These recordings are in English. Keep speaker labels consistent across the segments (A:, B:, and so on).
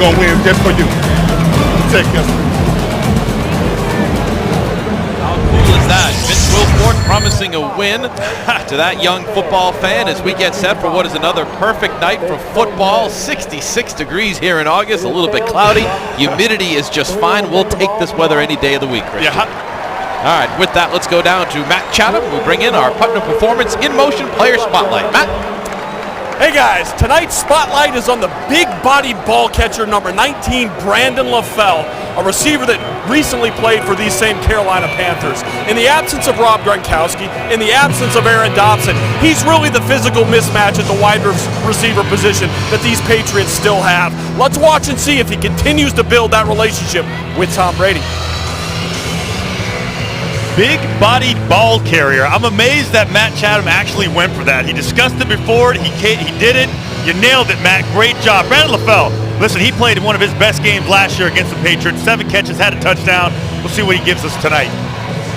A: we're going to win just for you. Take care.
B: How cool is that? Vince Wilfork promising a win to that young football fan as we get set for what is another perfect night for football. 66 degrees here in August, a little bit cloudy. Humidity is just fine. We'll take this weather any day of the week, Christian.
C: Yeah.
B: All right, with that, let's go down to Matt Chatham. We bring in our Putnam Performance in Motion Player Spotlight. Matt.
C: Hey guys, tonight's spotlight is on the big-bodied ball catcher number 19, Brandon LaFell, a receiver that recently played for these same Carolina Panthers. In the absence of Rob Gronkowski, in the absence of Aaron Dobson, he's really the physical mismatch at the wide receiver position that these Patriots still have. Let's watch and see if he continues to build that relationship with Tom Brady.
D: Big-bodied ball carrier. I'm amazed that Matt Chatham actually went for that. He discussed it before. He did it. You nailed it, Matt. Great job. Brandon LaFell, listen, he played in one of his best games last year against the Patriots. 7 catches, had a touchdown. We'll see what he gives us tonight.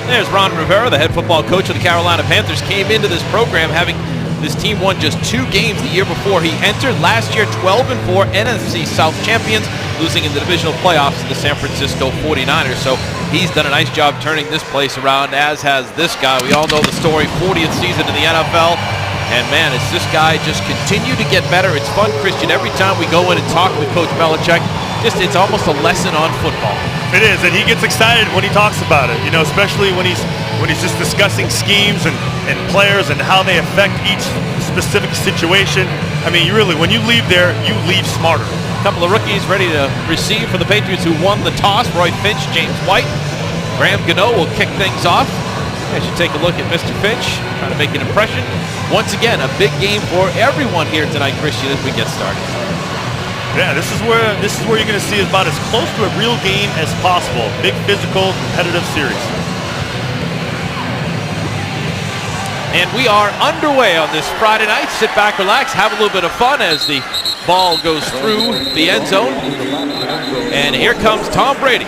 B: There's Ron Rivera, the head football coach of the Carolina Panthers, came into this program having this team won just 2 games the year before he entered. Last year, 12-4 NFC South champions, losing in the divisional playoffs to the San Francisco 49ers. So he's done a nice job turning this place around, as has this guy. We all know the story, 40th season in the NFL. And man, it's this guy just continue to get better. It's fun, Christian. Every time we go in and talk with Coach Belichick, it's almost a lesson on football.
D: It is, and he gets excited when he talks about it, especially when he's just discussing schemes and players and how they affect each specific situation. I mean, when you leave there, you leave smarter.
B: A couple of rookies ready to receive for the Patriots who won the toss. Roy Finch, James White. Graham Gano will kick things off. As you take a look at Mr. Finch, trying to make an impression. Once again, a big game for everyone here tonight, Christian, as we get started.
D: Yeah, this is where you're going to see about as close to a real game as possible. Big physical, competitive series.
B: And we are underway on this Friday night. Sit back, relax, have a little bit of fun as the ball goes through the end zone. And here comes Tom Brady,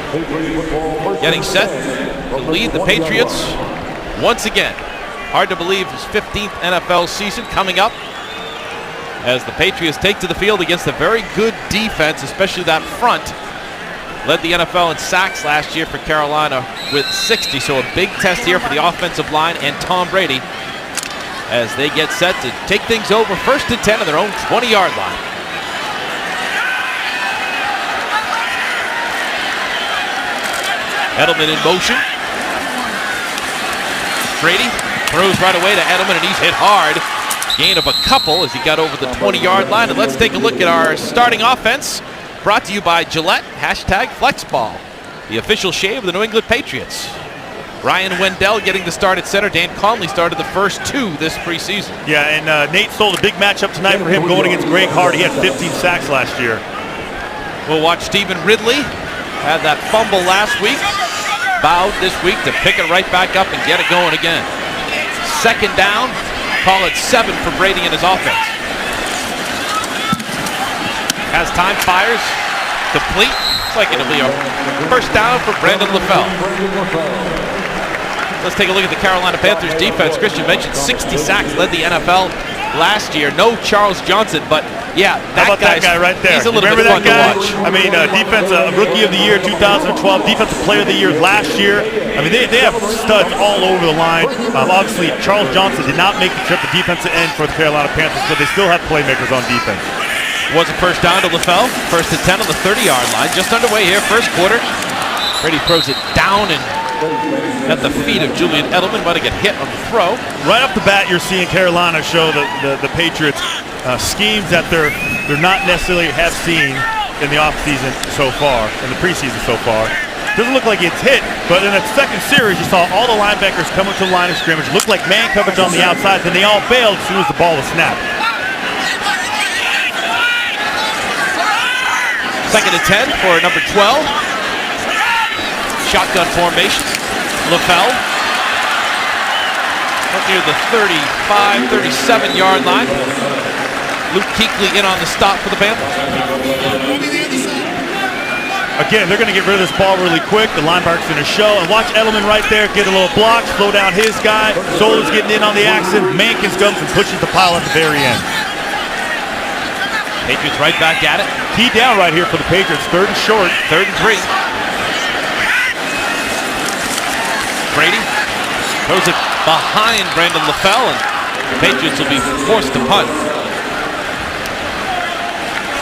B: getting set to lead the Patriots once again. Hard to believe his 15th NFL season coming up as the Patriots take to the field against a very good defense, especially that front. Led the NFL in sacks last year for Carolina with 60, so a big test here for the offensive line and Tom Brady as they get set to take things over 1st and 10 on their own 20-yard line. Edelman in motion. Brady throws right away to Edelman, and he's hit hard. Gain of a couple as he got over the 20-yard line. And let's take a look at our starting offense, brought to you by Gillette, #FlexBall, the official shave of the New England Patriots. Ryan Wendell getting the start at center. Dan Conley started the first 2 this preseason.
D: Yeah, and Nate sold a big matchup tonight for him going against Greg Hart. He had 15 sacks last year.
B: We'll watch Stephen Ridley. Had that fumble last week. Bowed this week to pick it right back up and get it going again. 2nd down. Call it 7 for Brady and his offense. Has time, fires, complete. It's like it'll be a first down for Brandon LaFell. Let's take a look at the Carolina Panthers defense. Christian mentioned 60 sacks, led the NFL last year. No Charles Johnson, but yeah,
D: how about that guy right there?
B: He's a little bit fun to watch.
D: I mean, defense, Rookie of the Year 2012, Defensive Player of the Year last year. I mean, they have studs all over the line. Obviously, Charles Johnson did not make the trip to defensive end for the Carolina Panthers, but they still have playmakers on defense.
B: Was a first down to LaFell. 1st and 10 on the 30-yard line. Just underway here, first quarter. Brady throws it down and at the feet of Julian Edelman. Might have got hit on the throw.
D: Right off the bat, you're seeing Carolina show the Patriots schemes that they're not necessarily have seen in the offseason so far, in the preseason so far. Doesn't look like it's hit, but in that second series, you saw all the linebackers come up to the line of scrimmage. Looked like man coverage on the outside, then they all bailed as soon as the ball was snapped.
B: 2nd and 10 for number 12. Shotgun formation. LaFell up near the 35, 37-yard line. Luke Kuechly in on the stop for the Panthers.
D: Again, they're going to get rid of this ball really quick. The linebackers going to show. And watch Edelman right there get a little block, slow down his guy. Zola's getting in on the action. Mankins comes and pushes the pile at the very end.
B: Patriots right back at it.
D: Key down right here for the Patriots. 3rd and short.
B: 3rd and 3. Brady throws it behind Brandon LaFell, and the Patriots will be forced to punt.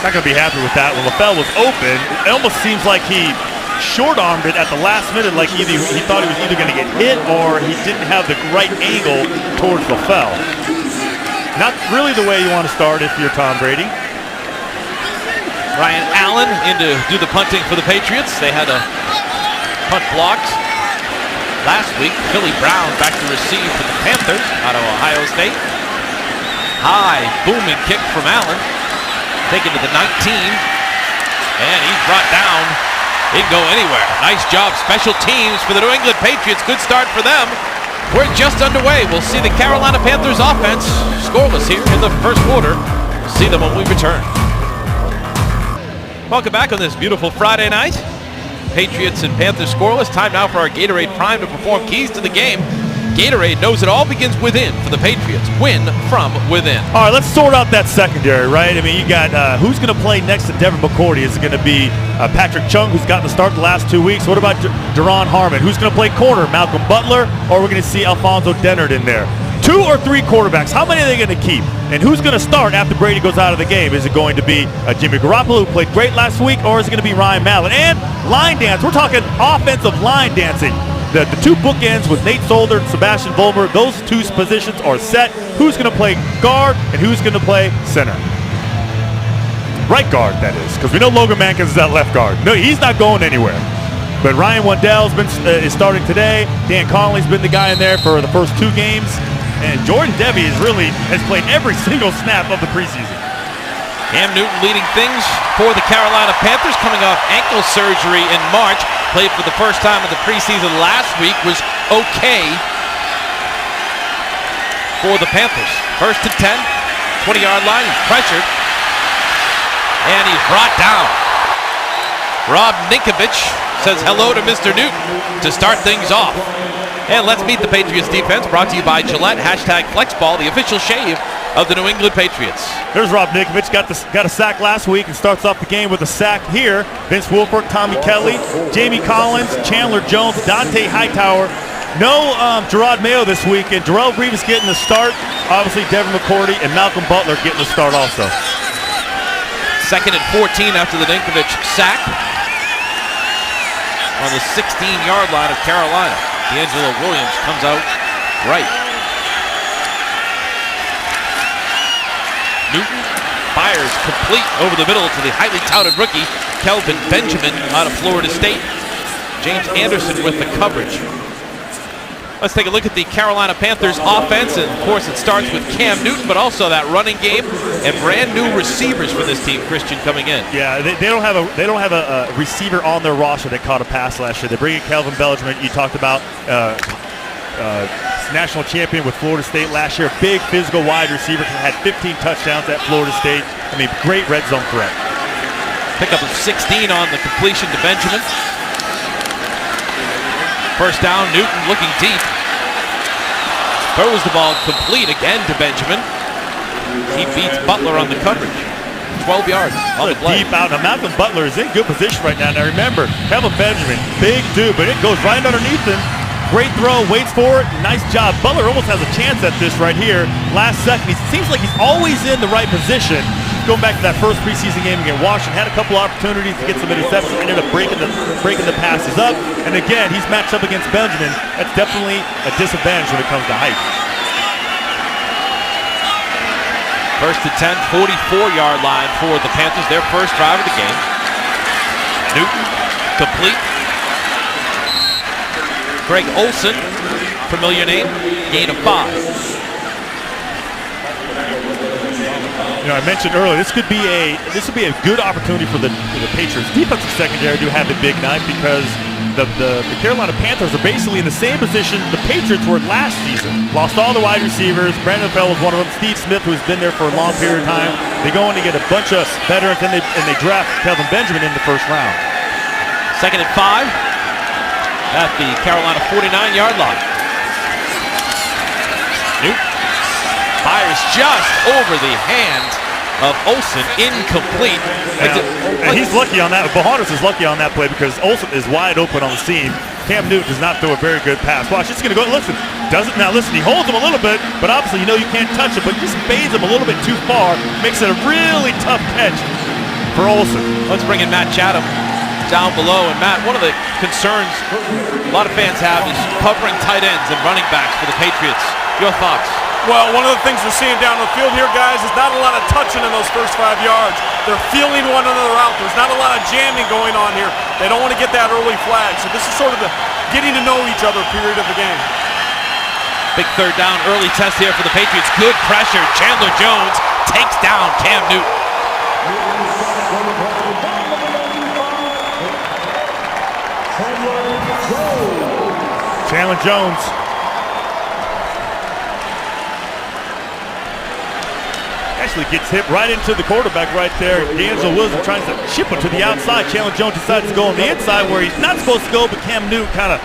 D: Not going to be happy with that. When LaFell was open, it almost seems like he short-armed it at the last minute, like he thought he was either going to get hit or he didn't have the right angle towards LaFell. Not really the way you want to start if you're Tom Brady.
B: Ryan Allen in to do the punting for the Patriots. They had a punt blocked last week. Philly Brown back to receive for the Panthers out of Ohio State. High booming kick from Allen. Taken to the 19. And he's brought down. He can go anywhere. Nice job, special teams for the New England Patriots. Good start for them. We're just underway. We'll see the Carolina Panthers offense scoreless here in the first quarter. We'll see them when we return. Welcome back on this beautiful Friday night. Patriots and Panthers scoreless. Time now for our Gatorade Prime to perform keys to the game. Gatorade knows it all begins within for the Patriots. Win from within.
D: All right, let's sort out that secondary, right? I mean, you got who's going to play next to Devin McCourty? Is it going to be Patrick Chung, who's gotten the start the last 2 weeks? What about Deron Harmon? Who's going to play corner? Malcolm Butler? Or we're going to see Alfonso Dennard in there? 2 or 3 quarterbacks. How many are they going to keep? And who's going to start after Brady goes out of the game? Is it going to be Jimmy Garoppolo, who played great last week, or is it going to be Ryan Mallett? And line dance. We're talking offensive line dancing. The 2 bookends with Nate Solder and Sebastian Vollmer, those 2 positions are set. Who's going to play guard and who's going to play center? Right guard, that is, because we know Logan Mankins is that left guard. No, he's not going anywhere. But Ryan Waddell's is starting today. Dan Connolly's been the guy in there for the first 2 games. And Jordan Devey has played every single snap of the preseason.
B: Cam Newton leading things for the Carolina Panthers, coming off ankle surgery in March. Played for the first time in the preseason last week, was okay for the Panthers. 1st and 10, 20-yard line, he's pressured. And he's brought down. Rob Ninkovich says hello to Mr. Newton to start things off. And let's meet the Patriots defense, brought to you by Gillette, #FlexBall, the official shave of the New England Patriots.
D: There's Rob Ninkovich, got a sack last week and starts off the game with a sack here. Vince Wilfork, Tommy Kelly, Jamie Collins, Chandler Jones, Dante Hightower. No Gerard Mayo this week, and Darrelle Reeves getting the start. Obviously Devin McCourty and Malcolm Butler getting the start also.
B: 2nd and 14 after the Ninkovich sack on the 16-yard line of Carolina. D'Angelo Williams comes out right. Newton fires complete over the middle to the highly touted rookie, Kelvin Benjamin out of Florida State. James Anderson with the coverage. Let's take a look at the Carolina Panthers offense, and of course it starts with Cam Newton, but also that running game and brand new receivers for this team, Christian, coming in.
D: Yeah, they don't have a receiver on their roster that caught a pass last year. They bring in Kelvin Benjamin. You talked about national champion with Florida State last year, big physical wide receiver, had 15 touchdowns at Florida State. I mean, great red zone threat.
B: Pickup of 16 on the completion to Benjamin. 1st down, Newton looking deep. Throws the ball complete again to Benjamin. He beats Butler on the coverage. 12 yards on the play.
D: Deep out. Now Malcolm Butler is in good position right now. Now remember, Kelvin Benjamin, big dude, but it goes right underneath him. Great throw, waits for it. Nice job. Butler almost has a chance at this right here. Last second, it seems like he's always in the right position. Going back to that first preseason game against Washington, had a couple opportunities to get some interceptions, ended up breaking the passes up. And again, he's matched up against Benjamin. That's definitely a disadvantage when it comes to height.
B: 1st and 10, 44-yard line for the Panthers, their first drive of the game. Newton, complete. Greg Olsen, familiar name, gain of 5.
D: You know, I mentioned earlier, this would be a good opportunity for the Patriots defensive secondary to have a big night, because the Carolina Panthers are basically in the same position the Patriots were last season. Lost all the wide receivers. Brandon Fell was one of them. Steve Smith, who's been there for a long period of time. They go in to get a bunch of veterans, and they draft Kelvin Benjamin in the 1st round.
B: 2nd and 5 at the Carolina 49-yard line. Newton fires just over the hand of Olsen, incomplete.
D: And he's lucky on that. Bohannes is lucky on that play because Olsen is wide open on the seam. Cam Newton does not throw a very good pass. Watch, it's going to go. Listen, he holds him a little bit, but obviously you can't touch it, but he just fades him a little bit too far. Makes it a really tough catch for Olsen.
B: Let's bring in Matt Chatham down below. And Matt, one of the concerns a lot of fans have is covering tight ends and running backs for the Patriots. Your thoughts?
C: Well, one of the things we're seeing down the field here, guys, is not a lot of touching in those first 5 yards. They're feeling one another out. There's not a lot of jamming going on here. They don't want to get that early flag. So this is sort of the getting to know each other period of the game.
B: Big third down, early test here for the Patriots. Good pressure. Chandler Jones takes down Cam Newton.
D: Chandler Jones. Actually gets hit right into the quarterback right there. D'Angelo Wilson tries to chip him to the outside. Chandler Jones decides to go on the inside where he's not supposed to go, but Cam Newton kind of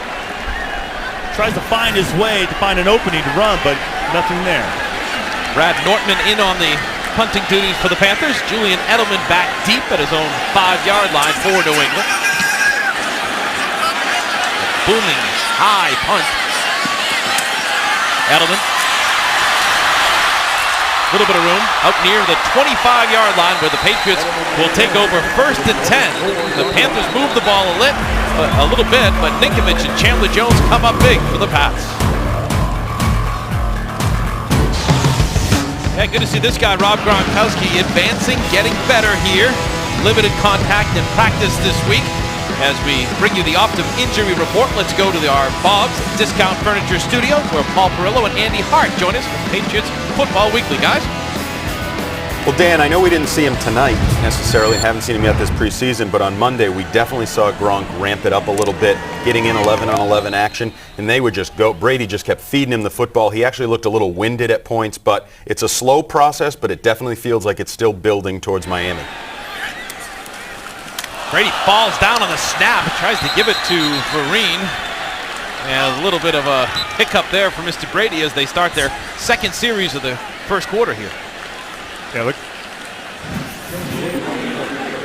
D: tries to find his way to find an opening to run, but nothing there.
B: Brad Nortman in on the punting duties for the Panthers. Julian Edelman back deep at his own 5-yard line for New England. Booming high punt. Edelman. A little bit of room out near the 25-yard line where the Patriots will take over 1st and 10. The Panthers move the ball a little bit, but Ninkovich and Chandler Jones come up big for the pass. Yeah, good to see this guy, Rob Gronkowski, advancing, getting better here. Limited contact in practice this week. As we bring you the Optum injury report, let's go to our Bob's Discount Furniture Studio, where Paul Perillo and Andy Hart join us for Patriots Football Weekly, guys.
E: Well, Dan, I know we didn't see him tonight necessarily, haven't seen him yet this preseason, but on Monday we definitely saw Gronk ramp it up a little bit, getting in 11-on-11 action, and they would just go. Brady just kept feeding him the football. He actually looked a little winded at points, but it's a slow process, but it definitely feels like it's still building towards Miami.
B: Brady falls down on the snap, tries to give it to Vereen. And a little bit of a hiccup there for Mr. Brady as they start their second series of the first quarter here.
D: Yeah, look.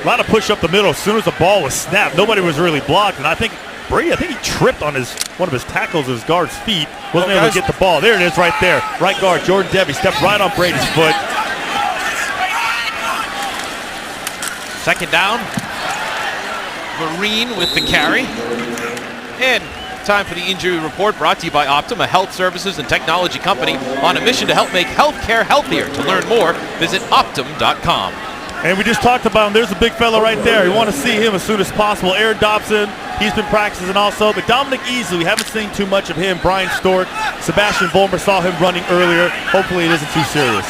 D: A lot of push up the middle as soon as the ball was snapped. Nobody was really blocked, and I think Brady, he tripped on one of his tackles, his guard's feet. Wasn't able to get the ball. There it is right there. Right guard, Jordan Debbie, stepped right on Brady's foot.
B: Second down. Vereen with the carry. And time for the injury report, brought to you by Optum, a health services and technology company on a mission to help make healthcare healthier. To learn more, visit Optum.com.
D: And we just talked about him. There's a big fella right there. You want to see him as soon as possible. Aaron Dobson, he's been practicing also. But Dominic Easley, we haven't seen too much of him. Brian Stork, Sebastian Vollmer, saw him running earlier. Hopefully it isn't too serious.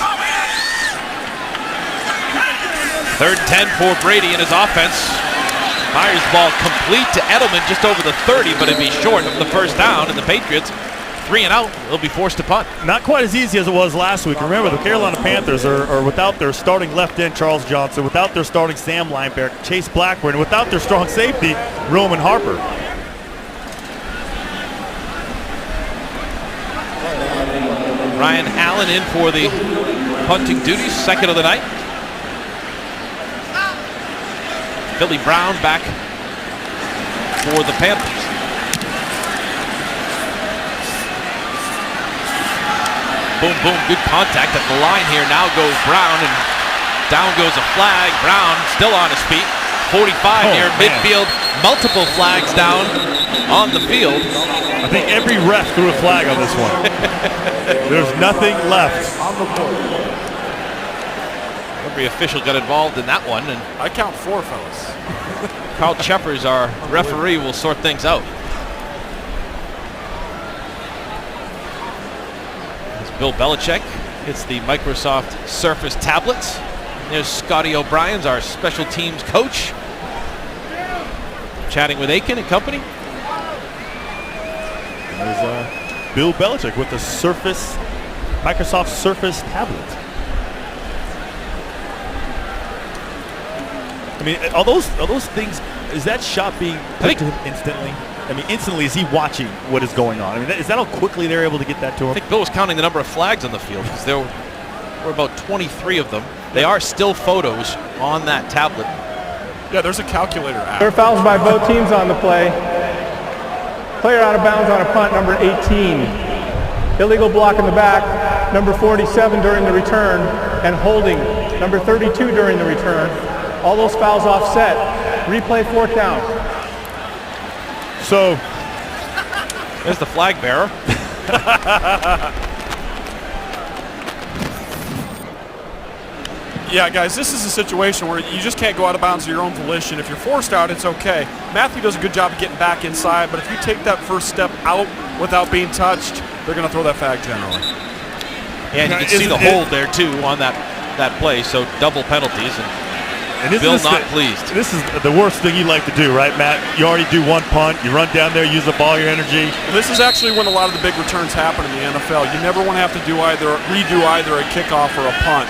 B: 3rd and 10 for Brady in his offense. Fires the ball complete to Edelman just over the 30, but it'd be short of the first down, and the Patriots 3 and out. They'll be forced to punt.
D: Not quite as easy as it was last week. Remember, the Carolina Panthers are without their starting left end, Charles Johnson, without their starting Sam Linebacker, Chase Blackburn, and without their strong safety, Roman Harper.
B: Ryan Allen in for the punting duties, second of the night. Billy Brown back for the Panthers. Boom, boom, good contact at the line here. Now goes Brown, and down goes a flag. Brown still on his feet. 45 near midfield. Multiple flags down on the field.
D: I think every ref threw a flag on this one. There's nothing left.
B: Every official got involved in that one, and
C: I count 4, fellas.
B: Carl Cheppers, our referee, will sort things out. As Bill Belichick hits the Microsoft Surface tablets. There's Scotty O'Brien's our special teams coach, chatting with Aiken and company.
D: There's Bill Belichick with the Surface, Microsoft Surface tablet. I mean, are those things? Is that shot being put to him instantly? I mean, instantly, is he watching what is going on? I mean, is that how quickly they're able to get that to him?
B: I think Bill was counting the number of flags on the field because there were about 23 of them. They are still photos on that tablet.
C: Yeah, there's a calculator app.
F: There are fouls by both teams on the play. Player out of bounds on a punt, number 18. Illegal block in the back, number 47 during the return, and holding, number 32 during the return. All those fouls offset. Replay 4th down.
D: So
B: there's the flag bearer.
C: Yeah, guys, this is a situation where you just can't go out of bounds of your own volition. If you're forced out, it's okay. Matthew does a good job of getting back inside, but if you take that first step out without being touched, they're going to throw that flag generally.
B: And you can see the hold there, too, on that play, so double penalties. And Bill not pleased.
D: This is the worst thing you like to do, right, Matt? You already do one punt, you run down there, use up all your energy.
C: This is actually when a lot of the big returns happen in the NFL. You never want to have to redo either a kickoff or a punt.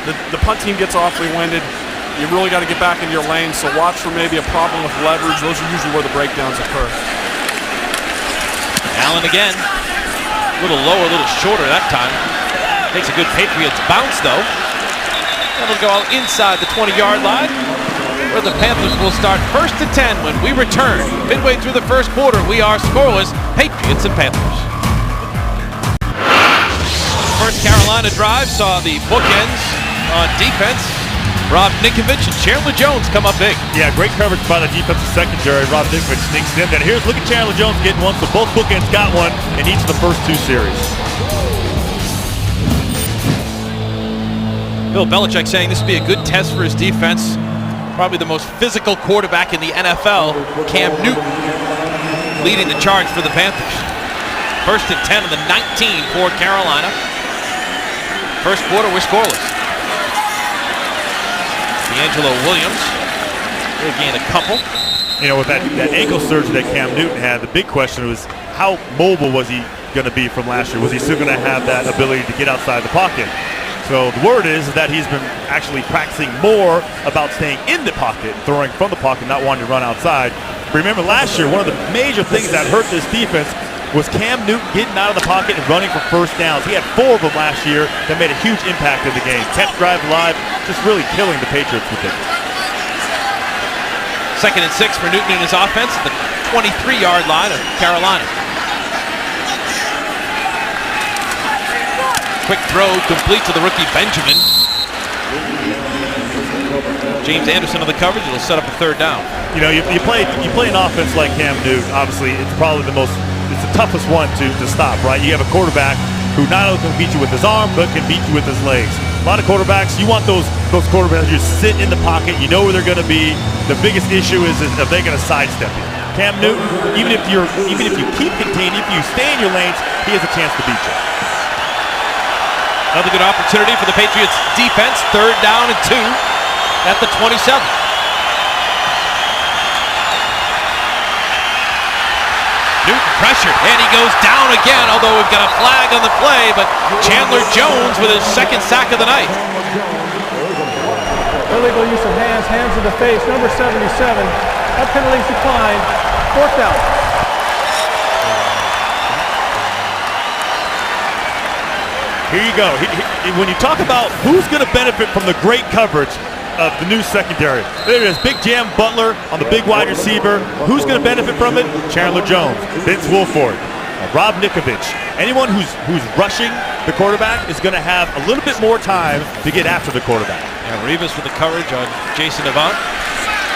C: The punt team gets awfully winded. You really got to get back into your lane, so watch for maybe a problem with leverage. Those are usually where the breakdowns occur.
B: Allen again. A little lower, a little shorter that time. Takes a good Patriots bounce, though. That'll go inside the 20-yard line, where the Panthers will start 1st and 10 when we return. Midway through the first quarter, we are scoreless, Patriots and Panthers. First Carolina drive saw the bookends on defense. Rob Ninkovich and Chandler Jones come up big.
D: Yeah, great coverage by the defensive secondary. Rob Ninkovich sneaks in. And look at Chandler Jones getting one, so both bookends got one in each of the first 2 series.
B: Bill Belichick saying this would be a good test for his defense. Probably the most physical quarterback in the NFL, Cam Newton, leading the charge for the Panthers. 1st and 10 on the 19 for Carolina. First quarter, we're scoreless. D'Angelo Williams, he'll gain a couple.
D: You know, with that ankle surgery that Cam Newton had, the big question was how mobile was he going to be from last year? Was he still going to have that ability to get outside the pocket? So the word is that he's been actually practicing more about staying in the pocket, throwing from the pocket, not wanting to run outside. Remember last year, one of the major things that hurt this defense was Cam Newton getting out of the pocket and running for first downs. He had 4 of them last year that made a huge impact in the game. Kept drive alive, just really killing the Patriots with it.
B: 2nd and 6 for Newton in his offense at the 23-yard line of Carolina. Quick throw complete to the rookie Benjamin. James Anderson on the coverage. It'll set up a 3rd down.
D: You know, you play an offense like Cam Newton. Obviously, it's probably the toughest one to stop, right? You have a quarterback who not only can beat you with his arm, but can beat you with his legs. A lot of quarterbacks, you want those quarterbacks who just sit in the pocket. You know where they're going to be. The biggest issue is if they're going to sidestep you. Cam Newton, even if you keep contained, if you stay in your lanes, he has a chance to beat you.
B: Another good opportunity for the Patriots defense. 3rd down and 2 at the 27. Newton pressured, and he goes down again, although we've got a flag on the play, but Chandler Jones with his 2nd sack of the night.
F: Illegal use of hands to the face, number 77. That penalty's declined. 4th down.
D: Here you go. When you talk about who's going to benefit from the great coverage of the new secondary, there it is. Big Jam Butler on the big wide receiver. Who's going to benefit from it? Chandler Jones, Vince Wilfork, Rob Ninkovich. Anyone who's rushing the quarterback is going to have a little bit more time to get after the quarterback.
B: And Rivas with the coverage on Jason Avant.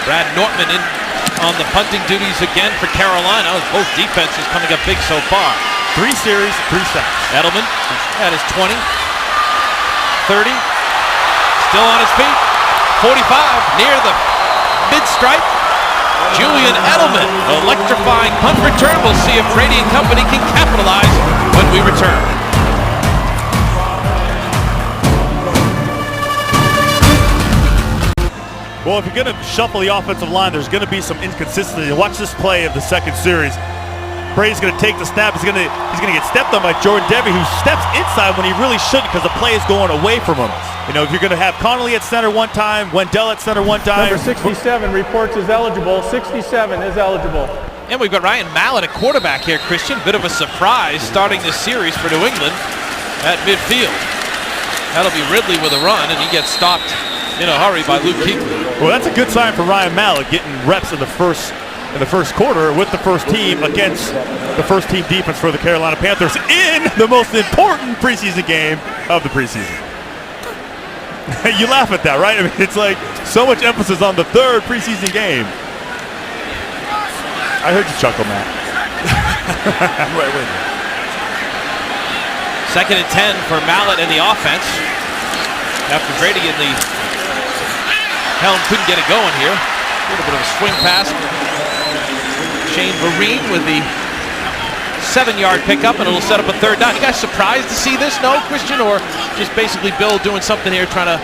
B: Brad Nortman in on the punting duties again for Carolina. Both defenses coming up big so far.
D: 3 series, 3 sacks.
B: Edelman at his 20, 30, still on his feet, 45, near the mid-stripe. Julian Edelman, electrifying punt return. We'll see if Brady and company can capitalize when we return.
D: Well, if you're going to shuffle the offensive line, there's going to be some inconsistency. Watch this play of the 2nd series. Brady's going to take the snap. He's going to get stepped on by Jordan Devey, who steps inside when he really shouldn't because the play is going away from him. You know, if you're going to have Connolly at center one time, Wendell at center one time.
F: Number 67 reports is eligible. 67 is eligible.
B: And we've got Ryan Mallett at quarterback here, Christian. Bit of a surprise starting this series for New England at midfield. That'll be Ridley with a run, and he gets stopped in a hurry by Luke Kuechly.
D: Well, that's a good sign for Ryan Mallett, getting reps in the first quarter with the first team against the first team defense for the Carolina Panthers in the most important preseason game of the preseason. You laugh at that, right? I mean, it's like so much emphasis on the third preseason game. I heard you chuckle, Matt. I'm right with you.
B: 2nd and 10 for Mallett in the offense. After Brady in the helm couldn't get it going here. A little bit of a swing pass. Shane Vereen with the 7-yard pickup, and it'll set up a 3rd down. You guys surprised to see this? No, Christian? Or just basically Bill doing something here, trying to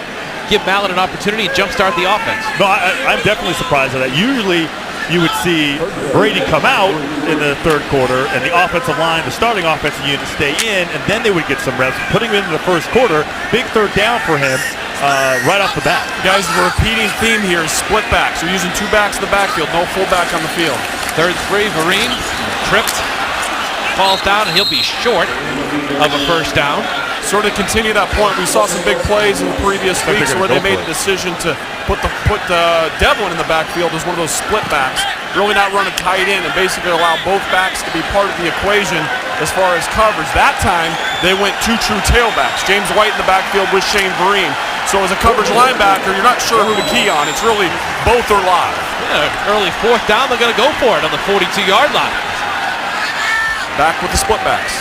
B: give Mallett an opportunity and jumpstart the offense?
D: No, I'm definitely surprised at that. Usually you would see Brady come out in the 3rd quarter and the offensive line, the starting offensive unit, stay in, and then they would get some reps. Putting him into the 1st quarter, big 3rd down for him right off the bat.
C: Guys, the repeating theme here is split backs. We're using 2 backs in the backfield, no fullback on the field.
B: 3rd and 3, Vereen tripped, falls down, and he'll be short of a 1st down.
C: Sort of continue that point. We saw some big plays in the previous weeks where they made a decision to put Devlin in the backfield as one of those split backs, really not run a tight end and basically allow both backs to be part of the equation as far as coverage. That time, they went 2 true tailbacks. James White in the backfield with Shane Vereen. So as a coverage linebacker, you're not sure who to key on. It's really both are live.
B: Yeah, early 4th down, they're going to go for it on the 42-yard line.
C: Back with the split backs.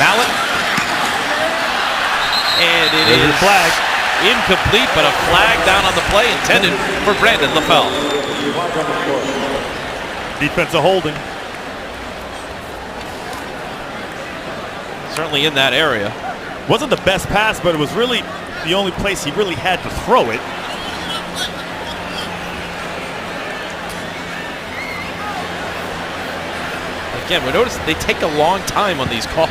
B: Mallett. And it is
D: a flag.
B: Incomplete, but a flag down on the play intended for Brandon LaFell.
D: Defensive holding.
B: Certainly in that area.
D: Wasn't the best pass, but it was really the only place he really had to throw it.
B: Again, we notice they take a long time on these calls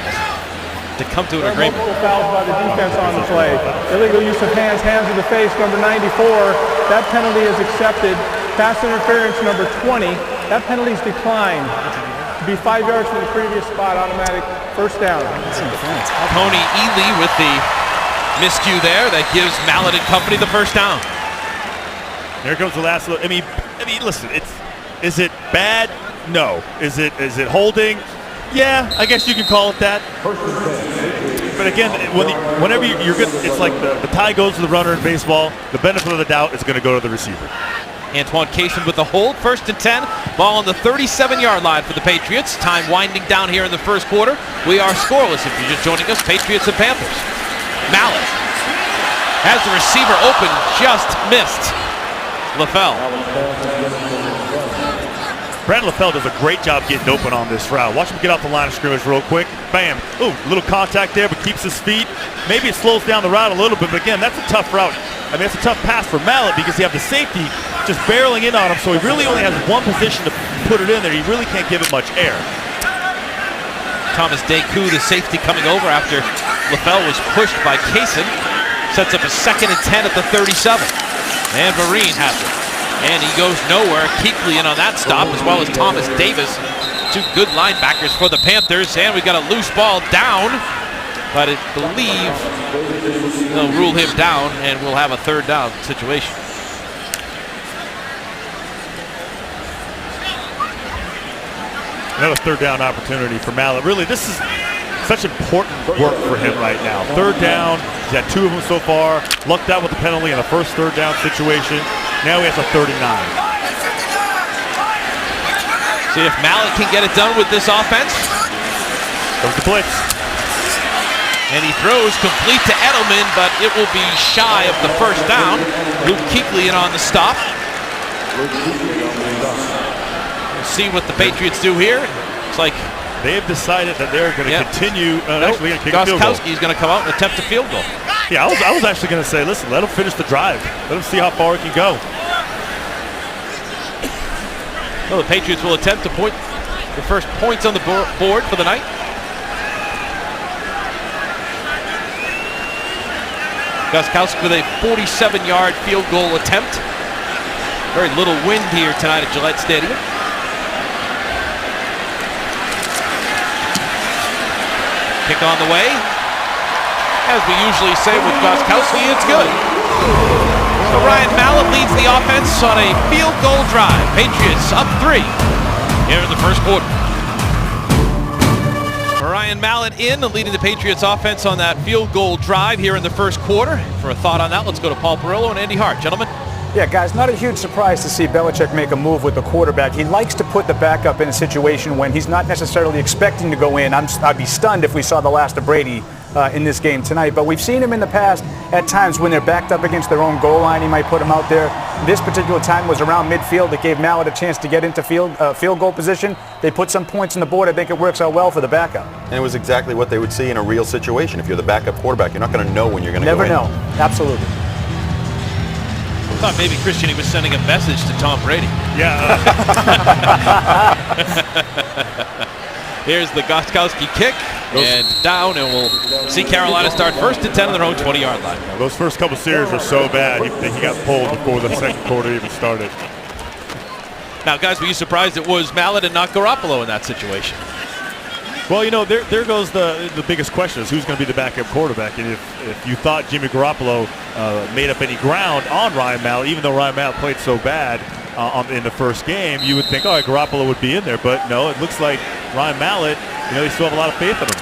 B: to come to an agreement.
F: Multiple fouls by the defense on the play. Illegal use of hands to the face, number 94. That penalty is accepted. Pass interference, number 20. That penalty is declined. To be 5 yards from the previous spot, automatic 1st down.
B: Tony Ely with the miscue there. That gives Mallett and company the 1st down.
D: Here comes the last look. I mean, listen, is it bad? No. Is it holding? Yeah, I guess you can call it that. But again, whenever you're good, it's like the tie goes to the runner in baseball. The benefit of the doubt is going to go to the receiver.
B: Antoine Cason with the hold. 1st and 10. Ball on the 37-yard line for the Patriots. Time winding down here in the 1st quarter. We are scoreless if you're just joining us. Patriots and Panthers. Mallett has the receiver open. Just missed. LaFell.
D: Brad LaFell does a great job getting open on this route. Watch him get off the line of scrimmage real quick. Bam. Ooh, a little contact there, but keeps his feet. Maybe it slows down the route a little bit, but again, that's a tough route. I mean, it's a tough pass for Mallett because you have the safety just barreling in on him, so he really only has one position to put it in there. He really can't give it much air.
B: Thomas Deku, the safety, coming over after LaFell was pushed by Cason. Sets up a 2nd and 10 at the 37. And Vereen has it. And he goes nowhere. Kuechly in on that stop, as well as Thomas Davis. 2 good linebackers for the Panthers. And we've got a loose ball down. But I believe they'll rule him down, and we'll have a 3rd down situation.
D: Another 3rd down opportunity for Mallett. Really, this is such important work for him right now. 3rd down, he's had 2 of them so far. Lucked out with the penalty in the first 3rd down situation. Now he has a 39.
B: See if Mallett can get it done with this offense.
D: Goes the blitz.
B: And he throws complete to Edelman, but it will be shy of the 1st down. Luke Kuechly in on the stop. We'll see what the Patriots do here. It's like
D: they have decided that they're going to continue. Actually, going to kick a field goal.
B: Gostkowski's going to come out and attempt a field goal.
D: Yeah, I was actually going to say, listen, let him finish the drive. Let him see how far he can go.
B: Well, the Patriots will attempt to put the first points on the board for the night. Gostkowski with a 47-yard field goal attempt. Very little wind here tonight at Gillette Stadium. Kick on the way. As we usually say with Gostkowski, it's good. So Ryan Mallett leads the offense on a field goal drive. Patriots up 3 here in the first quarter. Ryan Mallett leading the Patriots offense on that field goal drive here in the first quarter. For a thought on that, let's go to Paul Perillo and Andy Hart. Gentlemen.
G: Yeah, guys, not a huge surprise to see Belichick make a move with the quarterback. He likes to put the backup in a situation when he's not necessarily expecting to go in. I'd be stunned if we saw the last of Brady in this game tonight. But we've seen him in the past at times when they're backed up against their own goal line. He might put him out there. This particular time was around midfield. It gave Mallett a chance to get into field goal position. They put some points on the board. I think it works out well for the backup.
E: And it was exactly what they would see in a real situation. If you're the backup quarterback, you're not going to know when you're going to go in.
G: Never know. Absolutely.
B: I thought maybe Christian was sending a message to Tom Brady.
D: Yeah.
B: Here's the Gostkowski kick, and down, and we'll see Carolina start first and 10 on their own 20-yard line.
D: Those first couple series were so bad, he got pulled before the second quarter even started.
B: Now, guys, were you surprised it was Mallett and not Garoppolo in that situation?
D: Well, there goes the biggest question is who's going to be the backup quarterback. And if you thought Jimmy Garoppolo made up any ground on Ryan Mallett, even though Ryan Mallett played so bad in the first game, you would think, oh, Garoppolo would be in there. But no, it looks like Ryan Mallett, they still have a lot of faith in him.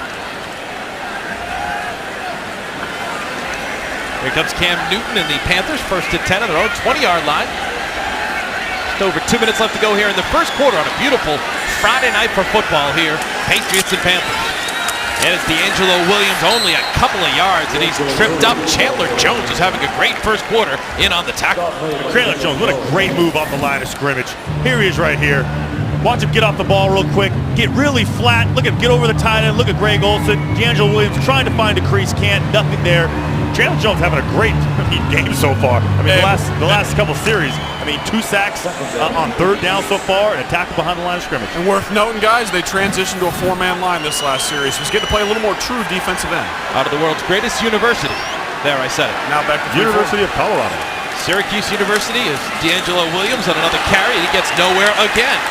B: Here comes Cam Newton and the Panthers, first and 10 on their own 20-yard line. Just over 2 minutes left to go here in the first quarter on a beautiful Friday night for football here, Patriots and Panthers. And it's D'Angelo Williams, only a couple of yards, and he's tripped up. Chandler Jones is having a great first quarter in on the tackle.
D: Chandler Jones, what a great move off the line of scrimmage. Here he is right here. Watch him get off the ball real quick, get really flat. Look at him get over the tight end. Look at Greg Olsen. D'Angelo Williams trying to find a crease, can't. Nothing there. Chandler Jones having a great game so far. I mean, the last couple series, 2 sacks on third down so far and a tackle behind the line of scrimmage.
C: And worth noting, guys, they transitioned to a 4-man line this last series. He's getting to play a little more true defensive end.
B: Out of the world's greatest university. There, I said it.
C: Now back to
D: University of Colorado.
B: Syracuse University is D'Angelo Williams on another carry, and he gets nowhere again.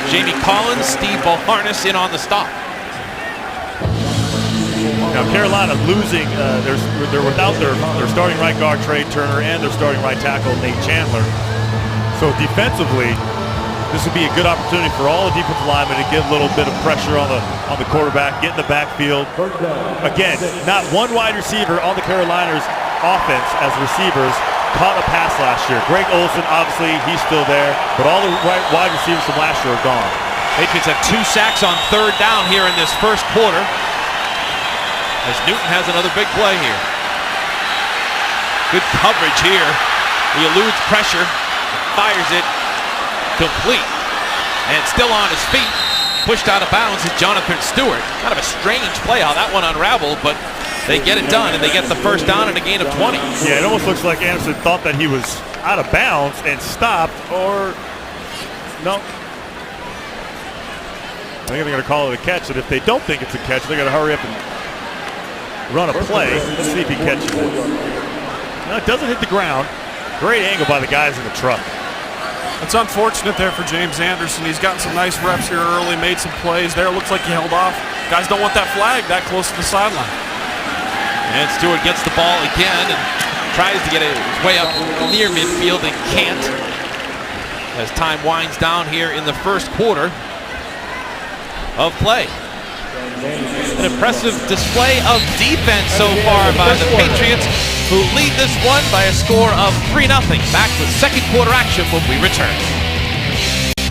B: Jamie Collins, Steve Boharnis in on the stop.
D: Now Carolina losing, they're without their starting right guard Trey Turner and their starting right tackle Nate Chandler. So defensively, this would be a good opportunity for all the defensive linemen to get a little bit of pressure on the quarterback, get in the backfield. Again, not one wide receiver on the Carolinas offense as receivers caught a pass last year. Greg Olsen, obviously, he's still there, but all the wide receivers from last year are gone.
B: Patriots have 2 sacks on third down here in this first quarter, as Newton has another big play here. Good coverage here. He eludes pressure, fires it complete, and still on his feet. Pushed out of bounds is Jonathan Stewart. Kind of a strange play how that one unraveled, but they get it done, and they get the first down and a gain of 20.
D: Yeah, it almost looks like Anderson thought that he was out of bounds and stopped, or no. I think they're going to call it a catch, and if they don't think it's a catch, they're going to hurry up and run a play. Let's see if he catches it. No, it doesn't hit the ground. Great angle by the guys in the truck.
C: It's unfortunate there for James Anderson. He's gotten some nice reps here early, made some plays there. Looks like he held off. Guys don't want that flag that close to the sideline.
B: And Stewart gets the ball again and tries to get his way up near midfield and can't. As time winds down here in the first quarter of play. An impressive display of defense so far by the Patriots, who lead this one by a score of 3-0. Back with second quarter action when we return.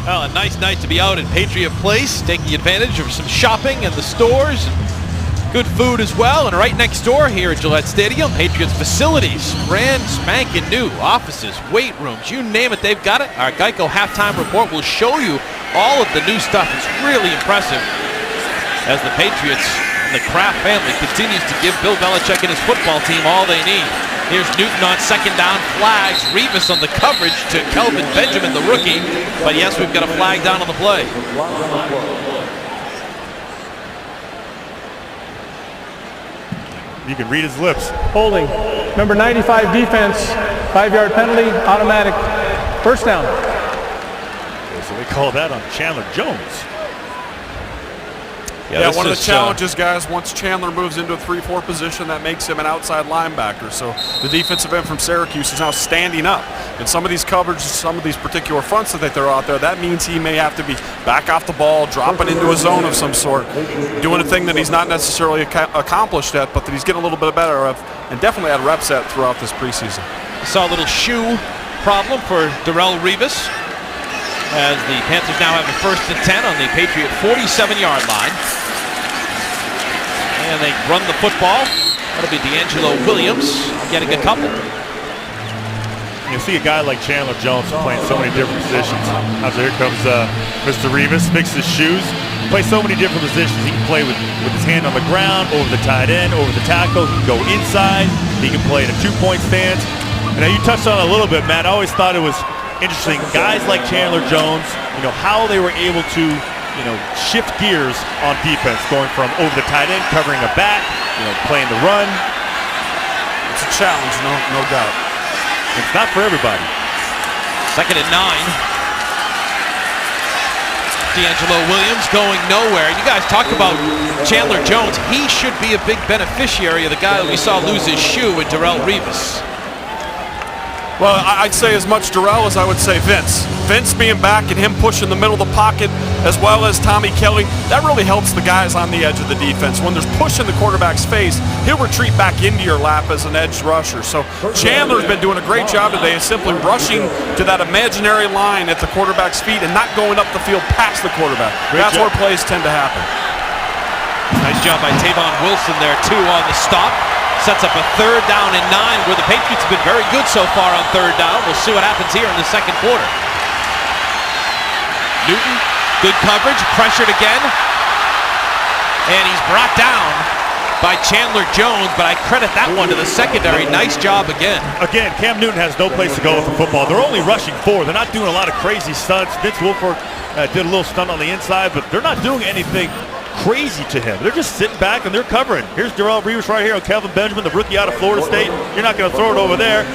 B: Well, a nice night to be out in Patriot Place, taking advantage of some shopping in the stores. Good food as well, and right next door here at Gillette Stadium, Patriots facilities, brand spanking new offices, weight rooms, you name it, they've got it. Our Geico halftime report will show you all of the new stuff. It's really impressive as the Patriots and the Kraft family continues to give Bill Belichick and his football team all they need. Here's Newton on second down, flags, Revis on the coverage to Kelvin Benjamin, the rookie, but yes, we've got a flag down on the play.
D: You can read his lips.
F: Holding. Number 95 defense, 5-yard penalty, automatic. First down.
D: So they call that on Chandler Jones.
C: Yeah, one of the challenges, guys, once Chandler moves into a 3-4 position, that makes him an outside linebacker. So the defensive end from Syracuse is now standing up. And some of these coverages, some of these particular fronts that they throw out there, that means he may have to be back off the ball, dropping into a zone of some sort, doing a thing that he's not necessarily accomplished yet, but that he's getting a little bit better of, and definitely had reps at throughout this preseason.
B: Saw a little shoe problem for Darrelle Revis, as the Panthers now have a 1st and 10 on the Patriot 47-yard line. And they run the football. That'll be D'Angelo Williams getting a couple.
D: You see a guy like Chandler Jones playing so many different positions. So here comes Mr. Revis, fixes his shoes. Plays so many different positions. He can play with his hand on the ground, over the tight end, over the tackle. He can go inside. He can play in a 2-point stance. And now you touched on it a little bit, Matt. I always thought it was interesting. Guys like Chandler Jones, how they were able to shift gears on defense, going from over the tight end, covering a back, playing the run.
C: It's a challenge, no doubt.
D: It's not for everybody.
B: 2nd and 9. D'Angelo Williams going nowhere. You guys talked about Chandler Jones. He should be a big beneficiary of the guy that we saw lose his shoe in Darrelle Revis.
C: Well, I'd say as much Darrelle as I would say Vince. Vince being back and him pushing the middle of the pocket, as well as Tommy Kelly, that really helps the guys on the edge of the defense. When there's push in the quarterback's face, he'll retreat back into your lap as an edge rusher. So Chandler's been doing a great job today of simply rushing to that imaginary line at the quarterback's feet and not going up the field past the quarterback. That's where plays tend to happen.
B: Nice job by Tavon Wilson there, too, on the stop. Sets up a 3rd down and 9, where the Patriots have been very good so far on 3rd down. We'll see what happens here in the 2nd quarter. Newton, good coverage, pressured again. And he's brought down by Chandler Jones, but I credit that one to the secondary. Nice job again.
D: Again, Cam Newton has no place to go with the football. They're only rushing 4. They're not doing a lot of crazy stunts. Vince Wilfork did a little stunt on the inside, but they're not doing anything crazy to him. They're just sitting back and they're covering. Here's Darrelle Revis right here on Kelvin Benjamin, the rookie out of Florida State. You're not going to throw it over there.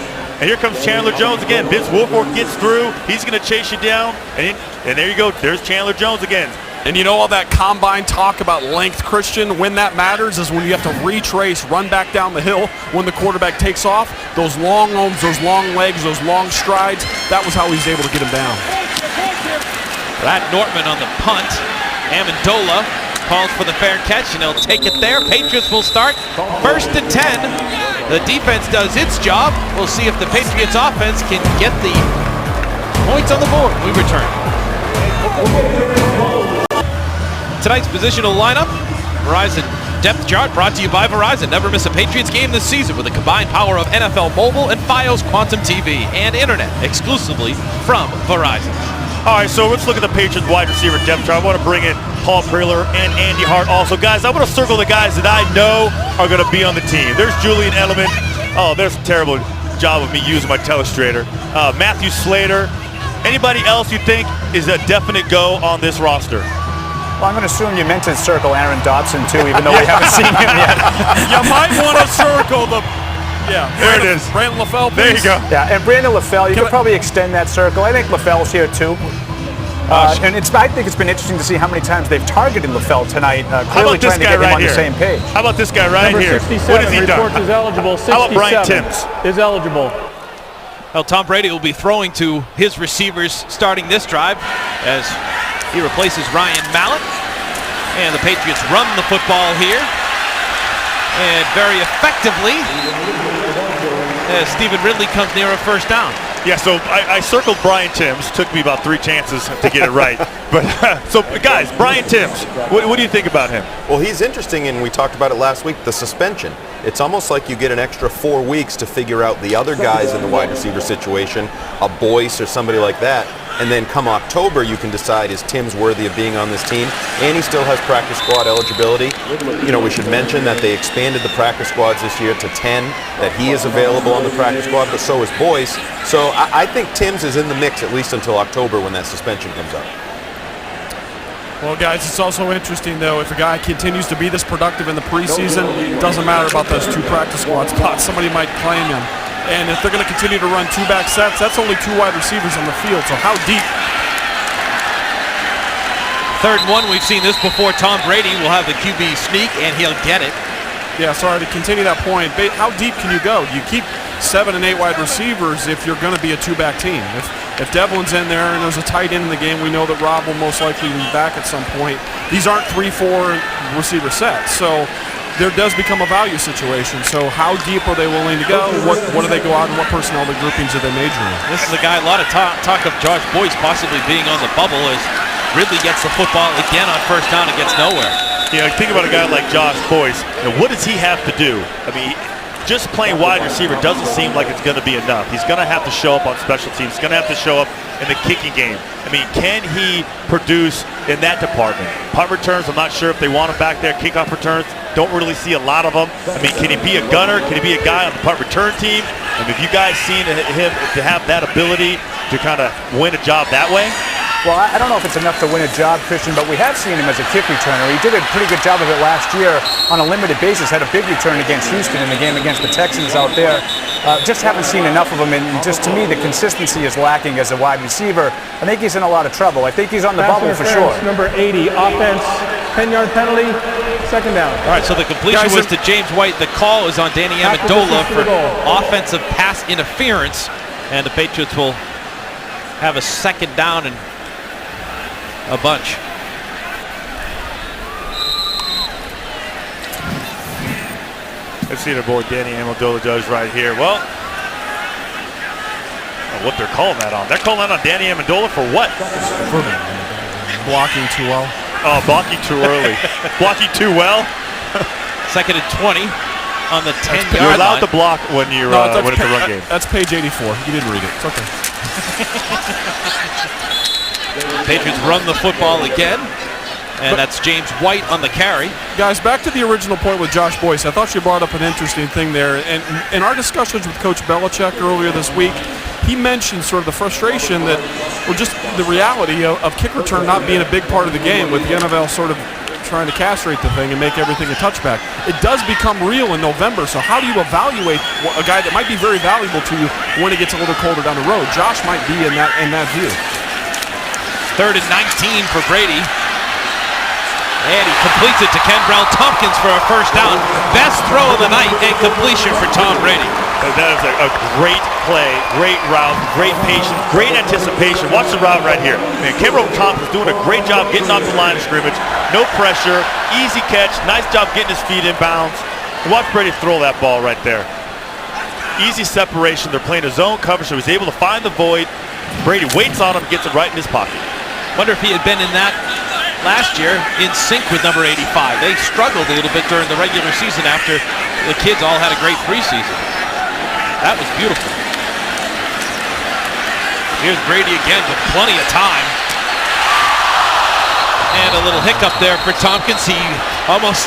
D: And here comes Chandler Jones again. Vince Wilfork gets through. He's going to chase you down. And there you go. There's Chandler Jones again.
C: And all that combine talk about length, Christian, when that matters is when you have to retrace, run back down the hill when the quarterback takes off. Those long arms, those long legs, those long strides, that was how he's able to get him down.
B: Brad Nortman on the punt. Amendola calls for the fair catch, and he'll take it there. Patriots will start 1st and 10. The defense does its job. We'll see if the Patriots offense can get the points on the board. We return. Tonight's positional lineup, Verizon Depth Chart, brought to you by Verizon. Never miss a Patriots game this season with the combined power of NFL Mobile and Fios Quantum TV and Internet exclusively from Verizon.
D: All right, so let's look at the Patriots wide receiver depth chart. I want to bring in Paul Preeler and Andy Hart also. Guys, I want to circle the guys that I know are going to be on the team. There's Julian Edelman. Oh, there's a terrible job of me using my telestrator. Matthew Slater. Anybody else you think is a definite go on this roster?
G: Well, I'm going to assume you meant to circle Aaron Dobson, too, even though we haven't seen him yet.
C: You might want to circle the... Yeah,
D: there it is.
C: Brandon LaFell, please.
D: There you go.
G: Yeah, and Brandon LaFell, you could probably extend that circle. I think LaFell's here, too. And I think it's been interesting to see how many times they've targeted LaFell tonight, clearly trying to get him on the same page.
D: How about this guy right
F: Number
D: here?
F: 67
D: What has he done?
F: reports is eligible. 67
D: How about Brian Timms?
F: Is eligible.
B: Well, Tom Brady will be throwing to his receivers starting this drive as he replaces Ryan Mallett. And the Patriots run the football here. And very effectively, as Stephen Ridley comes near a 1st down.
D: Yeah, so I circled Brian Timms. Took me about 3 chances to get it right. But so, guys, Brian Timms, what do you think about him?
E: Well, he's interesting, and we talked about it last week, the suspension. It's almost like you get an extra 4 weeks to figure out the other guys in the wide receiver situation, a Boyce or somebody like that. And then come October, you can decide, is Timms worthy of being on this team? And he still has practice squad eligibility. We should mention that they expanded the practice squads this year to 10, that he is available on the practice squad, but so is Boyce. So I think Timms is in the mix at least until October when that suspension comes up.
C: Well, guys, it's also interesting, though, if a guy continues to be this productive in the preseason, it doesn't matter about those 2 practice squad spots. Somebody might claim him. And if they're going to continue to run 2-back sets, that's only 2 wide receivers on the field. So how deep
B: 3rd and 1, we've seen this before. Tom Brady will have the QB sneak, and he'll get it.
C: Yeah, sorry, to continue that point, how deep can you go? You keep 7 and 8 wide receivers if you're going to be a two-back team. If Devlin's in there and there's a tight end in the game, we know that Rob will most likely be back at some point. These aren't 3-4 receiver sets, so there does become a value situation. So how deep are they willing to go? What do they go out and what personnel groupings are they majoring in?
B: This is a guy, a lot of talk of Josh Boyce possibly being on the bubble as Ridley gets the football again on 1st down and gets nowhere.
D: You know, think about a guy like Josh Boyce. You know, what does he have to do? I mean, just playing wide receiver doesn't seem like it's going to be enough. He's going to have to show up on special teams. He's going to have to show up in the kicking game. I mean, can he produce in that department? Punt returns, I'm not sure if they want him back there. Kickoff returns, don't really see a lot of them. I mean, can he be a gunner? Can he be a guy on the punt return team? I mean, have you guys seen him to have that ability to kind of win a job that way?
G: Well, I don't know if it's enough to win a job, Christian, but we have seen him as a kick returner. He did a pretty good job of it last year on a limited basis, had a big return against Houston in the game against the Texans out there. Just haven't seen enough of him, and just to me, the consistency is lacking as a wide receiver. I think he's in a lot of trouble. I think he's on the bubble for sure.
F: Number 80, offense, 10-yard penalty, 2nd down.
B: All right, so the completion was to James White. The call is on Danny Amendola for offensive pass interference, and the Patriots will have a 2nd down and a bunch.
D: Let's see the boy Danny Amendola does right here. Well, what they're calling that on. They're calling that on Danny Amendola for what?
C: For blocking too well.
D: Oh, blocking too early. Blocking too well.
B: 2nd and 20 on the 10-yard line.
D: You're allowed to block when you're when it's a run game.
C: That's page 84. You didn't read it. It's okay.
B: Patriots run the football again, and that's James White on the carry.
C: Guys, back to the original point with Josh Boyce. I thought you brought up an interesting thing there. And in our discussions with Coach Belichick earlier this week, he mentioned sort of the frustration that, or just the reality of kick return not being a big part of the game, with the NFL sort of trying to castrate the thing and make everything a touchback. It does become real in November, so how do you evaluate a guy that might be very valuable to you when it gets a little colder down the road? Josh might be in that view.
B: 3rd and 19 for Brady. And he completes it to Kenbrell Tompkins for a 1st down. Best throw of the night and completion for Tom Brady.
D: That is a great play, great route, great patience, great anticipation. Watch the route right here. Man, Kenbrell Tompkins doing a great job getting off the line of scrimmage. No pressure, easy catch, nice job getting his feet in bounds. Watch Brady throw that ball right there. Easy separation. They're playing a zone coverage, so he's able to find the void. Brady waits on him, gets it right in his pocket.
B: Wonder if he had been in that last year in sync with number 85. They struggled a little bit during the regular season after the kids all had a great preseason. That was beautiful. Here's Brady again with plenty of time. And a little hiccup there for Tompkins. He almost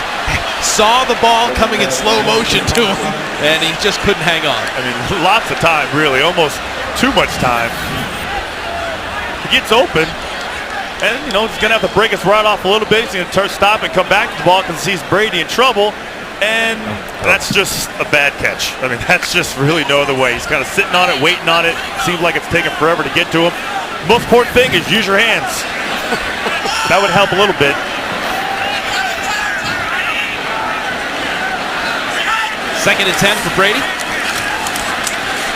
B: saw the ball coming in slow motion to him, and he just couldn't hang on.
D: I mean, lots of time, really, almost too much time. He gets open. And, you know, he's going to have to break his right off a little bit. He's going to stop and come back to the ball because he sees Brady in trouble. And that's just a bad catch. I mean, that's just really no other way. He's kind of sitting on it, waiting on it. Seems like it's taking forever to get to him. Most important thing is use your hands. That would help a little bit.
B: Second and 10 for Brady.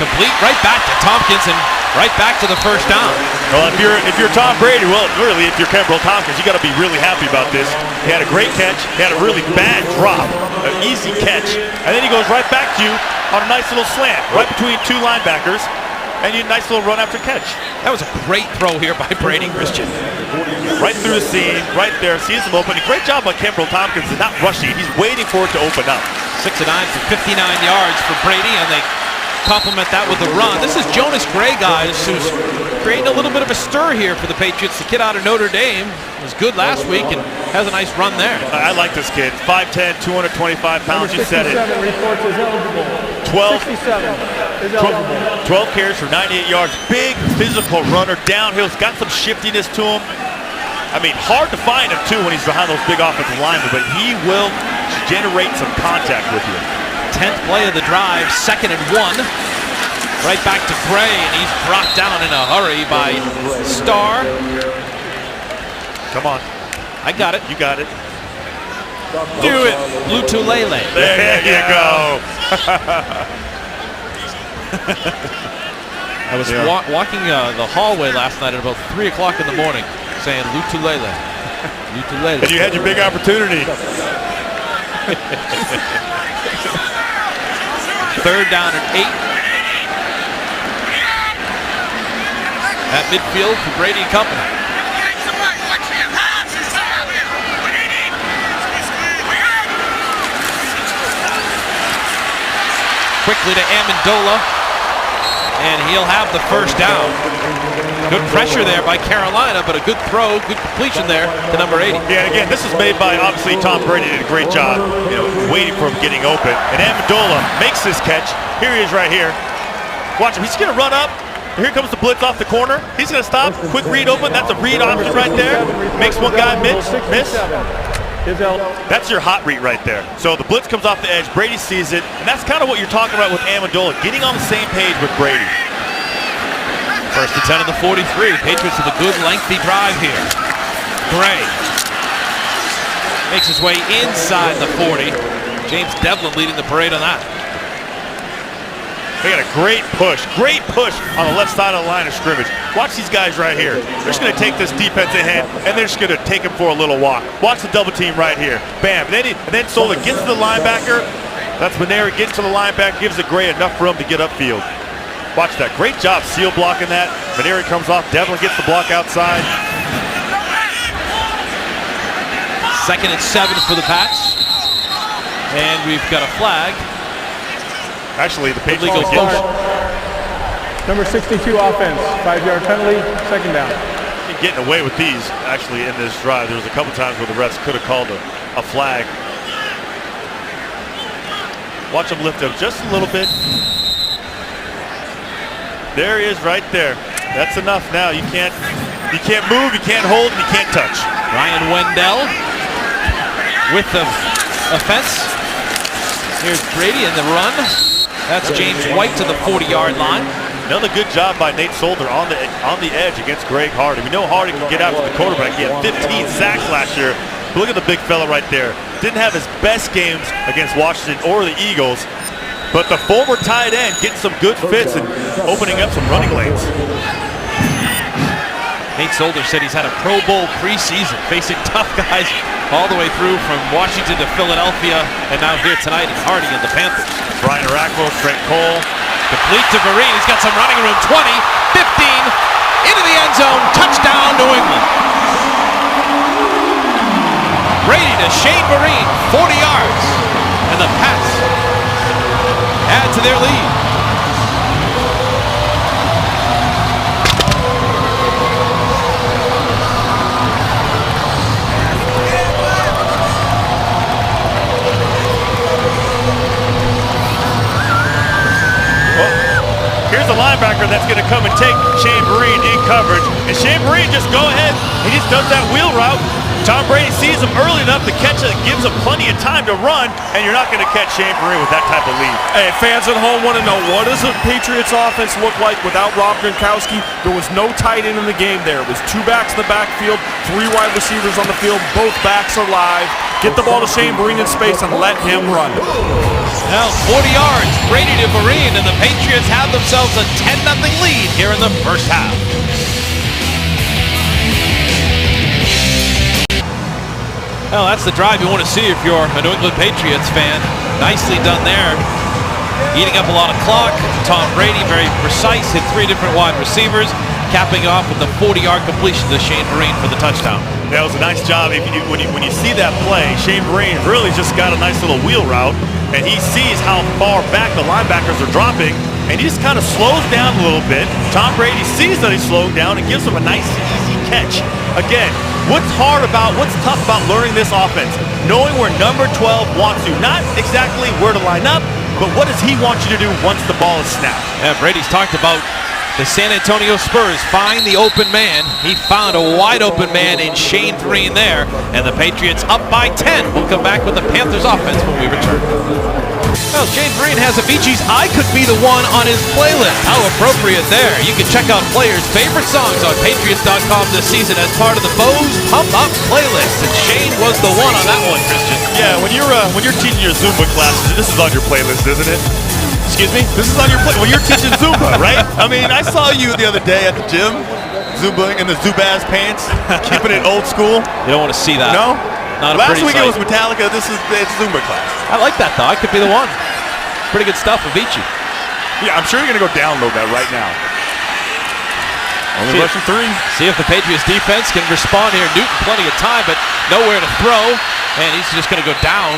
B: Complete right back to Tompkins and right back to the 1st down.
D: Well, if you're Tom Brady, well, really, if you're Kenbrell Tompkins, you got to be really happy about this. He had a great catch. He had a really bad drop, an easy catch, and then he goes right back to you on a nice little slant, right between 2 linebackers, and you nice little run after catch.
B: That was a great throw here by Brady Christian.
D: Right through the seam, right there, sees him open. A great job by Kenbrell Tompkins is not rushing. He's waiting for it to open up.
B: 6 of 9 for 59 yards for Brady, and they complement that with the run. This is Jonas Gray, guys, who's creating a little bit of a stir here for the Patriots. The kid out of Notre Dame was good last week and has a nice run there.
D: I like this kid. 5'10", 225 pounds. You said it.
F: Reports is eligible.
D: 12
F: is eligible.
D: 12 carries for 98 yards. Big physical runner. Downhill. He's got some shiftiness to him. I mean, hard to find him, too, when he's behind those big offensive linemen, but he will generate some contact with you.
B: 10th play of the drive, 2nd and 1. Right back to Gray, and he's brought down in a hurry by Starr.
D: Come on.
B: I got it.
D: You got it.
B: Do it. Lutulele.
D: There you go.
B: I was walking the hallway last night at about 3 o'clock in the morning saying Lutulele. Lutulele.
D: And you had your big opportunity.
B: Third down and 8. At midfield for Brady and company. Quickly to Amendola, and he'll have the first down. Good pressure there by Carolina, but a good throw, good completion there to number 80.
D: Yeah, again, this is made by, obviously, Tom Brady did a great job, waiting for him getting open. And Amendola makes his catch. Here he is right here. Watch him. He's going to run up. Here comes the blitz off the corner. He's going to stop. Quick read open. That's a read option right there. Makes one guy miss. That's your hot read right there. So the blitz comes off the edge. Brady sees it. And that's kind of what you're talking about with Amendola, getting on the same page with Brady.
B: First and 10 on the 43. Patriots with a good lengthy drive here. Gray makes his way inside the 40. James Devlin leading the parade on that.
D: They got a great push on the left side of the line of scrimmage. Watch these guys right here. They're just going to take this defensive hand, and they're just going to take him for a little walk. Watch the double team right here. Bam. And then Sola gets to the linebacker. That's Maneri gets to the linebacker, gives it Gray enough room to get upfield. Watch that. Great job seal blocking that. Maneri comes off. Devlin gets the block outside.
B: Second and 7 for the Pats. And we've got a flag.
D: Actually, the Patriots
B: Illegal
D: get
F: Number 62 offense, 5-yard penalty, second down.
D: getting away with these, actually, in this drive. There was a couple times where the refs could have called a flag. Watch him lift up just a little bit. There he is right there. That's enough now. You can't move, you can't hold, and you can't touch.
B: Ryan Wendell with the offense. Here's Brady in the run. That's James White to the 40-yard line.
D: Another good job by Nate Solder on the edge against Greg Hardy. We know Hardy can get after the quarterback. He had 15 sacks last year. Look at the big fella right there. Didn't have his best games against Washington or the Eagles, but the former tight end getting some good fits and opening up some running lanes.
B: Nate Solder said he's had a Pro Bowl preseason, facing tough guys all the way through from Washington to Philadelphia, and now here tonight at Hardy and the Panthers.
D: Brian Aracmo, Trent Cole.
B: Complete to Vereen. He's got some running room. 20, 15, into the end zone. Touchdown, New England. Brady to Shane Vereen, 40 yards. And the Pats add to their lead.
D: Here's the linebacker that's going to come and take Shane Vereen in coverage. And Shane Vereen just go ahead. He just does that wheel route. Tom Brady sees him early enough to catch it, gives him plenty of time to run, and you're not going to catch Shane Vereen with that type of lead.
C: Hey, fans at home want to know, what does the Patriots offense look like without Rob Gronkowski? There was no tight end in the game there. It was two backs in the backfield, three wide receivers on the field. Both backs are live. Get the ball to Shane Vereen in space and let him run.
B: Now 40 yards, Brady to Vereen, and the Patriots have themselves a 10-0 lead here in the first half. Well, that's the drive you want to see if you're a New England Patriots fan. Nicely done there. Eating up a lot of clock. Tom Brady, very precise, hit 3 different wide receivers, capping off with the 40-yard completion to Shane Vereen for the touchdown.
D: That was a nice job. When you see that play, Shane Vereen really just got a nice little wheel route, and he sees how far back the linebackers are dropping, and he just kind of slows down a little bit. Tom Brady sees that he's slowing down and gives him a nice, easy catch. Again, what's tough about learning this offense? Knowing where number 12 wants you. Not exactly where to line up, but what does he want you to do once the ball is snapped?
B: Yeah, Brady's talked about the San Antonio Spurs find the open man. He found a wide open man in Shane Vereen there, and the Patriots up by 10. We'll come back with the Panthers offense when we return. Well, Jane Vereen has Avicii's I Could Be the One on his playlist. How appropriate there. You can check out players' favorite songs on Patriots.com this season as part of the Bo's Pump Up playlist. And Shane was the one on that one, Christian.
D: Yeah, when you're teaching your Zumba classes, this is on your playlist, isn't it?
B: Excuse me?
D: This is on your playlist. Well, you're teaching Zumba, right? I mean, I saw you the other day at the gym, Zumba in the Zubaz pants, keeping it old school.
B: You don't want to see that.
D: No?
B: Not a
D: Last
B: pretty
D: week it
B: sight.
D: was Metallica. It's Zumba class.
B: I like that, though. I Could Be the One. Pretty good stuff, Avicii.
D: Yeah, I'm sure you're going to go download that right now. Only rushing 3.
B: See if the Patriots defense can respond here. Newton plenty of time, but nowhere to throw. And he's just going to go down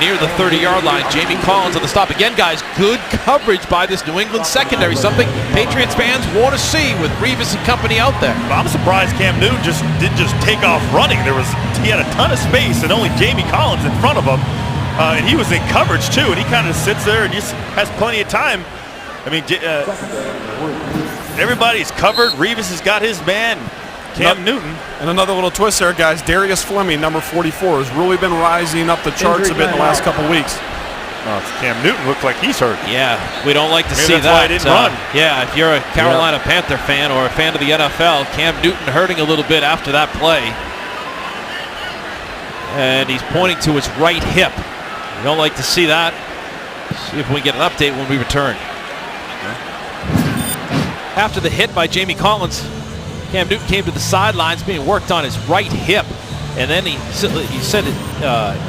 B: near the 30-yard line. Jamie Collins on the stop. Again, guys, good coverage by this New England secondary. Something Patriots fans want to see with Revis and company out there.
D: I'm surprised Cam Newton didn't just take off running. He had a ton of space and only Jamie Collins in front of him. And he was in coverage too, and he kind of sits there and just has plenty of time. I mean, everybody's covered. Revis has got his man, Cam Newton.
C: And another little twist there, guys. Darius Fleming, number 44, has really been rising up the charts a bit in the last couple weeks.
D: Oh, Cam Newton looked like he's hurt.
B: Yeah, we don't like to
D: Maybe
B: see
D: that's
B: that.
D: why he didn't run.
B: Yeah, if you're a Carolina Panther fan or a fan of the NFL, Cam Newton hurting a little bit after that play. And he's pointing to his right hip. We don't like to see that. See if we get an update when we return. After the hit by Jamie Collins, Cam Newton came to the sidelines being worked on his right hip. And then he said it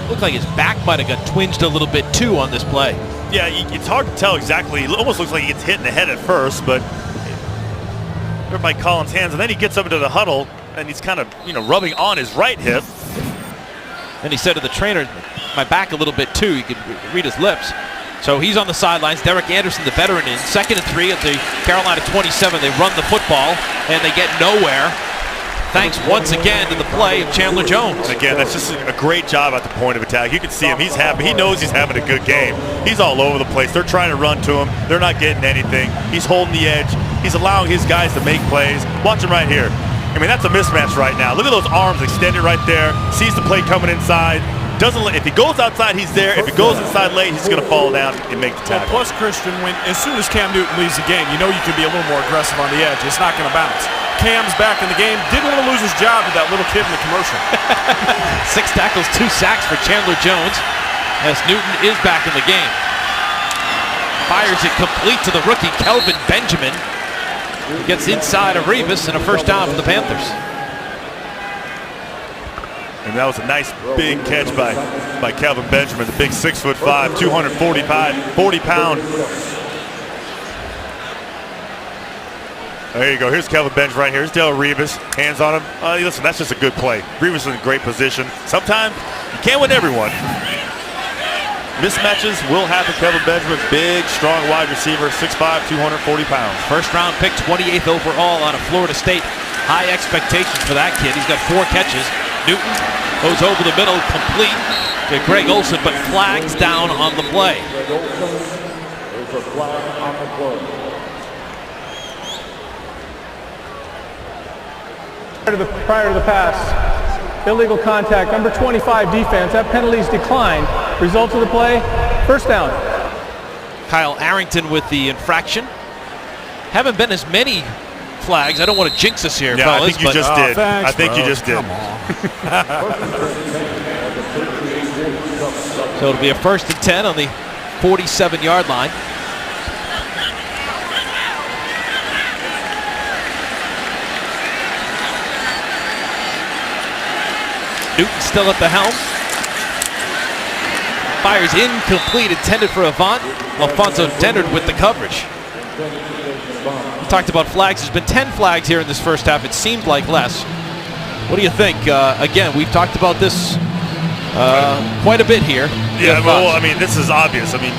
B: looked like his back might have got twinged a little bit too on this play.
D: Yeah, it's hard to tell exactly. It almost looks like he gets hit in the head at first, but hurt by Collins' hands. And then he gets up into the huddle, and he's kind of, rubbing on his right hip.
B: And he said to the trainer, my back a little bit too. You could read his lips. So he's on the sidelines. Derek Anderson, the veteran, in 2nd and 3 at the Carolina 27. They run the football, and they get nowhere. Thanks once again to the play of Chandler Jones.
D: Again, that's just a great job at the point of attack. You can see him. He's happy. He knows he's having a good game. He's all over the place. They're trying to run to him. They're not getting anything. He's holding the edge. He's allowing his guys to make plays. Watch him right here. I mean, that's a mismatch right now. Look at those arms extended right there. Sees the play coming inside. If he goes outside, he's there. If he goes inside late, he's going to fall down and make the tackle.
C: Plus, Christian, as soon as Cam Newton leaves the game, you know you can be a little more aggressive on the edge. It's not going to bounce. Cam's back in the game. Didn't want to lose his job with that little kid in the commercial.
B: 6 tackles, 2 sacks for Chandler Jones as Newton is back in the game. Fires it complete to the rookie, Kelvin Benjamin. He gets inside of Revis and a first down for the Panthers.
D: And that was a nice big catch by Kelvin Benjamin, the big 6'5", 40-pound. There you go. Here's Kelvin Benjamin right here. Here's Dale Revis. Hands on him. Listen, that's just a good play. Revis is in a great position. Sometimes you can't win everyone. Mismatches will happen. Kelvin Benjamin, big, strong wide receiver, 6'5", 240 pounds.
B: First round pick, 28th overall out of Florida State. High expectations for that kid. He's got 4 catches. Newton goes over the middle, complete to Greg Olsen, but flags down on the play.
F: Prior to the pass, illegal contact, number 25 defense. That penalty's declined. Result of the play, first down.
B: Kyle Arrington with the infraction. Haven't been as many flags. I don't want to jinx us here,
D: yeah,
B: fellas.
D: I think you just did.
C: Thanks,
D: I think you just did.
B: So it'll be a 1st and 10 on the 47-yard line. Newton still at the helm. Fires incomplete, intended for Alfonso Dennard with the coverage. We talked about flags. There's been 10 flags here in this first half. It seemed like less. What do you think? Again, we've talked about this quite a bit here.
D: Yeah, well, I mean, this is obvious. I mean,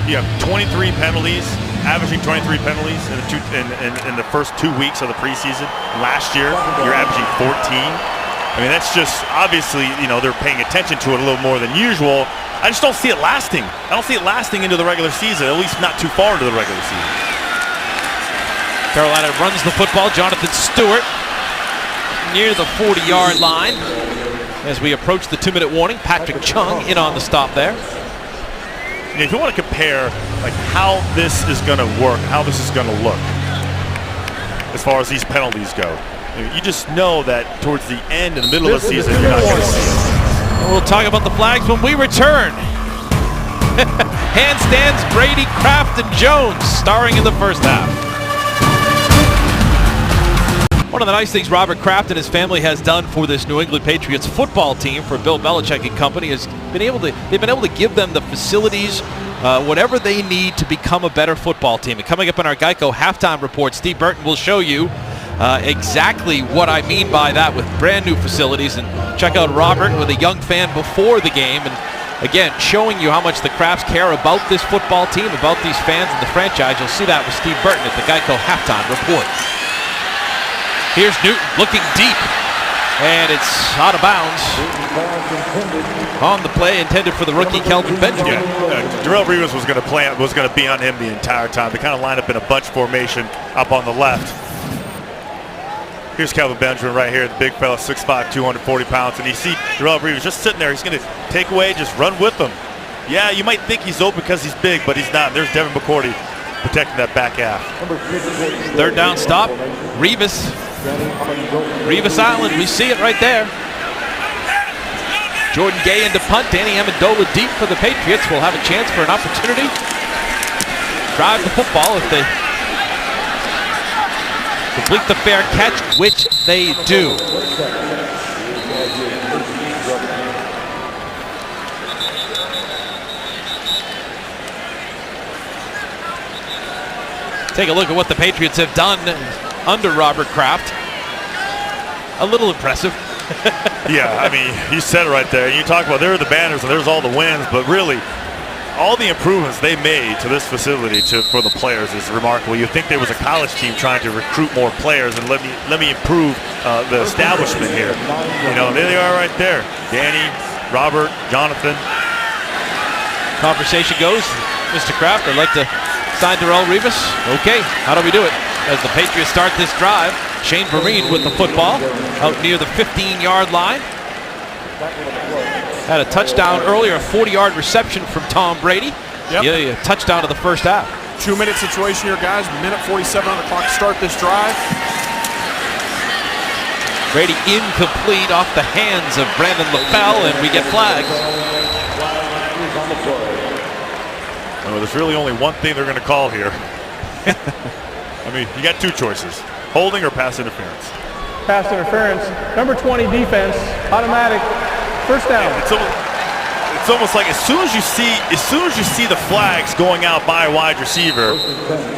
D: you have 23 penalties, averaging 23 penalties in the first 2 weeks of the preseason. Last year, you're averaging 14. I mean, that's just obviously, they're paying attention to it a little more than usual. I just don't see it lasting. I don't see it lasting into the regular season, at least not too far into the regular season.
B: Carolina runs the football. Jonathan Stewart near the 40-yard line. As we approach the 2-minute warning, Patrick Chung in on the stop there.
D: if you want to compare like how this is going to work, how this is going to look, as far as these penalties go, you just know that towards the end, in the middle of the season, you're not going to see it.
B: And we'll talk about the flags when we return. Handstands, Brady, Kraft, and Jones starring in the first half. One of the nice things Robert Kraft and his family has done for this New England Patriots football team, for Bill Belichick and company, is they've been able to give them the facilities, whatever they need to become a better football team. And coming up in our Geico halftime report, Steve Burton will show you exactly what I mean by that with brand new facilities. And check out Robert with a young fan before the game, and again showing you how much the Krafts care about this football team, about these fans and the franchise. You'll see that with Steve Burton at the Geico halftime report. Here's Newton looking deep, and it's out of bounds on the play intended for the rookie Kelvin Benjamin.
D: Darrelle Revis was going to be on him the entire time. They kind of line up in a bunch formation up on the left. Here's Kelvin Benjamin right here, the big fella, 6'5", 240 pounds, and you see Darrelle Revis just sitting there. He's going to take away, just run with him. Yeah, you might think he's open because he's big, but he's not. There's Devin McCourty protecting that back half.
B: Third down stop, Revis Island, we see it right there. Jordan Gay into punt, Danny Amendola deep for the Patriots. Will have a chance for an opportunity. Drive the football if they complete the fair catch, which they do. Take a look at what the Patriots have done under Robert Kraft. A little impressive.
D: Yeah, I mean, you said it right there. You talk about there are the banners and there's all the wins, but really, all the improvements they made to this facility for the players is remarkable. You think there was a college team trying to recruit more players and let me improve the establishment here. You know, there they are right there. Danny, Robert, Jonathan.
B: Conversation goes, Mr. Kraft, I'd like to sign Darrelle Revis. Okay, how do we do it? As the Patriots start this drive, Shane Vereen with the football out near the 15-yard line. Had a touchdown earlier, a 40-yard reception from Tom Brady.
C: Yep.
B: Yeah, a touchdown of the first half.
C: 2-minute situation here, guys. Minute 47 on the clock to start this drive.
B: Brady incomplete off the hands of Brandon LaFell, and we get flags.
D: Oh, there's really only one thing they're going to call here. I mean, you got two choices: holding or pass interference.
F: Pass interference. Number 20 defense. Automatic. First down.
D: It's almost like as soon as you see the flags going out by a wide receiver,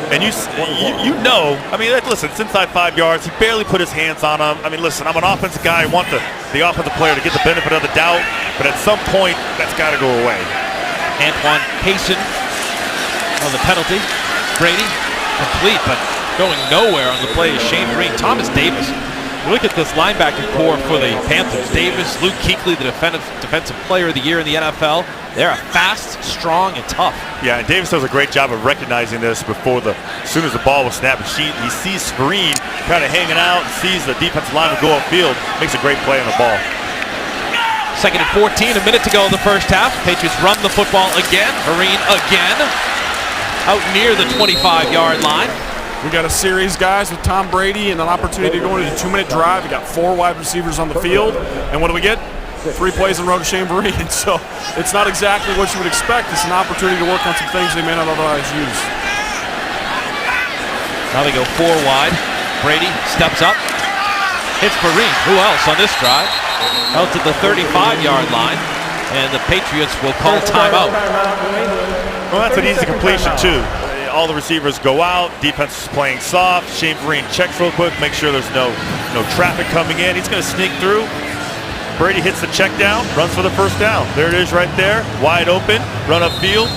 D: and you know, I mean, listen, it's inside 5 yards. He barely put his hands on him. I mean, listen, I'm an offensive guy. I want the offensive player to get the benefit of the doubt, but at some point, that's got to go away.
B: Antoine Payson on the penalty. Brady complete, but going nowhere on the play is Shane Vereen. Thomas Davis. Look at this linebacker core for the Panthers. Davis, Luke Kuechly, the defensive player of the year in the NFL. They're fast, strong, and tough. Yeah, and Davis does a great job of recognizing this before as soon as the ball was snapped. He sees Vereen kind of hanging out, sees the defensive lineman go upfield, makes a great play on the ball. Second and 14, a minute to go in the first half. Patriots run the football again. Vereen again, out near the 25-yard line.
C: We got a series, guys, with Tom Brady and an opportunity to go into a 2-minute drive. We got 4 wide receivers on the field. And what do we get? 3 plays in a row to Shane Vereen. So it's not exactly what you would expect. It's an opportunity to work on some things they may not otherwise use.
B: Now they go 4 wide. Brady steps up. Hits Vereen. Who else on this drive? Out to the 35-yard line. And the Patriots will call timeout.
D: Well, that's an easy completion, too. All the receivers go out, defense is playing soft. Shane Vereen checks real quick, make sure there's no traffic coming in. He's going to sneak through. Brady hits the check down, runs for the first down. There it is right there, wide open, run upfield.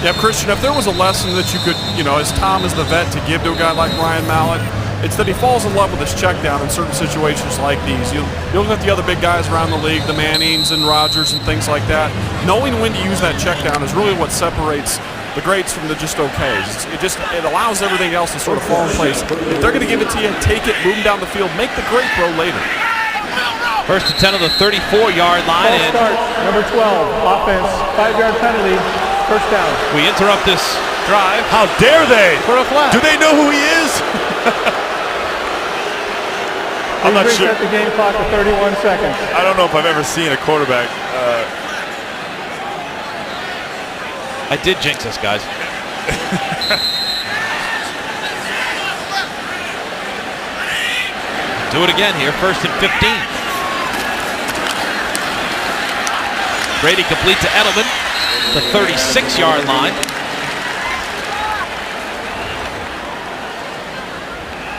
C: Yeah, Christian, if there was a lesson that you could, as Tom is the vet, to give to a guy like Ryan Mallett, it's that he falls in love with his check down in certain situations like these. You look at the other big guys around the league, the Mannings and Rodgers and things like that. Knowing when to use that check down is really what separates the greats from the just okays. It allows everything else to sort of fall in place. If they're going to give it to you, take it, move them down the field, make the great throw later.
B: First and 10 on the 34-yard line.
F: False start, number 12, offense, 5-yard penalty. First down.
B: We interrupt this drive
D: How dare they?
B: for a flag.
D: Do they know who he is? I'm not
F: Please
D: sure.
F: reset the game clock to 31 seconds.
D: I don't know if I've ever seen a quarterback.
B: I did jinx us, guys. Do it again here, 1st and 15. Brady complete to Edelman, the 36-yard line.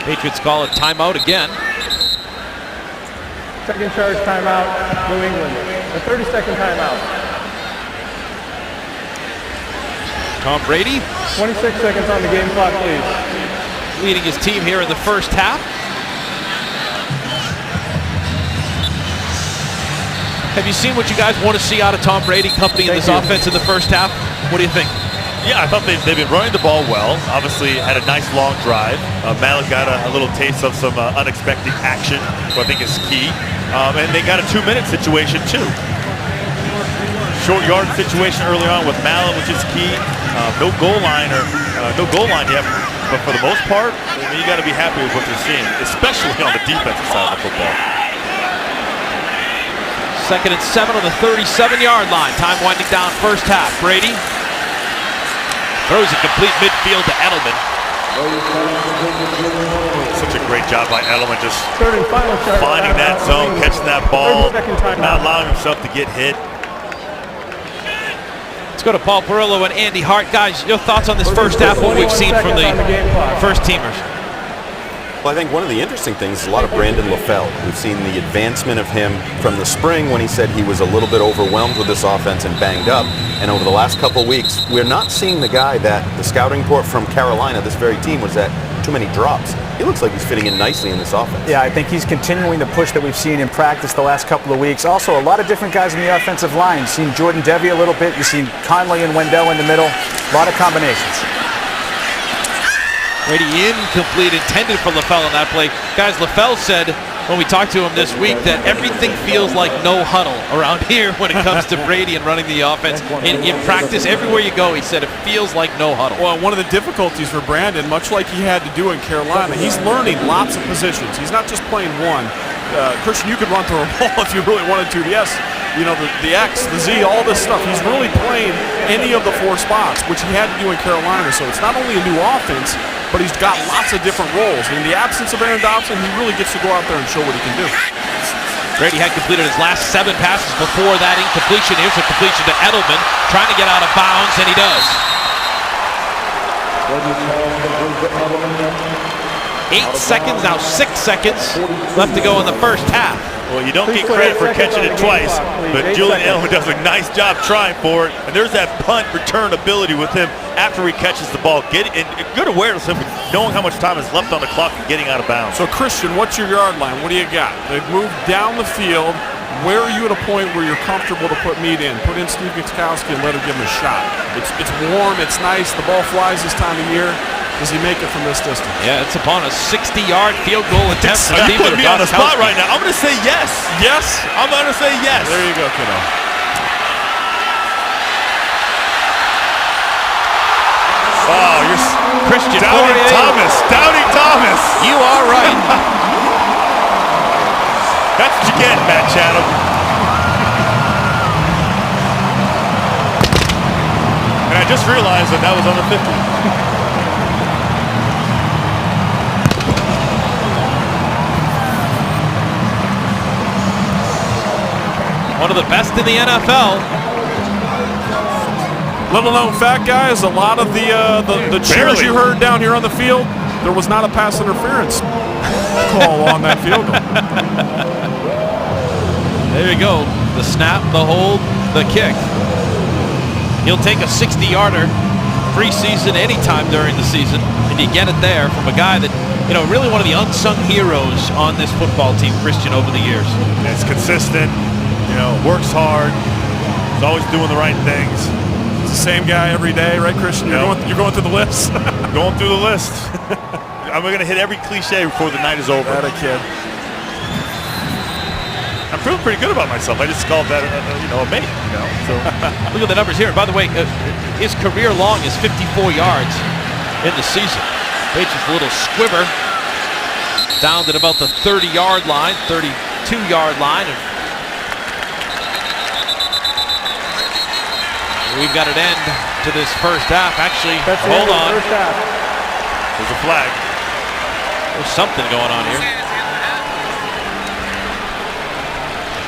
B: Patriots call a timeout again.
F: Second charge timeout, New England. A 30-second timeout.
B: Tom Brady
F: 26 seconds on the game clock, please.
B: leading his team here in the first half. Have you seen what you guys want to see out of Tom Brady company in this offense in the first half? What do you think?
D: Yeah, I thought they've been running the ball well. Obviously, had a nice long drive. Malik got a little taste of some unexpected action, which I think is key. And they got a 2-minute situation, too. Short yard situation early on with Malik, which is key. No goal line yet, but for the most part, you got to be happy with what you're seeing, especially on the defensive side of the football.
B: 2nd and 7 on the 37-yard line. Time winding down first half. Brady throws a complete midfield to Edelman.
D: Such a great job by Edelman, just
F: Third and final charge.
D: finding that zone, catching that ball,
F: 30-second timeout.
D: not allowing himself to get hit.
B: Let's go to Paul Perillo and Andy Hart. Guys, your thoughts on this first half, what we've seen from the first teamers?
E: Well, I think one of the interesting things is a lot of Brandon LaFell. We've seen the advancement of him from the spring when he said he was a little bit overwhelmed with this offense and banged up. And over the last couple of weeks, we're not seeing the guy that the scouting report from Carolina, this very team, was at too many drops. He looks like he's fitting in nicely in this offense.
G: Yeah, I think he's continuing the push that we've seen in practice the last couple of weeks. Also, a lot of different guys in the offensive line. You've seen Jordan Devy a little bit. You've seen Conley and Wendell in the middle. A lot of combinations.
B: Brady incomplete, intended for LaFell on that play. Guys, LaFell said when we talked to him this week that everything feels like no huddle around here when it comes to Brady and running the offense. In practice, everywhere you go, he said it feels like no huddle.
C: Well, one of the difficulties for Brandon, much like he had to do in Carolina, he's learning lots of positions. He's not just playing one. Christian, you could run through a ball if you really wanted to. Yes, you know, the X, the Z, all this stuff. He's really playing any of the 4 spots, which he had to do in Carolina. So it's not only a new offense, but he's got lots of different roles. In the absence of Aaron Dobson, he really gets to go out there and show what he can do.
B: Brady had completed his last 7 passes before that incompletion. Here's a completion to Edelman, trying to get out of bounds, and he does. 8 seconds, now 6 seconds left to go in the first half.
D: Well, you don't get credit for catching it twice, but Julian Edelman does a nice job trying for it. And there's that punt return ability with him after he catches the ball. Good awareness of knowing how much time is left on the clock and getting out of bounds.
C: So, Christian, what's your yard line? What do you got? They've moved down the field. Where are you at a point where you're comfortable to put meat in? Put in Steve Gutskowski and let him give him a shot. It's warm, it's nice, the ball flies this time of year. Does he make it from this distance?
B: Yeah, it's upon a 60-yard field goal attempt.
D: You put me on the spot right now. I'm going to say yes.
C: Yes?
D: I'm going to say yes.
C: There you go, kiddo.
D: Oh, you're
B: Christian
D: Doubting
B: Poirier.
D: Thomas. Doubting Thomas.
B: You are right.
D: That's what you get, Matt Chatham. And I just realized that was on the 50.
B: One of the best in the NFL.
C: Little known fact, guys, a lot of the cheers you heard down here on the field, there was not a pass interference call on that field goal.
B: There you go. The snap, the hold, the kick. He'll take a 60-yarder preseason anytime during the season, and you get it there from a guy that, you know, really one of the unsung heroes on this football team, Christian, over the years.
D: And it's consistent, you know, works hard, is always doing the right things.
C: It's the same guy every day, right, Christian? You're going through the list.
D: Going through the list. I'm going to hit every cliche before the night is over.
C: That a kid.
D: I'm feeling pretty good about myself. I just called that, a mate. now. So
B: Look at the numbers here. And by the way, his career long is 54 yards in the season. Patriots a little squiver down at about the 30-yard line, 32-yard line. And we've got an end to this first half. Actually, hold on.
F: First half.
D: there's a flag.
B: There's something going on here.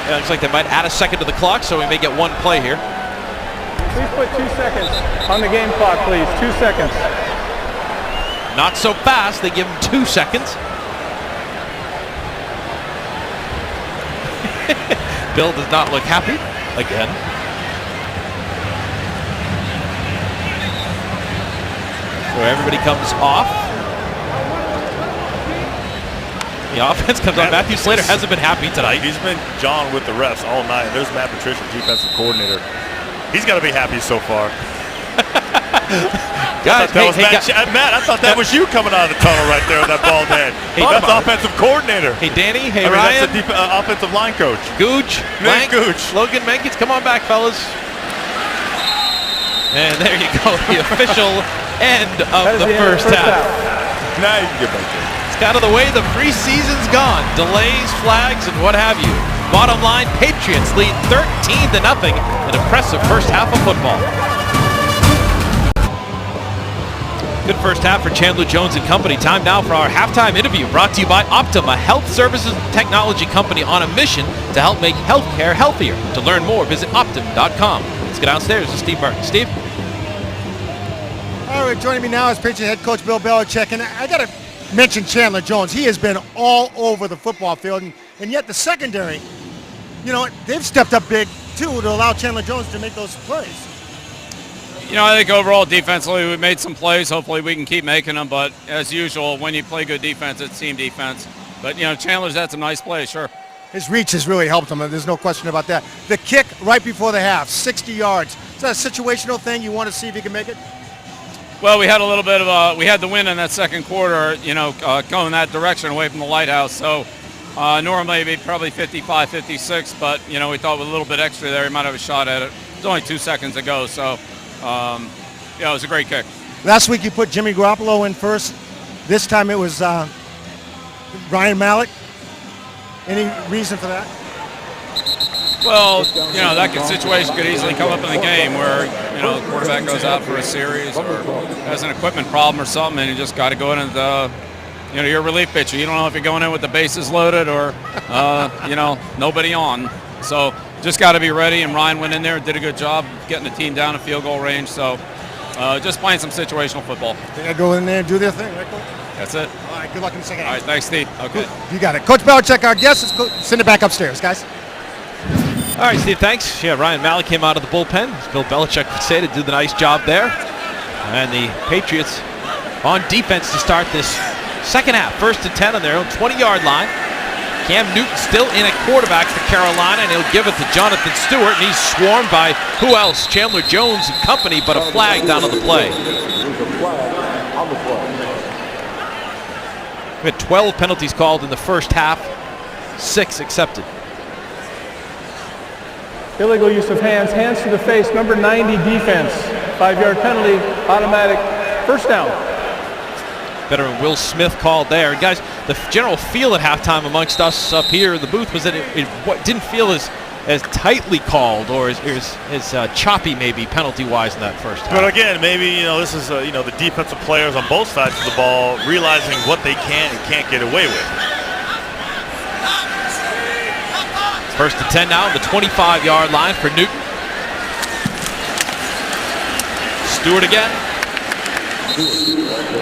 B: Yeah, looks like they might add a second to the clock, so we may get one play here.
F: Please put 2 seconds on the game clock, please. 2 seconds.
B: Not so fast. They give him 2 seconds. Bill does not look happy again. So everybody comes off. The offense comes on. Matthew Slater hasn't been happy tonight.
D: He's been John with the refs all night. There's Matt Patricia, defensive coordinator. He's got to be happy so far.
B: Guys,
D: Matt, I thought that was you coming out of the tunnel right there with that bald head. That's offensive coordinator.
B: Hey, Danny. Hey,
D: Ryan.
B: Ryan.
D: That's the offensive line coach.
B: Gooch.
D: Nick Gooch.
B: Logan Menkins. Come on back, fellas. And there you go. The official end of the first half.
D: Now you can get back there.
B: It's kind of the way the preseason's gone. Delays, flags, and what have you. Bottom line, Patriots lead 13-0. An impressive first half of football. Good first half for Chandler Jones and company. Time now for our halftime interview, brought to you by Optima, health services and technology company on a mission to help make healthcare healthier. To learn more, visit optim.com. Let's get downstairs to Steve Burton. Steve?
H: All right, joining me now is Patriot head coach Bill Belichick, and I got to mention Chandler Jones. He has been all over the football field, and yet the secondary, you know, they've stepped up big too to allow Chandler Jones to make those plays.
I: You know, I think overall defensively we made some plays. Hopefully we can keep making them, but as usual, when you play good defense, it's team defense. But, you know, Chandler's had some nice plays, sure.
H: His reach has really helped him, and there's no question about that. The kick right before the half, 60 yards. Is that a situational thing? You want to see if he can make it?
I: Well, we had a little bit of we had the win in that second quarter, you know, going that direction away from the lighthouse. So normally it'd be probably 55, 56, but, you know, we thought with a little bit extra there, he might have a shot at it. It's only 2 seconds ago, so, yeah, it was a great kick.
H: Last week you put Jimmy Garoppolo in first. This time it was Ryan Mallett. Any reason for that?
I: Well, you know, that situation could easily come up in the game where, you know, the quarterback goes out for a series or has an equipment problem or something, and you just got to go in and, you know, you're a relief pitcher. You don't know if you're going in with the bases loaded or, you know, nobody on. So just got to be ready, and Ryan went in there and did a good job getting the team down to field goal range. So just playing some situational football.
H: They got to go in there and do their thing, right, Coach?
I: That's it.
H: All right, good luck in the second
I: All
H: half.
I: right, thanks, Steve. Okay.
H: You got it. Coach Belichick, our guest. Let's send it back upstairs, guys.
B: All right, Steve, thanks. Yeah, Ryan Mallett came out of the bullpen, as Bill Belichick would say, to do the nice job there. And the Patriots on defense to start this second half. 1st and 10 on their own 20-yard line. Cam Newton still in at quarterback for Carolina, and he'll give it to Jonathan Stewart, and he's swarmed by who else? Chandler Jones and company, but a flag down on the play. We had 12 penalties called in the first half, 6 accepted.
F: Illegal use of hands. Hands to the face. Number 90 defense. 5-yard penalty. Automatic. First down.
B: Veteran Will Smith called there. And guys, the general feel at halftime amongst us up here in the booth was that it didn't feel as tightly called or as choppy maybe penalty-wise in that first half.
D: But again, maybe, you know, this is, you know, the defensive players on both sides of the ball realizing what they can and can't get away with.
B: 1st and 10 now, the 25-yard line for Newton. Stewart again.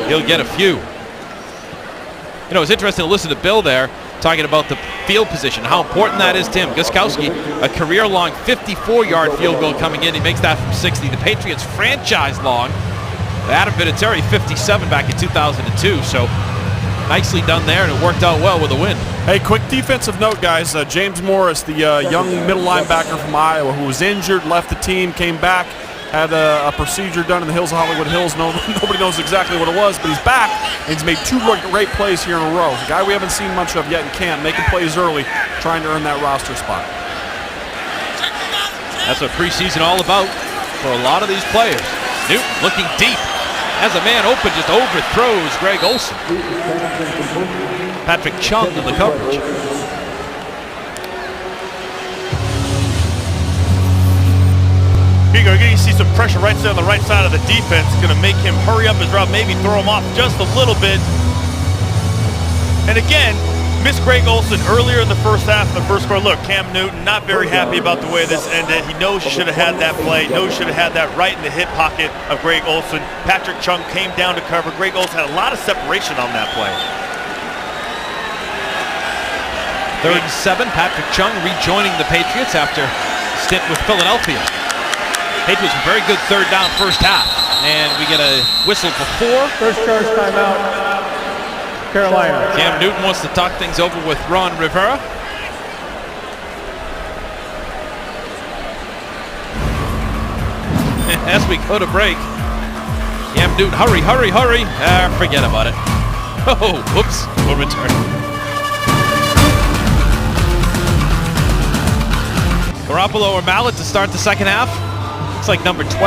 B: He'll get a few. You know, it's interesting to listen to Bill there talking about the field position, how important that is to him. Gostkowski, a career-long 54-yard field goal coming in. He makes that from 60. The Patriots franchise-long. Adam Vinatieri, 57 back in 2002. So nicely done there, and it worked out well with a win.
C: Hey, quick defensive note, guys. James Morris, the young middle linebacker from Iowa who was injured, left the team, came back, had a procedure done in the hills of Hollywood Hills. Nobody knows exactly what it was, but he's back, and he's made 2 great plays here in a row. A guy we haven't seen much of yet in camp, making plays early, trying to earn that roster spot.
B: That's what preseason all about for a lot of these players. Newton looking deep. As a man open, just overthrows Greg Olsen. Patrick Chung in the coverage.
D: Here you go. You see some pressure right there on the right side of the defense. Going to make him hurry up his route, maybe throw him off just a little bit. And again, missed Greg Olsen earlier in the first half of the first quarter. Look, Cam Newton not very happy about the way this ended. He knows he should have had that play. Knows he should have had that right in the hip pocket of Greg Olsen. Patrick Chung came down to cover. Greg Olsen had a lot of separation on that play.
B: 3rd and 7. Patrick Chung rejoining the Patriots after a stint with Philadelphia. Patriots very good 3rd down first half. And we get a whistle for 4.
F: First charge timeout, Carolina.
B: Cam Newton wants to talk things over with Ron Rivera. As we go to break, Cam Newton, hurry, hurry, hurry. Forget about it. Oh, whoops, we'll return. Garoppolo or Mallet to start the second half. Looks like number 12.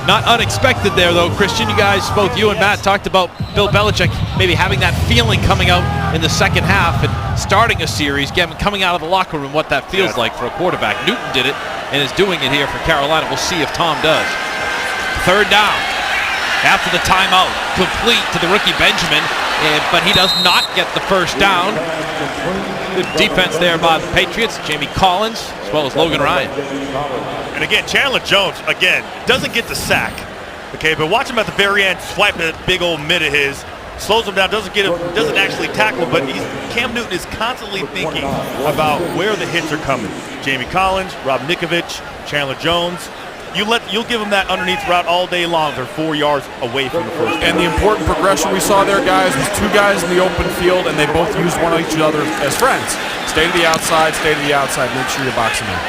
B: Not unexpected there, though, Christian. You guys, both you and Matt, talked about Bill Belichick maybe having that feeling coming out in the second half and starting a series, coming out of the locker room, what that feels like for a quarterback. Newton did it and is doing it here for Carolina. We'll see if Tom does. 3rd down. After the timeout, complete to the rookie Benjamin, but he does not get the first down. Good defense there by the Patriots. Jamie Collins, as well as Logan Ryan.
D: And again, Chandler Jones, again, doesn't get the sack. Okay, but watch him at the very end, swipe that big old mid of his, slows him down, doesn't actually tackle, but Cam Newton is constantly thinking about where the hits are coming. Jamie Collins, Rob Nikovich, Chandler Jones. You'll give them that underneath route all day long. They're 4 yards away from the first.
C: And the important progression we saw there, guys, was 2 guys in the open field, and they both used one of each other as friends. Stay to the outside, make sure you're boxing in.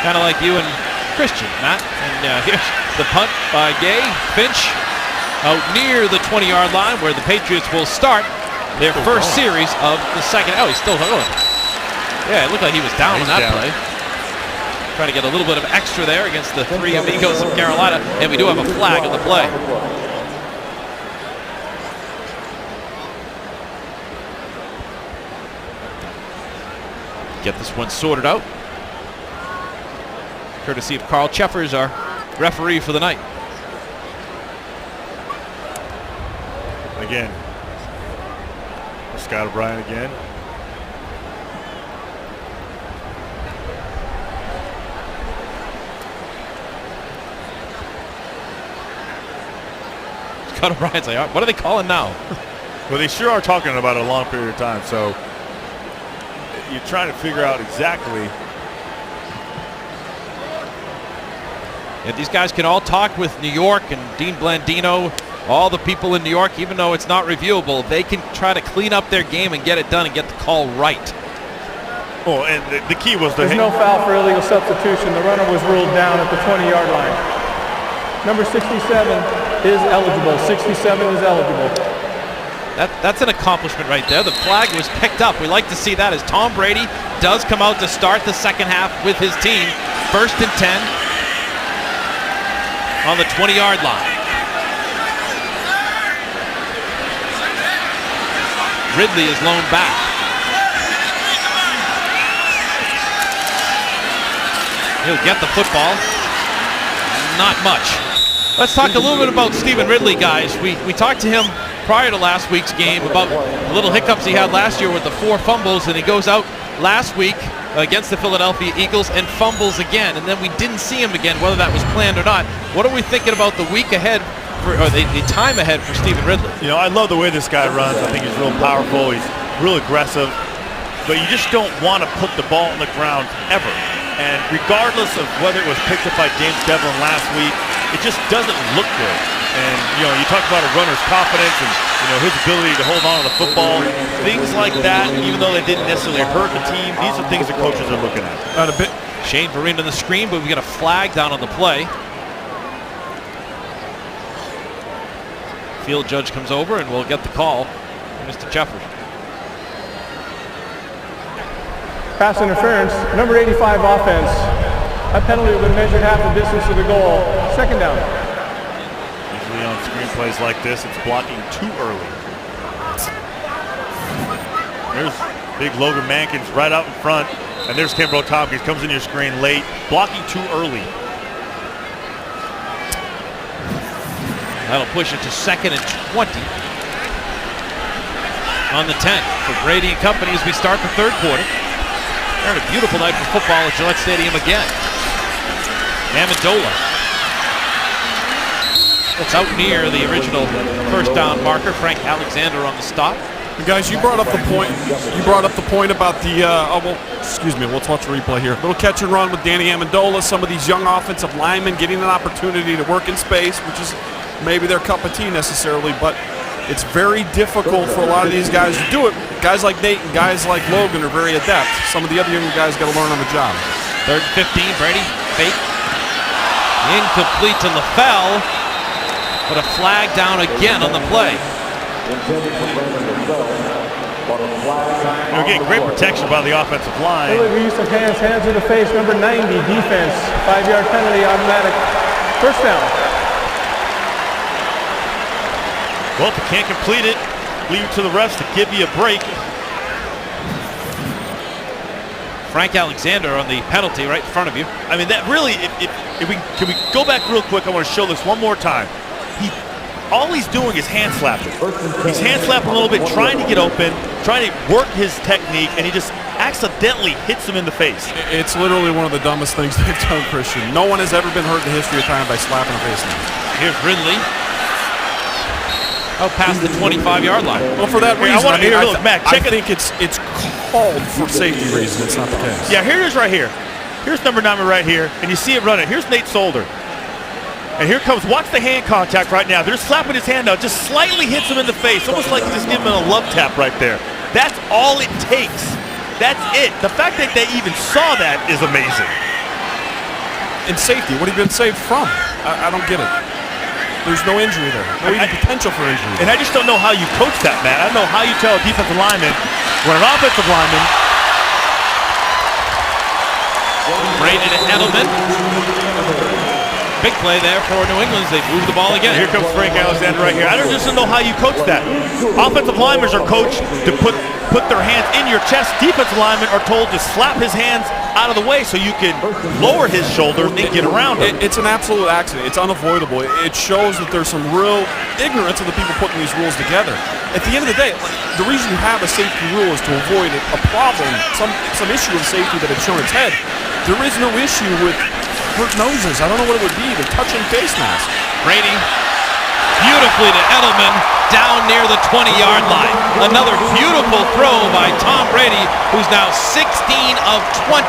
B: Kind of like you and Christian, Matt. And here's the punt by Gay. Finch out near the 20-yard line where the Patriots will start their first series of the second. Oh, he's still going. Yeah, it looked like he was down on that play. Trying to get a little bit of extra there against the 3 amigos of Carolina, and we do have a flag on the play. Get this one sorted out. Courtesy of Carl Cheffers, our referee for the night.
D: Again, Scott O'Brien again.
B: Scott O'Brien's like, what are they calling now?
D: Well, they sure are talking about a long period of time, so you're trying to figure out exactly.
B: Yeah, these guys can all talk with New York and Dean Blandino, all the people in New York, even though it's not reviewable, they can try to clean up their game and get it done and get the call right.
D: Oh, and the key was
F: There's no foul for illegal substitution. The runner was ruled down at the 20-yard line. Number 67 is eligible. 67 is eligible.
B: That's an accomplishment right there. The flag was picked up. We like to see that as Tom Brady does come out to start the second half with his team. 1st and 10 on the 20-yard line. Ridley is loaned back. He'll get the football. Not much. Let's talk a little bit about Stephen Ridley, guys. We talked to him prior to last week's game about the little hiccups he had last year with the 4 fumbles, and he goes out last week against the Philadelphia Eagles and fumbles again, and then we didn't see him again, whether that was planned or not. What are we thinking about the week ahead, or the time ahead for Stephen Ridley?
D: You know, I love the way this guy runs. I think he's real powerful. He's real aggressive, but you just don't want to put the ball on the ground ever. And regardless of whether it was picked up by James Devlin last week, it just doesn't look good. And, you know, you talk about a runner's confidence and, you know, his ability to hold on to the football. Things like that, even though they didn't necessarily hurt the team, these are things that coaches are looking at.
B: A bit. Shane Vereen on the screen, but we got a flag down on the play. Field judge comes over and we'll get the call. Mr. Jeffers.
F: Pass interference, number 85 offense. That penalty would have measured half the distance to the goal. Second down.
D: Usually on screenplays like this, it's blocking too early. There's big Logan Mankins right out in front, and there's Kimbrough Tompkins, comes in your screen late, blocking too early.
B: That'll push it to 2nd and 20 on the 10 for Brady and company as we start the third quarter. They're having a beautiful night for football at Gillette Stadium again. Amendola. It's out near the original first down marker. Frank Alexander on the stop.
C: Guys, you brought up the point. You brought up the point about the. Excuse me. Let's watch the replay here. Little catch and run with Danny Amendola. Some of these young offensive linemen getting an opportunity to work in space, which is maybe their cup of tea necessarily, but it's very difficult for a lot of these guys to do it. Guys like Nate and guys like Logan are very adept. Some of the other younger guys got to learn on the job.
B: 3rd and 15. Brady fake. Incomplete to LaFell, but a flag down again on the play.
D: They're getting great protection by the offensive line.
F: Illegal use of hands to the face, number 90, defense. 5-yard penalty, automatic. First down.
D: Well, if you can't complete it, leave it to the refs to give you a break.
B: Frank Alexander on the penalty right in front of you.
D: I mean, that really, can we go back real quick? I want to show this one more time. All he's doing is hand slapping. He's hand slapping a little bit, trying to get open, trying to work his technique, and he just accidentally hits him in the face.
C: It's literally one of the dumbest things they've done, Christian. No one has ever been hurt in the history of time by slapping a face now.
B: Here's Ridley. Out past the 25-yard line.
C: Well, for that reason,
D: I
C: think it's called for safety reasons. It's not the case.
D: Yeah, here it is right here. Here's number 9 right here, and you see it running. Here's Nate Solder. And here comes, watch the hand contact right now. They're slapping his hand out, just slightly hits him in the face, almost like he's just giving him a love tap right there. That's all it takes. That's it. The fact that they even saw that is amazing.
C: In safety, what have you been saved from? I don't get it. There's no injury there. No even potential for injury.
D: And I just don't know how you coach that, man. I don't know how you tell a defensive lineman when an offensive lineman.
B: Brady to Edelman. Big play there for New England as they move the ball again.
D: Here comes Frank Alexander right here. I just don't know how you coach that. Offensive linemen are coached to put their hands in your chest. Defensive linemen are told to slap his hands out of the way so you can lower his shoulders and get around him.
C: It's an absolute accident. It's unavoidable. It shows that there's some real ignorance of the people putting these rules together. At the end of the day, the reason you have a safety rule is to avoid a problem, some issue of safety that had shown its head. There is no issue with hurt noses. I don't know what it would be. They're touching face masks.
B: Brady beautifully to Edelman down near the 20-yard line. Another beautiful throw by Tom Brady, who's now 16 of 20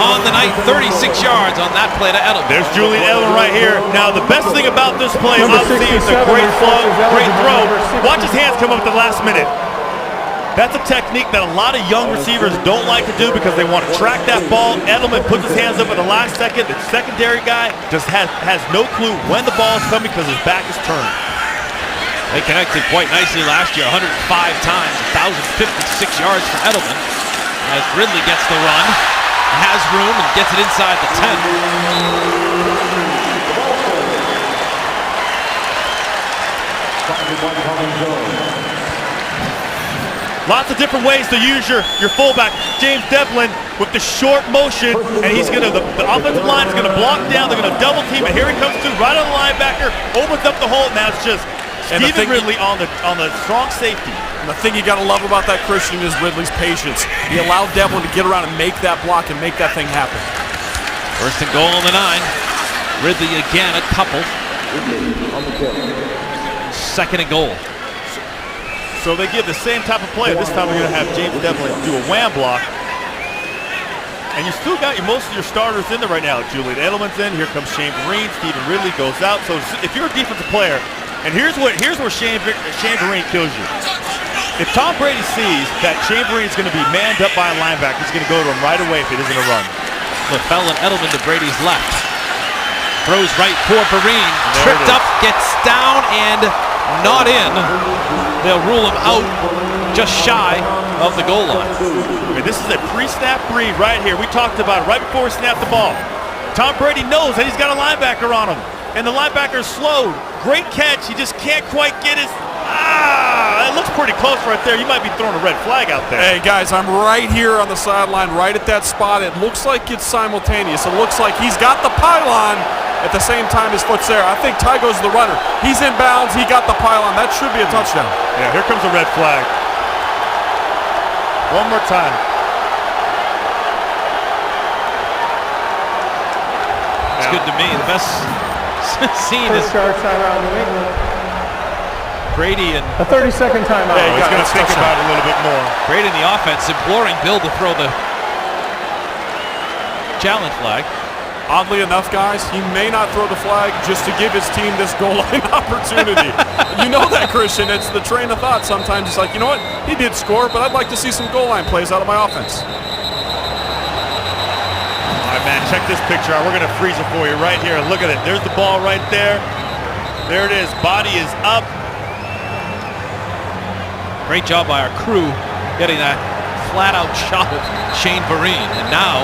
B: on the night, 36 yards on that play to Edelman.
D: There's Julian Edelman right here. Now, the best thing about this play, obviously, is a great flow, great throw. Watch his hands come up at the last minute. That's a technique that a lot of young receivers don't like to do because they want to track that ball. Edelman puts his hands up at the last second. The secondary guy just has no clue when the ball is coming because his back is turned.
B: They connected quite nicely last year, 105 times, 1,056 yards for Edelman. As Ridley gets the run, has room and gets it inside the 10.
D: Lots of different ways to use your fullback. James Devlin with the short motion, and he's gonna the offensive line is gonna block down. They're gonna double team, and here he comes through right on the linebacker, opens up the hole. Now it's just Stephen Ridley on the strong safety.
C: And the thing you got to love about that, Christian, is Ridley's patience. He allowed Devlin to get around and make that block and make that thing happen.
B: First and goal on the 9. Ridley again, a couple. Second and goal.
D: So they give the same type of play. This time we're going to have James Devlin do a wham block. And you still got most of your starters in there right now. Julian Edelman's in. Here comes Shane Vereen. Stephen Ridley goes out. So if you're a defensive player, and here's where Shane Vereen kills you. If Tom Brady sees that Shane Vereen is going to be manned up by a linebacker, he's going to go to him right away if it isn't a run.
B: LaFell and Edelman to Brady's left. Throws right for Vereen. Tripped up, gets down, and not in. They'll rule him out just shy of the goal line.
D: Okay, this is a pre-snap read right here. We talked about it right before we snapped the ball. Tom Brady knows that he's got a linebacker on him, and the linebacker's slowed. Great catch. He just can't quite get his. It looks pretty close right there. You might be throwing a red flag out there.
C: Hey, guys, I'm right here on the sideline, right at that spot. It looks like it's simultaneous. It looks like he's got the pylon at the same time his foot's there. I think Ty goes to the runner. He's in bounds. He got the pylon. That should be a touchdown.
D: Yeah, here comes a red flag. One more time.
B: It's good to me. The best scene is
F: First charge timeout New England.
B: Brady and
F: A 30-second timeout.
D: Yeah, he's going to think about it a little bit more.
B: Brady in the offense imploring Bill to throw the challenge flag.
C: Oddly enough, guys, he may not throw the flag just to give his team this goal line opportunity. You know that, Christian. It's the train of thought. Sometimes it's like, you know what? He did score, but I'd like to see some goal line plays out of my offense.
D: All right, man, check this picture out. We're going to freeze it for you right here. Look at it. There's the ball right there. There it is. Body is up.
B: Great job by our crew getting that flat-out shot of Shane Vereen. And now,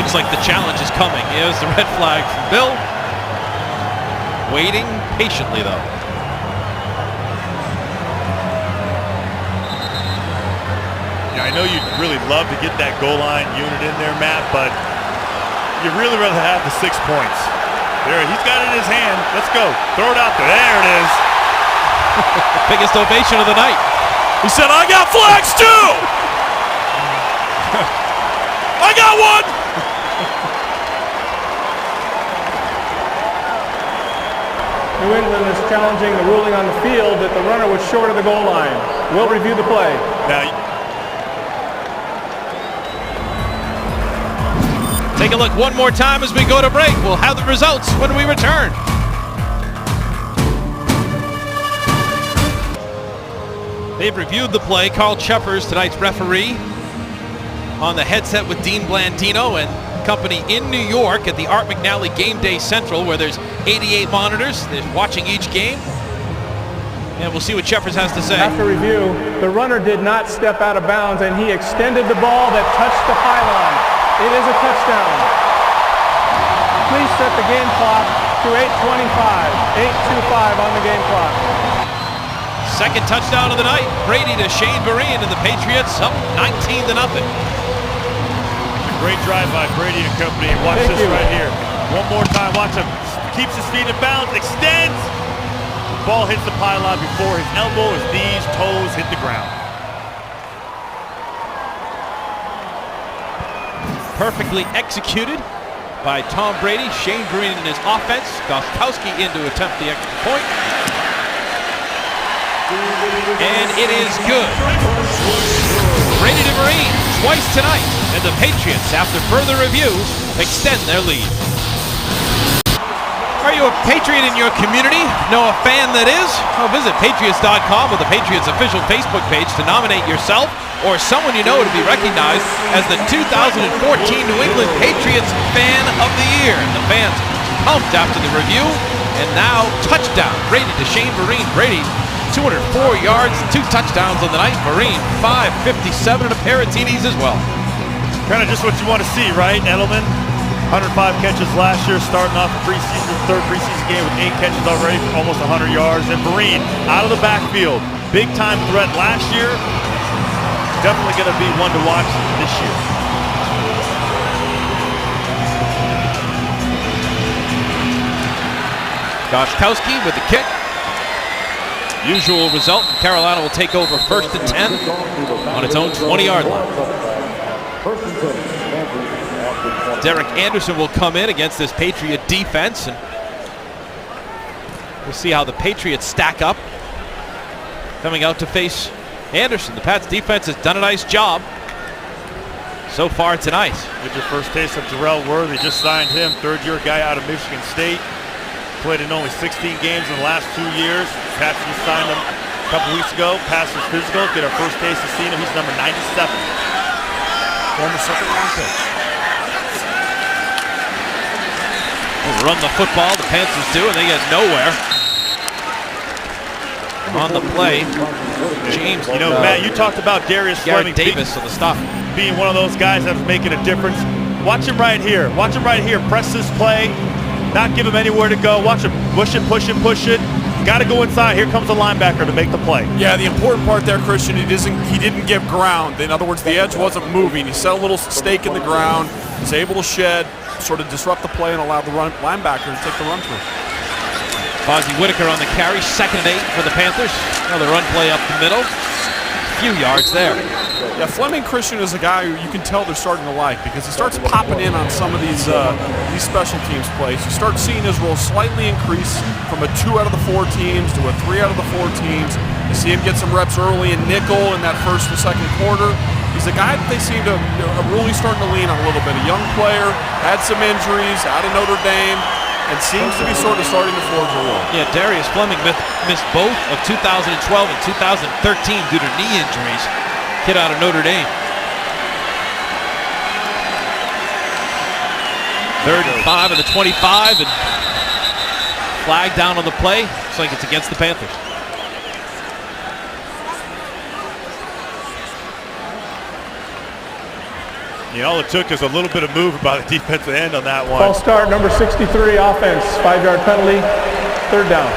B: looks like the challenge is coming. Here's the red flag from Bill. Waiting patiently, though.
D: Yeah, I know you'd really love to get that goal line unit in there, Matt, but you'd really rather have the 6 points. There, he's got it in his hand. Let's go. Throw it out there. There it is.
B: Biggest ovation of the night.
C: He said, I got flags too! I got one!
F: New England is challenging the ruling on the field that the runner was short of the goal line. We'll review the play.
D: Now,
B: Take a look one more time as we go to break. We'll have the results when we return. They've reviewed the play. Carl Cheppers, tonight's referee, on the headset with Dean Blandino and company in New York at the Art McNally Game Day Central, where there's 88 monitors. They're watching each game. And we'll see what Cheppers has to say.
F: After review, the runner did not step out of bounds, and he extended the ball that touched the pylon. It is a touchdown. Please set the game clock to 8:25 on the game clock.
B: Second touchdown of the night. Brady to Shane Vereen, and the Patriots up 19-0.
D: great drive by Brady and company. Watch this right here. One more time. Watch him. Keeps his feet in bounds. Extends. The ball hits the pylon before his elbow, his knees, toes hit the ground.
B: Perfectly executed by Tom Brady. Shane Vereen in his offense. Gostkowski in to attempt the extra point. And it is good. Brady to Vereen twice tonight. And the Patriots, after further review, extend their lead. Are you a Patriot in your community? Know a fan that is? Well, visit Patriots.com with the Patriots official Facebook page to nominate yourself or someone you know to be recognized as the 2014 New England Patriots Fan of the Year. And the fans pumped after the review. And now, touchdown. Brady to Shane Vereen. Brady, 204 yards, 2 touchdowns on the night. Vereen, 557 and a pair of TDs as well.
D: Kind of just what you want to see, right, Edelman? 105 catches last year, starting off the preseason, third preseason game with 8 catches already for almost 100 yards. And Vereen, out of the backfield, big-time threat last year. Definitely going to be one to watch this year.
B: Gostkowski with the kick. Usual result, Carolina will take over 1st and 10 on its own 20-yard line. Derek Anderson will come in against this Patriot defense, and we'll see how the Patriots stack up coming out to face Anderson. The Pats defense has done a nice job so far tonight.
D: With your first taste of Terrell Worthy, just signed him, third-year guy out of Michigan State. Played in only 16 games in the last 2 years. Pats just signed him a couple weeks ago. Passed his physical. Get our first taste of seeing him. He's number 97. Former second-round pick.
B: Run the football, the Panthers do, and they get nowhere. on the play. James,
D: You know, Matt, you talked about Darius Fleming
B: Garrett Davis on the stop.
D: being one of those guys that's making a difference. Watch him right here. Watch him right here. Press this play. Not give him anywhere to go. Watch him push it, push it, push it. Got to go inside. Here comes the linebacker to make the play.
C: Yeah, the important part there, Christian, he didn't give ground. In other words, the edge wasn't moving. He set a little stake in the ground. Was able to shed, sort of disrupt the play, and allow the linebacker to take the run through.
B: Fozzie Whitaker on the carry, 2nd and 8 for the Panthers. Another run play up the middle. A few yards there.
C: Yeah, Fleming Christian is a guy who you can tell they're starting to like because he starts popping in on some of these special teams plays. You start seeing his role slightly increase from a 2 out of the 4 teams to a 3 out of the 4 teams. You see him get some reps early in nickel in that first and second quarter. He's a guy that they seem to really starting to lean on a little bit. A young player, had some injuries out of Notre Dame, and seems to be sort of starting to forge a role.
B: Yeah, Darius Fleming missed both of 2012 and 2013 due to knee injuries. Kid out of Notre Dame. 3rd and 5 of the 25, and flag down on the play. Looks like it's against the Panthers.
D: You know, all it took is a little bit of movement by the defensive end on that one.
F: False start, number 63, offense, 5-yard penalty, 3rd down.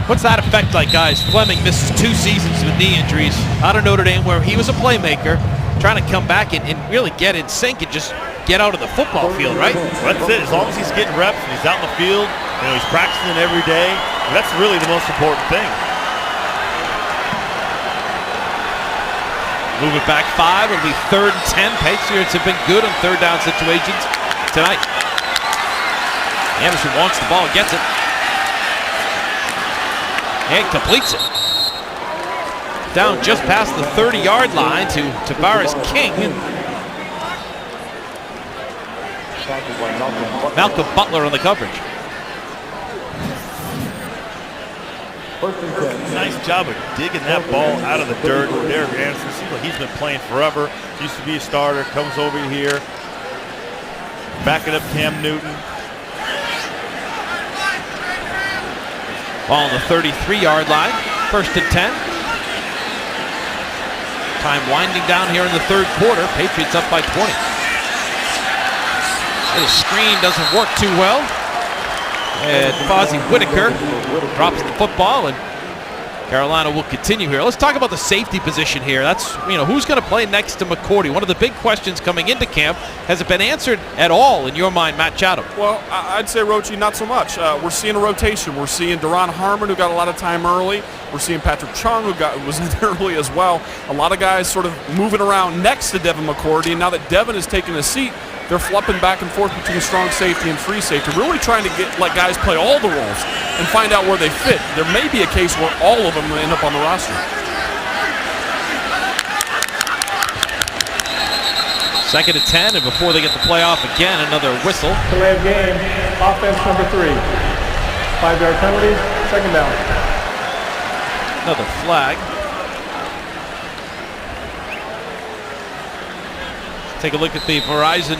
B: What's that effect like, guys? Fleming misses 2 seasons with knee injuries out of Notre Dame, where he was a playmaker, trying to come back and really get in sync and just get out of the football field, right?
D: Well, that's it. As long as he's getting reps and he's out in the field, you know, he's practicing every day. That's really the most important thing.
B: Move it back 5. It'll be 3rd and 10. Patriots have been good on 3rd down situations tonight. Anderson wants the ball, gets it. And completes it. Down just past the 30-yard line to Tavares King. Malcolm Butler on the coverage.
D: Nice job of digging that ball out of the dirt. Derek Anderson seems like he's been playing forever. Used to be a starter, comes over here. Backing up Cam Newton.
B: Ball on the 33-yard line. 1st and 10. Time winding down here in the 3rd quarter. Patriots up by 20. The screen doesn't work too well. And Fozzie Whitaker drops the football, and Carolina will continue here. Let's talk about the safety position here. That's, you know, who's going to play next to McCourty? One of the big questions coming into camp. Has it been answered at all in your mind, Matt Chatham?
C: Well, I'd say, Rochi, not so much. We're seeing a rotation. We're seeing Deron Harmon, who got a lot of time early. We're seeing Patrick Chung, who was in there early as well. A lot of guys sort of moving around next to Devin McCourty, and now that Devin has taken a seat, they're flipping back and forth between strong safety and free safety, really trying to let guys play all the roles and find out where they fit. There may be a case where all of them end up on the roster.
B: 2nd and 10, and before they get the playoff again, another whistle.
F: Delay of game, offense number 3. 5-yard penalty, 2nd down.
B: Another flag. Take a look at the Verizon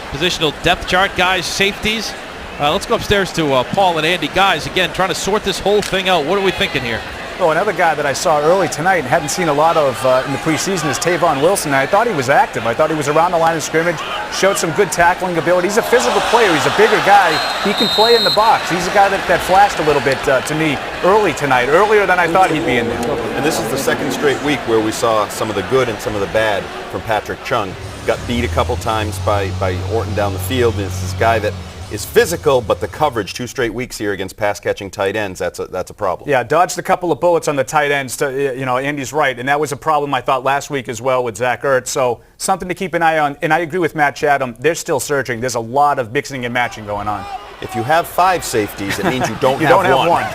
B: positional depth chart, guys. Safeties. Let's go upstairs to Paul and Andy. Guys, again, trying to sort this whole thing out. What are we thinking here?
G: Oh, another guy that I saw early tonight and hadn't seen a lot of in the preseason is Tavon Wilson. I thought he was active. I thought he was around the line of scrimmage, showed some good tackling ability. He's a physical player. He's a bigger guy. He can play in the box. He's a guy that flashed a little bit to me early tonight, earlier than I thought he'd be in there.
E: And this is the 2nd straight week where we saw some of the good and some of the bad from Patrick Chung. Got beat a couple times by Orton down the field. And it's this guy that is physical, but the coverage 2 straight weeks here against pass-catching tight ends, that's a problem.
G: Yeah, dodged a couple of bullets on the tight ends. You know, Andy's right, and that was a problem I thought last week as well with Zach Ertz. So something to keep an eye on. And I agree with Matt Chatham. They're still searching. There's a lot of mixing and matching going on.
E: If you have 5 safeties, it means you don't
G: you
E: have
G: don't have one.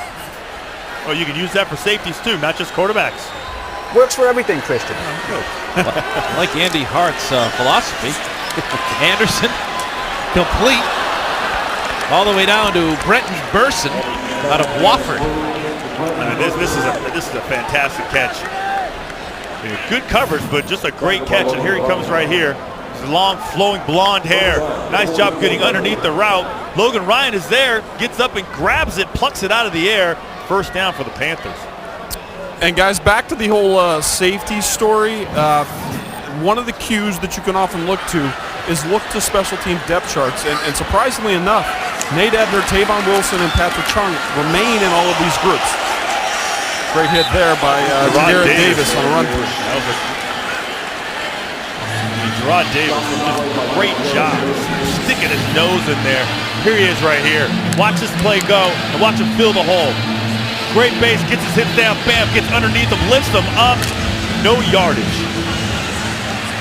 D: Oh, you can use that for safeties too, not just quarterbacks.
G: Works for everything, Christian.
B: I like Andy Hart's philosophy. Anderson, complete. All the way down to Brenton Burson out of Wofford.
D: This is a fantastic catch. Good coverage, but just a great catch. And here he comes right here. His long, flowing blonde hair. Nice job getting underneath the route. Logan Ryan is there, gets up and grabs it, plucks it out of the air. First down for the Panthers.
C: And guys, back to the whole safety story. One of the cues that you can often look to is look to special team depth charts. And surprisingly enough, Nate Ebner, Tavon Wilson, and Patrick Chung remain in all of these groups. Great hit there by Jarrett Davis on a run through.
D: Gerard Davis, great job sticking his nose in there. Here he is right here. Watch this play go and watch him fill the hole. Great base, gets his hips down, bam, gets underneath him, lifts him up. No yardage.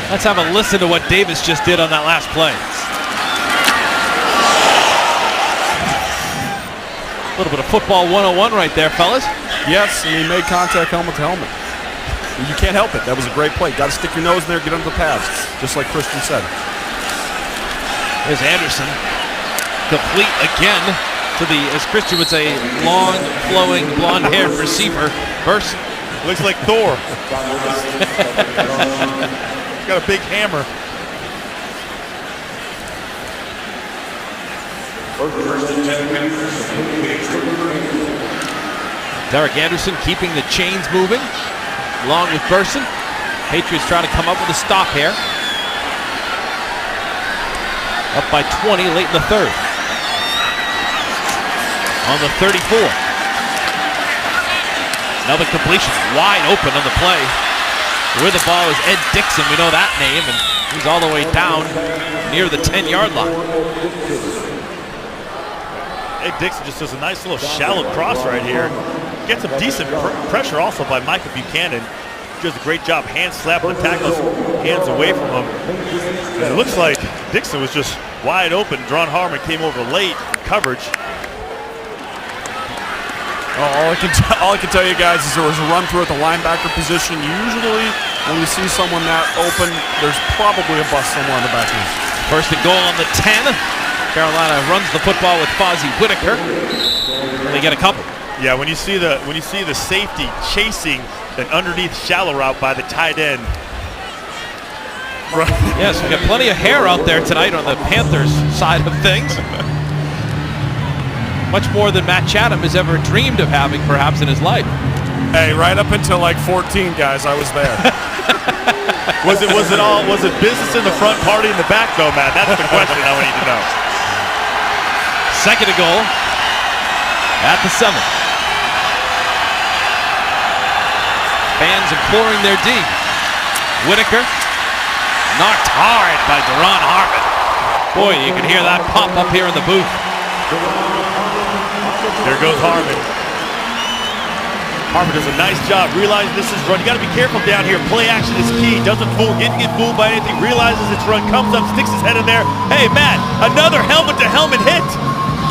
B: Let's have a listen to what Davis just did on that last play. A little bit of football 101 right there, fellas.
C: Yes, and he made contact helmet to helmet. You can't help it. That was a great play. Got to stick your nose in there, get under the pads, just like Christian said.
B: There's Anderson. Complete again to the, as Christian would say, long, flowing, blonde-haired receiver. Burson.
D: Looks like Thor. He's got a big hammer.
B: Derek Anderson keeping the chains moving, along with Burson. Patriots trying to come up with a stop here. Up by 20 late in the third. On the 34. Another completion, wide open on the play. Where the ball is Ed Dixon, we know that name, and he's all the way down near the 10-yard line.
D: Ed Dixon just does a nice little shallow cross right here. Gets some decent pressure also by Micah Buchanan. Does a great job hand slapping the tackle's hands away from him. And it looks like Dixon was just wide open. Dron Harmon came over late in coverage.
C: All I can tell you guys is there was a run through at the linebacker position. Usually when you see someone that open, there's probably a bust somewhere on the back end.
B: First and goal on the 10. Carolina runs the football with Fozzie Whitaker. They get a couple.
D: Yeah, when you see the safety chasing an underneath shallow route by the tight end.
B: Right. Yes, we got plenty of hair out there tonight on the Panthers side of things. Much more than Matt Chatham has ever dreamed of having, perhaps, in his life.
C: Hey, right up until like 14, guys, I was there.
D: Was it business in the front, party in the back, though, Matt? That's the question I need to know.
B: Second and goal at the 7. Fans imploring their D. Whitaker knocked hard by Deron Harmon. Boy, you can hear that pop up here in the booth.
D: There goes Harmon. Harmon does a nice job realizing this is run. You got to be careful down here. Play action is key. Doesn't get fooled by anything. Realizes it's run. Comes up, sticks his head in there. Hey, Matt, another helmet-to-helmet hit.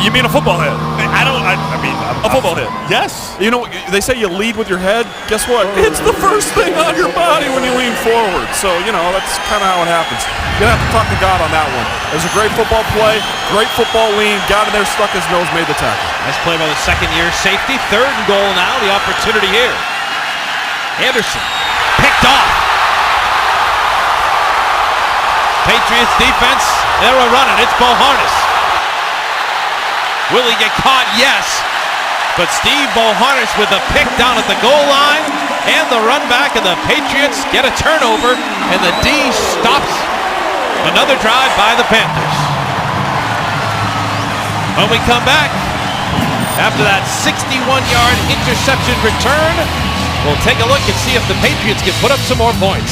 C: You mean a football hit?
D: I mean
C: a football hit.
D: Yes.
C: You know, they say you lead with your head. Guess what? It's the first thing on your body when you lean forward. So, you know, that's kind of how it happens. You're going to have to talk to God on that one. It was a great football play, great football lean, got in there, stuck his nose, made the tackle.
B: Nice play by the second-year safety. Third and goal now, the opportunity here. Anderson picked off. Patriots defense, they're a-running. It's Boharnis. Will he get caught? Yes. But Steve Boharnis with a pick down at the goal line and the run back, and the Patriots get a turnover, and the D stops another drive by the Panthers. When we come back, after that 61-yard interception return, we'll take a look and see if the Patriots can put up some more points.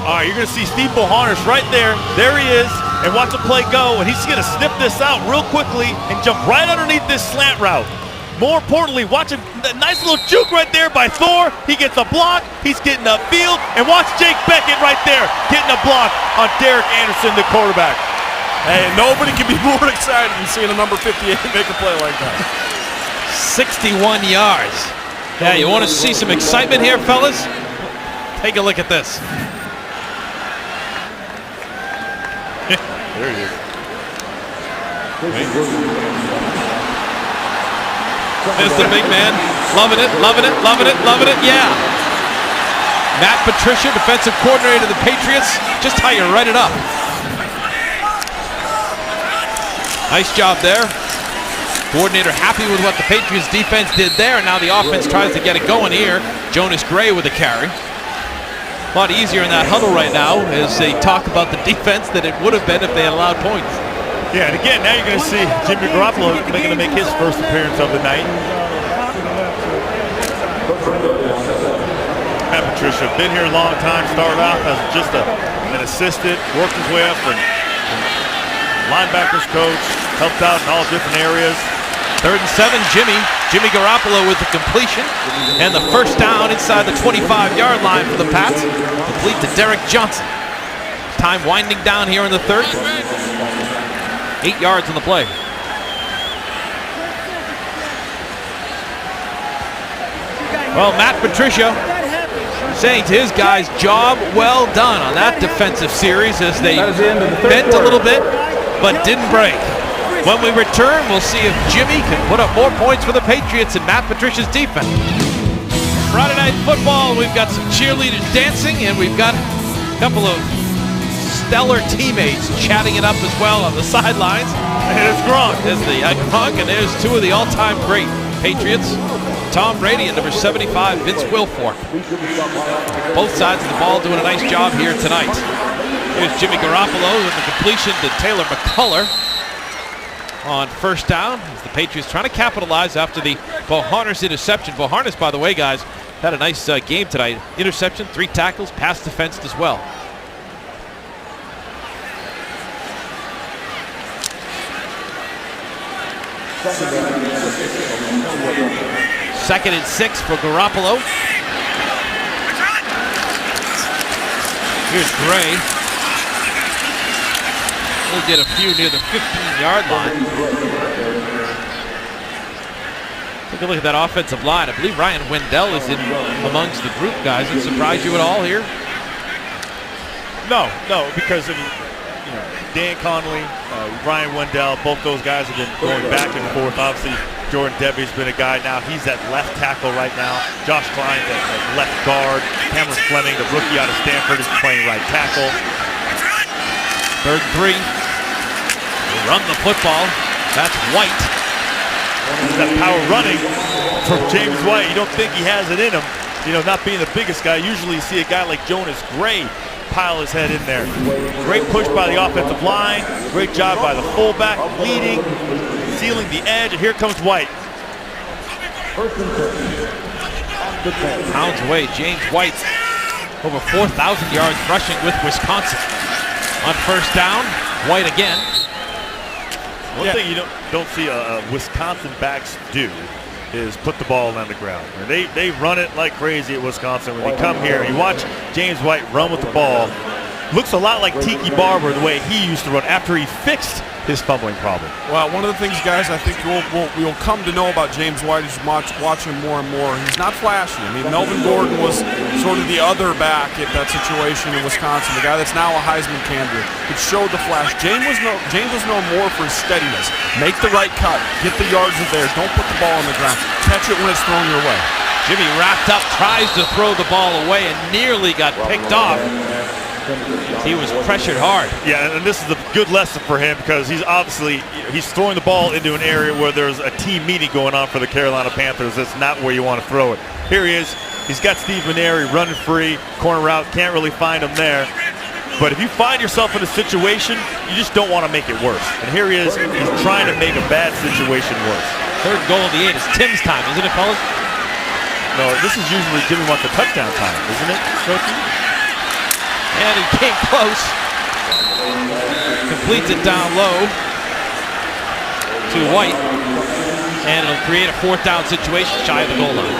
D: All right, you're going to see Steve Boharnis right there. There he is. And watch the play go, and he's going to snip this out real quickly and jump right underneath this slant route. More importantly, watch him, that nice little juke right there by Thor. He gets a block, he's getting upfield, and watch Jake Beckett right there getting a block on Derek Anderson, the quarterback.
C: Hey, nobody can be more excited than seeing a number 58 make a play like that.
B: 61 yards. Yeah, you want to see some excitement here, fellas? Take a look at this.
D: There he is.
B: There's the big man. Loving it, loving it, loving it, loving it. Yeah. Matt Patricia, defensive coordinator of the Patriots. Just how you write it up. Nice job there. Coordinator happy with what the Patriots defense did there, and now the offense tries to get it going here. Jonas Gray with a carry. A lot easier in that huddle right now as they talk about the defense than it would have been if they had allowed points.
D: Yeah, and again, now you're going to see Jimmy Garoppolo going to make his first appearance of the night. Matt Patricia, been here a long time, started off as just an assistant, worked his way up from linebackers coach, helped out in all different areas.
B: 3rd and 7, Jimmy Garoppolo with the completion and the first down inside the 25-yard line for the Pats. Complete to Derek Johnson. Time winding down here in the 3rd. 8 yards on the play. Well, Matt Patricia saying to his guys, job well done on that defensive series as they bent a little bit but didn't break. When we return, we'll see if Jimmy can put up more points for the Patriots and Matt Patricia's defense. Friday Night Football, we've got some cheerleaders dancing, and we've got a couple of stellar teammates chatting it up as well on the sidelines.
D: And there's Gronk.
B: There's the Gronk, and there's two of the all-time great Patriots, Tom Brady and number 75, Vince Wilfork. Both sides of the ball doing a nice job here tonight. Here's Jimmy Garoppolo with the completion to Taylor McCullough on first down as the Patriots trying to capitalize after the Bohannes interception. Bohannes, by the way, guys, had a nice game tonight. Interception, 3 tackles, pass defensed as well. Second and 6 for Garoppolo. Here's Gray. We'll get a few near the 15-yard line. Take a look at that offensive line. I believe Ryan Wendell is in amongst the group, guys. It surprised you at all here?
D: No, because Dan Connolly, Ryan Wendell, both those guys have been going back and forth. Obviously, Jordan Debbie's been a guy now. He's at left tackle right now. Josh Klein's at left guard. Cameron Fleming, the rookie out of Stanford, is playing right tackle.
B: 3rd and 3. They run the football. That's White.
D: That power running from James White. You don't think he has it in him. Not being the biggest guy. Usually you see a guy like Jonas Gray pile his head in there. Great push by the offensive line. Great job by the fullback, leading, sealing the edge. And here comes White.
B: Pounds away. James White over 4,000 yards rushing with Wisconsin. On first down, White again.
D: One thing you don't see Wisconsin backs do is put the ball on the ground. They run it like crazy at Wisconsin. When they come here, you watch James White run with the ball. Looks a lot like Tiki Barber the way he used to run after he fixed his fumbling problem.
C: Well, one of the things, guys, I think we'll come to know about James White as you watch him more and more. He's not flashy. I mean, Melvin Gordon was sort of the other back at that situation in Wisconsin, the guy that's now a Heisman candidate. It showed the flash. James was known more for his steadiness. Make the right cut. Get the yards in there. Don't put the ball on the ground. Catch it when it's thrown your way.
B: Jimmy wrapped up, tries to throw the ball away, and nearly got picked off. He was pressured hard.
D: Yeah, and this is a good lesson for him because he's throwing the ball into an area where there's a team meeting going on for the Carolina Panthers. That's not where you want to throw it. Here he is. He's got Steve Maneri running free, corner route, can't really find him there. But if you find yourself in a situation, you just don't want to make it worse. And here he is. He's trying to make a bad situation worse.
B: 3rd goal of the 8 is Tim's time, isn't it, fellas?
D: No, this is usually Jimmy wants the touchdown time, isn't it, Coach?
B: And he came close. Completes it down low to White. And it'll create a 4th down situation shy of the goal line.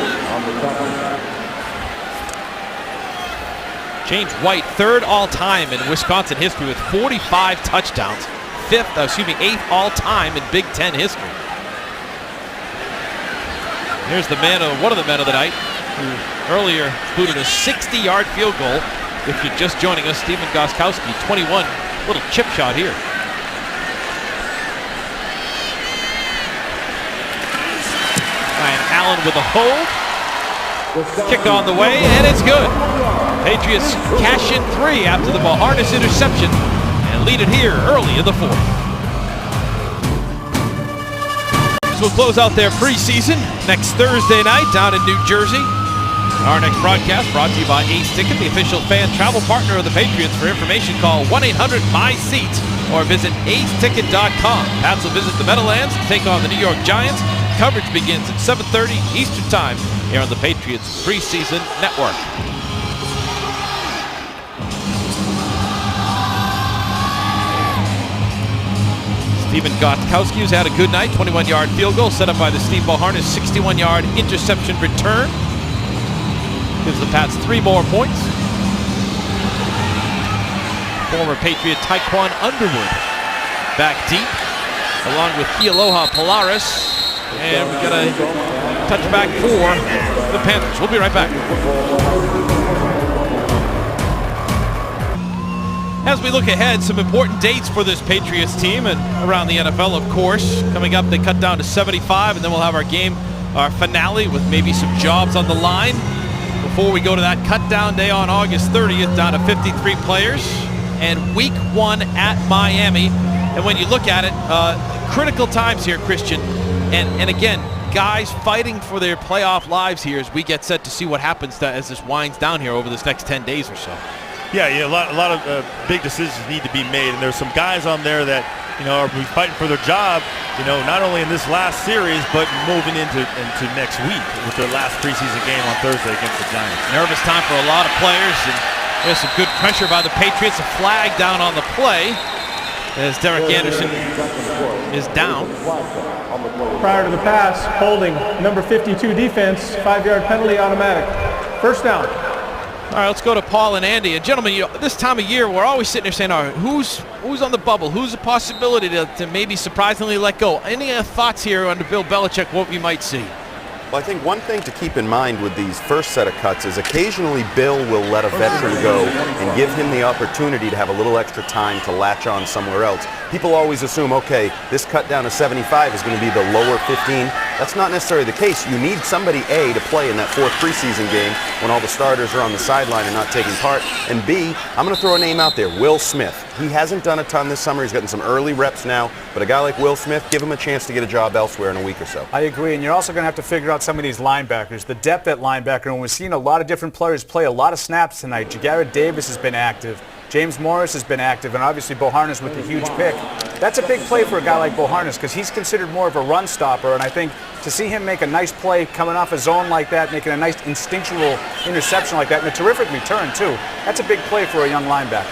B: James White, 3rd all-time in Wisconsin history with 45 touchdowns. 8th all-time in Big Ten history. Here's one of the men of the night, who earlier booted a 60-yard field goal. If you're just joining us, Stephen Gostkowski, 21, little chip shot here. Ryan Allen with a hold. Kick on the way, and it's good. Patriots cash in 3 after the Bohannes interception and lead it here early in the 4th. will close out their preseason next Thursday night down in New Jersey. Our next broadcast brought to you by Ace Ticket, the official fan travel partner of the Patriots. For information, call 1-800-MY-SEAT or visit aceticket.com. Pats will visit the Meadowlands to take on the New York Giants. Coverage begins at 7:30 Eastern Time here on the Patriots Preseason Network. Stephen Gostkowski has had a good night. 21-yard field goal set up by the Steve Boharnis 61-yard interception return. Gives the Pats 3 more points. Former Patriot Taekwon Underwood back deep, along with Kealoha Polaris. And we're going to touch back for the Panthers. We'll be right back. As we look ahead, some important dates for this Patriots team and around the NFL, of course. Coming up, they cut down to 75, and then we'll have our finale with maybe some jobs on the line. Before we go to that cut-down day on August 30th, down to 53 players, and week 1 at Miami. And when you look at it, critical times here, Christian. And again, guys fighting for their playoff lives here as we get set to see what happens as this winds down here over this next 10 days or so.
D: Yeah, a lot of big decisions need to be made, and there's some guys on there that are fighting for their job, not only in this last series, but moving into next week with their last preseason game on Thursday against the Giants.
B: Nervous time for a lot of players, and there's some good pressure by the Patriots. A flag down on the play as Derek Anderson is down.
F: Prior to the pass, holding, number 52 defense, 5-yard penalty automatic. First down.
B: All right, let's go to Paul and Andy. And gentlemen, this time of year, we're always sitting there saying, all right, who's on the bubble? Who's a possibility to maybe surprisingly let go? Any thoughts here under Bill Belichick, what we might see?
E: Well, I think one thing to keep in mind with these first set of cuts is occasionally Bill will let a veteran go and give him the opportunity to have a little extra time to latch on somewhere else. People always assume, okay, this cut down to 75 is going to be the lower 15. That's not necessarily the case. You need somebody, A, to play in that 4th preseason game when all the starters are on the sideline and not taking part. And B, I'm going to throw a name out there, Will Smith. He hasn't done a ton this summer. He's gotten some early reps now. But a guy like Will Smith, give him a chance to get a job elsewhere in a week or so.
G: I agree, and you're also going to have to figure out some of these linebackers, the depth at linebacker. And we've seen a lot of different players play a lot of snaps tonight. Jagarrett Davis has been active. James Morris has been active, and obviously Boharnis with the huge pick. That's a big play for a guy like Boharnis because he's considered more of a run stopper, and I think to see him make a nice play coming off a zone like that, making a nice instinctual interception like that, and a terrific return too, that's a big play for a young linebacker.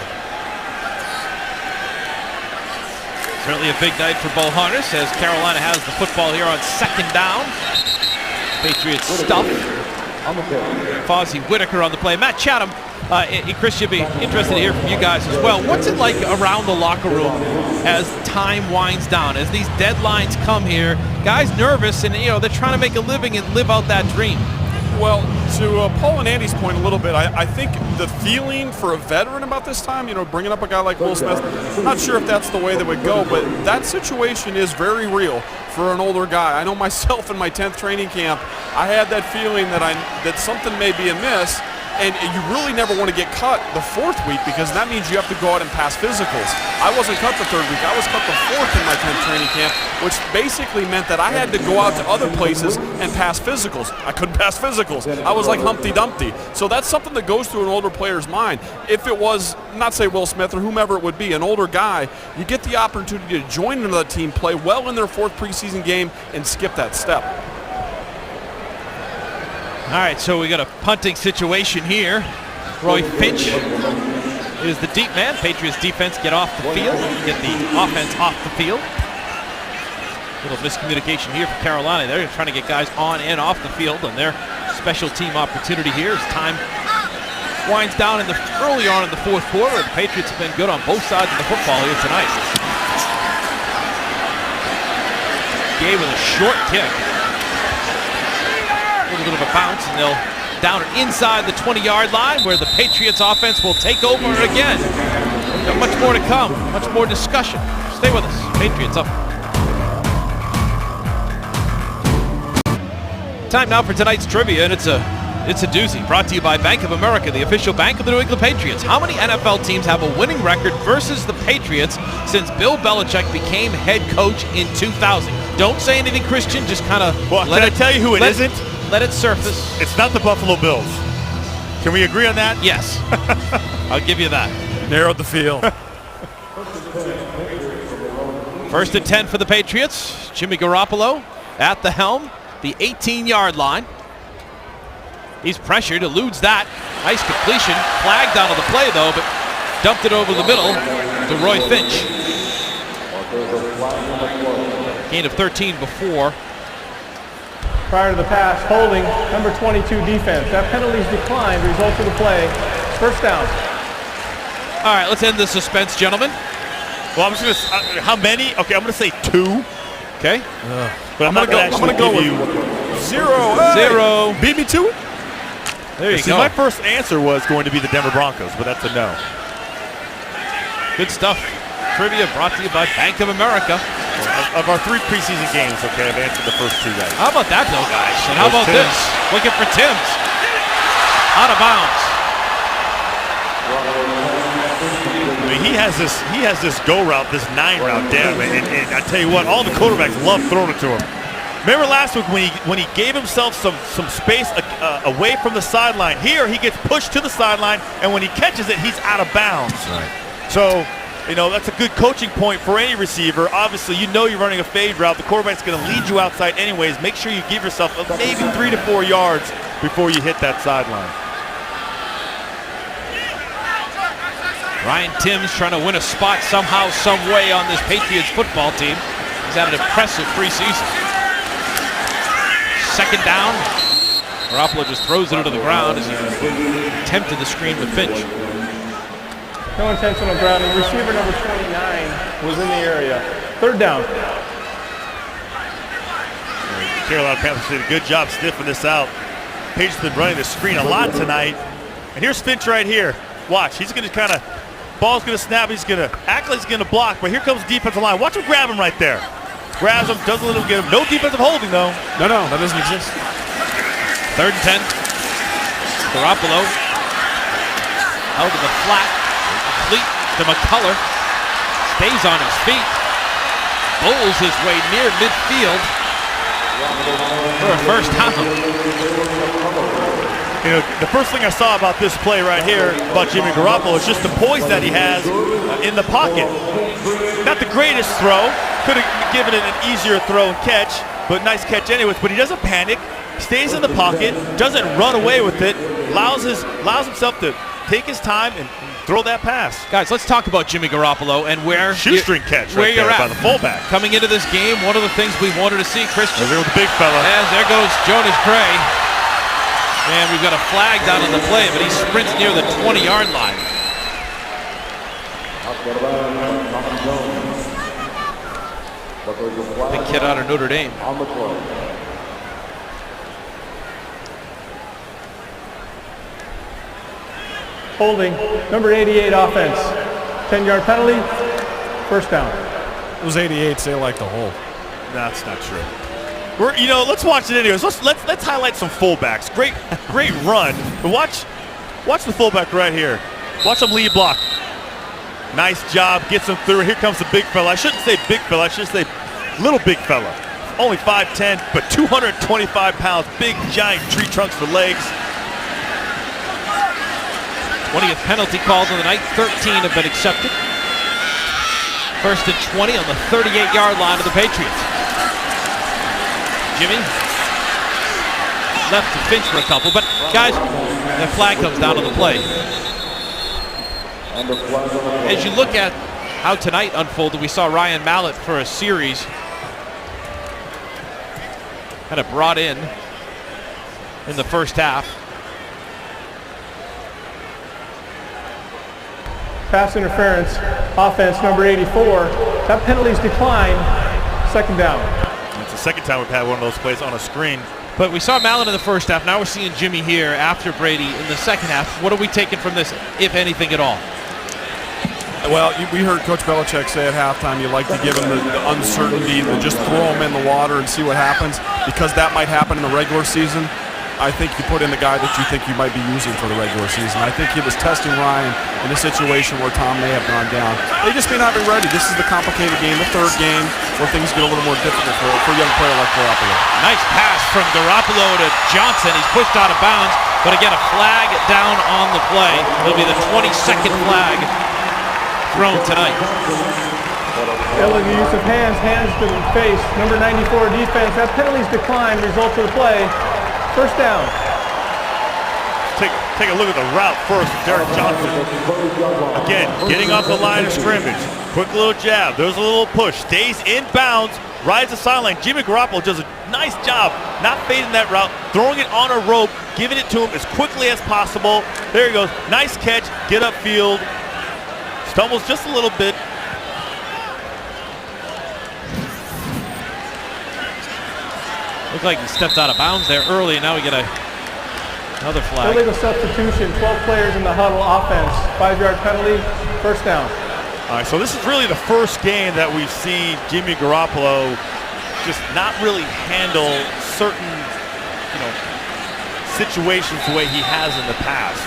B: Certainly a big night for Boharnis as Carolina has the football here on 2nd down. Patriots stuff. Fozzie Whitaker on the play. Matt Chatham, Chris, you'd be interested to hear from you guys as well. What's it like around the locker room as time winds down, as these deadlines come here? Guys nervous, and they're trying to make a living and live out that dream.
C: Well, to Paul and Andy's point a little bit, I think the feeling for a veteran about this time, bringing up a guy like Will Smith, I'm not sure if that's the way that would go, but that situation is very real for an older guy. I know myself in my 10th training camp, I had that feeling that something may be amiss, and you really never want to get cut the 4th week because that means you have to go out and pass physicals. I wasn't cut the 3rd week. I was cut the 4th in my 10th training camp, which basically meant that I had to go out to other places and pass physicals. I couldn't pass physicals. I was like Humpty Dumpty. So that's something that goes through an older player's mind. If it was, not say Will Smith or whomever it would be, an older guy, you get the opportunity to join another team, play well in their 4th preseason game, and skip that step.
B: All right, so we got a punting situation here. Roy Finch is the deep man. Patriots defense get off the field, get the offense off the field. Little miscommunication here for Carolina. They're trying to get guys on and off the field, and their special team opportunity here as time winds down early on in the 4th quarter. The Patriots have been good on both sides of the football here tonight. Gay with a short kick. A little bit of a bounce, and they'll down it inside the 20-yard line where the Patriots offense will take over again. Got much more to come, much more discussion. Stay with us. Patriots up. Time now for tonight's trivia, and it's a doozy. Brought to you by Bank of America, the official bank of the New England Patriots. How many NFL teams have a winning record versus the Patriots since Bill Belichick became head coach in 2000? Don't say anything, Christian. Just kind of
D: Well, can I tell you who it isn't?
B: Let it surface.
D: It's not the Buffalo Bills. Can we agree on that?
B: Yes. I'll give you that.
C: Narrowed the field.
B: 1st and 10 for the Patriots. Jimmy Garoppolo at the helm, the 18-yard line. He's pressured, eludes that. Nice completion. Flagged out of the play, though, but dumped it over the middle to Roy Finch. Gain of 13 before.
F: Prior to the pass, holding, number 22 defense. That penalty's declined, result of the play, first down.
B: All right, let's end the suspense, gentlemen.
D: Well, I'm just going to how many? Okay, I'm going to say 2.
B: Okay.
D: But I'm going to go with you
C: 0. Hey,
B: 0.
C: Beat me to it.
B: There you
D: See,
B: go.
D: my first answer was going to be the Denver Broncos, but that's a no.
B: Good stuff. Trivia brought to you by Bank of America.
D: Of our 3 preseason games, okay, I've answered the first 2 guys.
B: How about that, though, guys? And how about
D: Tim's.
B: this? Looking for Tim's. Out of bounds.
D: I mean, he has this go route, this 9 route down, and I tell you what, all the quarterbacks love throwing it to him. Remember last week when he gave himself some space away from the sideline. Here he gets pushed to the sideline, and when he catches it, he's out of bounds. Right. So, you know, that's a good coaching point for any receiver. Obviously, you know you're running a fade route. The quarterback's going to lead you outside anyways. Make sure you give yourself maybe 3 to 4 yards before you hit that sideline.
B: Ryan Timms trying to win a spot somehow, some way on this Patriots football team. He's had an impressive preseason. 2nd down. Garoppolo just throws it into the ground as he attempted the screen with Finch.
F: No intentional grounding. Receiver number 29 was in the area. 3rd down.
D: Carolina Panthers did a good job sniffing this out. Page's been running the screen a lot tonight. And here's Finch right here. Watch, he's going to kind of, ball's going to snap, he's going to act like he's going to block, but here comes the defensive line. Watch him grab him right there. Grabs him, doesn't let him get him. No defensive holding, though.
C: No, that doesn't exist.
B: 3rd and 10. Garoppolo held in the flat. Complete to McCullough. Stays on his feet. Bowls his way near midfield for a first down.
D: You know, the first thing I saw about this play right here, about Jimmy Garoppolo, is just the poise that he has in the pocket. Not the greatest throw. Could have given it an easier throw and catch, but nice catch anyways. But he doesn't panic, stays in the pocket, doesn't run away with it, allows himself to take his time and throw that pass.
B: Guys, let's talk about Jimmy Garoppolo and where
D: shoestring catch
B: where
D: right
B: you're
D: there
B: at
D: by the fullback.
B: Coming into this game, one of the things we wanted to see, Christian.
D: There goes the big fella.
B: And there goes Jonas Gray. And we've got a flag down on the play, but he sprints near the 20-yard line. Big kid out of Notre Dame.
F: Holding, number 88 offense. 10-yard penalty, first down.
C: Those 88s, they like to hold.
D: That's not true. Let's watch it anyways. Let's highlight some fullbacks. Great run. But watch the fullback right here. Watch him lead block. Nice job. Gets him through. Here comes the big fella. I shouldn't say big fella. I should say little big fella. Only 5'10", but 225 pounds. Big, giant tree trunks for legs.
B: 20th penalty called on the night. 13 have been accepted. 1st and 20 on the 38-yard line of the Patriots. Jimmy left to Finch for a couple, but guys, that flag comes down on the play. As you look at how tonight unfolded, we saw Ryan Mallett for a series kind of brought in the first half.
F: Pass interference, offense number 84. That penalty's declined, 2nd down.
D: It's the 2nd time we've had one of those plays on a screen.
B: But we saw Mallett in the first half. Now we're seeing Jimmy here after Brady in the 2nd half. What are we taking from this, if anything at all?
C: Well, we heard Coach Belichick say at halftime you like to give him the uncertainty, to just throw him in the water and see what happens, because that might happen in the regular season. I think you put in the guy that you think you might be using for the regular season. I think he was testing Ryan in a situation where Tom may have gone down. They just may not be ready. This is the complicated game, the 3rd game. where things get a little more difficult for a young player like Garoppolo.
B: Nice pass from Garoppolo to Johnson. He's pushed out of bounds, but again, a flag down on the play. It'll be the 22nd flag thrown tonight.
F: Illegal use of hands to the face. Number 94 defense. That penalty's declined. Results of the play. First down.
D: Take a look at the route first. Derek Johnson. Again, getting off the line of scrimmage. Quick little jab. There's a little push. Stays in bounds. Rides the sideline. Jimmy Garoppolo does a nice job not fading that route, throwing it on a rope, giving it to him as quickly as possible. There he goes. Nice catch. Get upfield. Stumbles just a little bit.
B: Looked like he stepped out of bounds there early, and now we get another flag.
F: Illegal substitution. 12 players in the huddle offense. 5-yard penalty. First down.
D: All right, so this is really the first game that we've seen Jimmy Garoppolo just not really handle certain, situations the way he has in the past.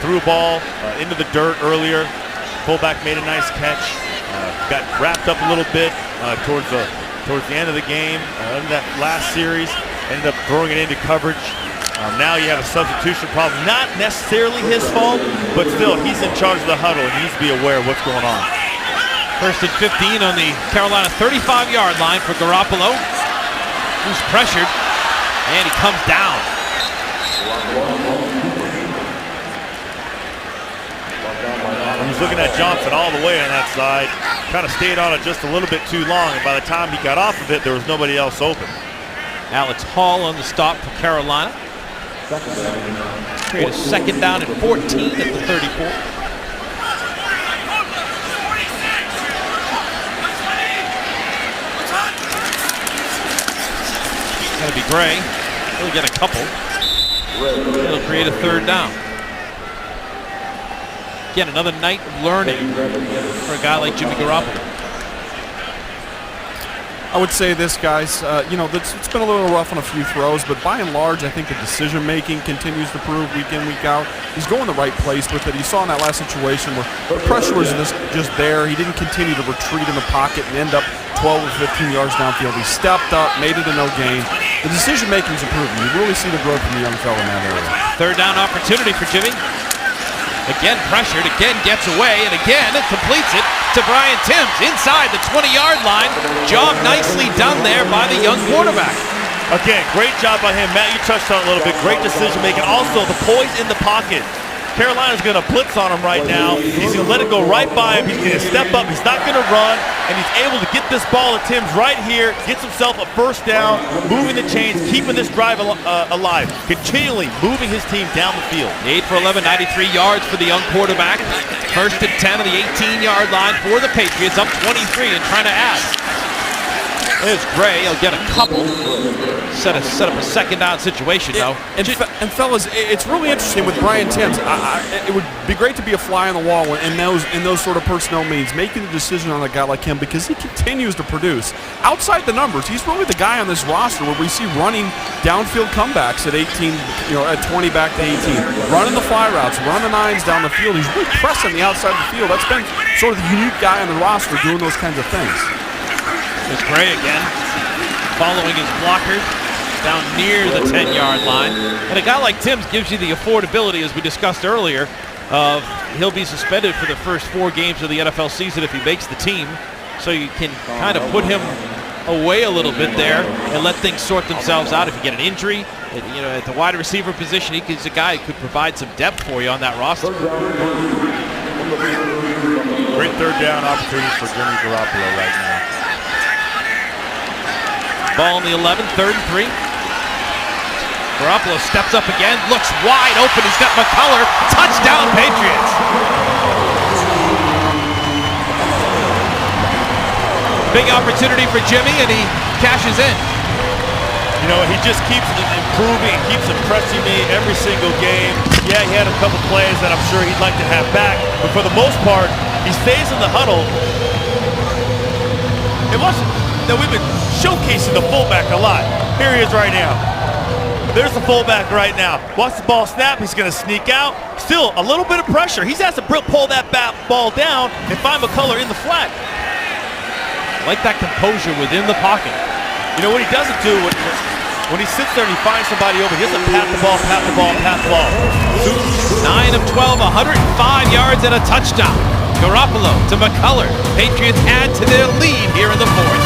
D: Threw a ball into the dirt earlier. Fullback made a nice catch. Got wrapped up a little bit towards the end of the game. In that last series, ended up throwing it into coverage. Now you have a substitution problem. Not necessarily his fault, but still, he's in charge of the huddle and he needs to be aware of what's going on.
B: First and 15 on the Carolina 35-yard line for Garoppolo, who's pressured, and he comes down.
D: He's looking at Johnson all the way on that side. Kind of stayed on it just a little bit too long, and by the time he got off of it, there was nobody else open.
B: Alex Hall on the stop for Carolina. Create a second down and 14 at the 34. Gotta be Gray. He'll get a couple. He'll create a third down. Again, another night of learning for a guy like Jimmy Garoppolo.
C: I would say this, guys, it's been a little rough on a few throws, but by and large, I think the decision-making continues to prove week in, week out. He's going the right place with it. You saw in that last situation where the pressure was just there. He didn't continue to retreat in the pocket and end up 12 or 15 yards downfield. He stepped up, made it a no gain. The decision-making is improving. You really see the growth in the young fella in that area.
B: Third down opportunity for Jimmy. Again pressured, again gets away, and again completes it to Brian Timms inside the 20-yard line. Job nicely done there by the young quarterback.
D: Again, great job by him. Matt, you touched on it a little bit. Great decision making. Also, the poise in the pocket. Carolina's going to blitz on him right now. He's going to let it go right by him. He's going to step up. He's not going to run. And he's able to get this ball to Timms right here. Gets himself a first down, moving the chains, keeping this drive alive. Continually moving his team down the field.
B: 8 for 11, 93 yards for the young quarterback. First and 10 on the 18-yard line for the Patriots. Up 23 and trying to add. There's Gray. He'll get a couple. Set up a second down situation, though.
C: And fellas, it's really interesting with Brian Timms. It would be great to be a fly on the wall in those sort of personnel means, making a decision on a guy like him because he continues to produce. Outside the numbers, he's really the guy on this roster where we see running downfield comebacks at 18, at 20 back to 18, running the fly routes, running the nines down the field. He's really pressing the outside of the field. That's been sort of the unique guy on the roster doing those kinds of things.
B: There's Gray again, following his blockers down near the 10-yard line. And a guy like Timms gives you the affordability, as we discussed earlier, of he'll be suspended for the first 4 games of the NFL season if he makes the team. So you can kind of put him away a little bit there and let things sort themselves out. If you get an injury, at the wide receiver position, he's a guy who could provide some depth for you on that roster.
D: Great third down opportunities for Jimmy Garoppolo right now.
B: Ball on the 11, 3rd and 3. Garoppolo steps up again, looks wide open. He's got McCullough. Touchdown, Patriots. Big opportunity for Jimmy, and he cashes in.
D: He just keeps improving, keeps impressing me every single game. Yeah, he had a couple plays that I'm sure he'd like to have back, but for the most part, he stays in the huddle. And watch it. Now, we've been showcasing the fullback a lot. Here he is right now. There's the fullback right now. Watch the ball snap. He's going to sneak out. Still, a little bit of pressure. He has to pull that ball down and find McCullough in the flat.
B: I like that composure within the pocket.
D: You know what he doesn't do when he sits there and he finds somebody over, he doesn't pat the ball, pat the ball, pat the ball.
B: 9 of 12, 105 yards and a touchdown. Garoppolo to McCullers. Patriots add to their lead here in the fourth.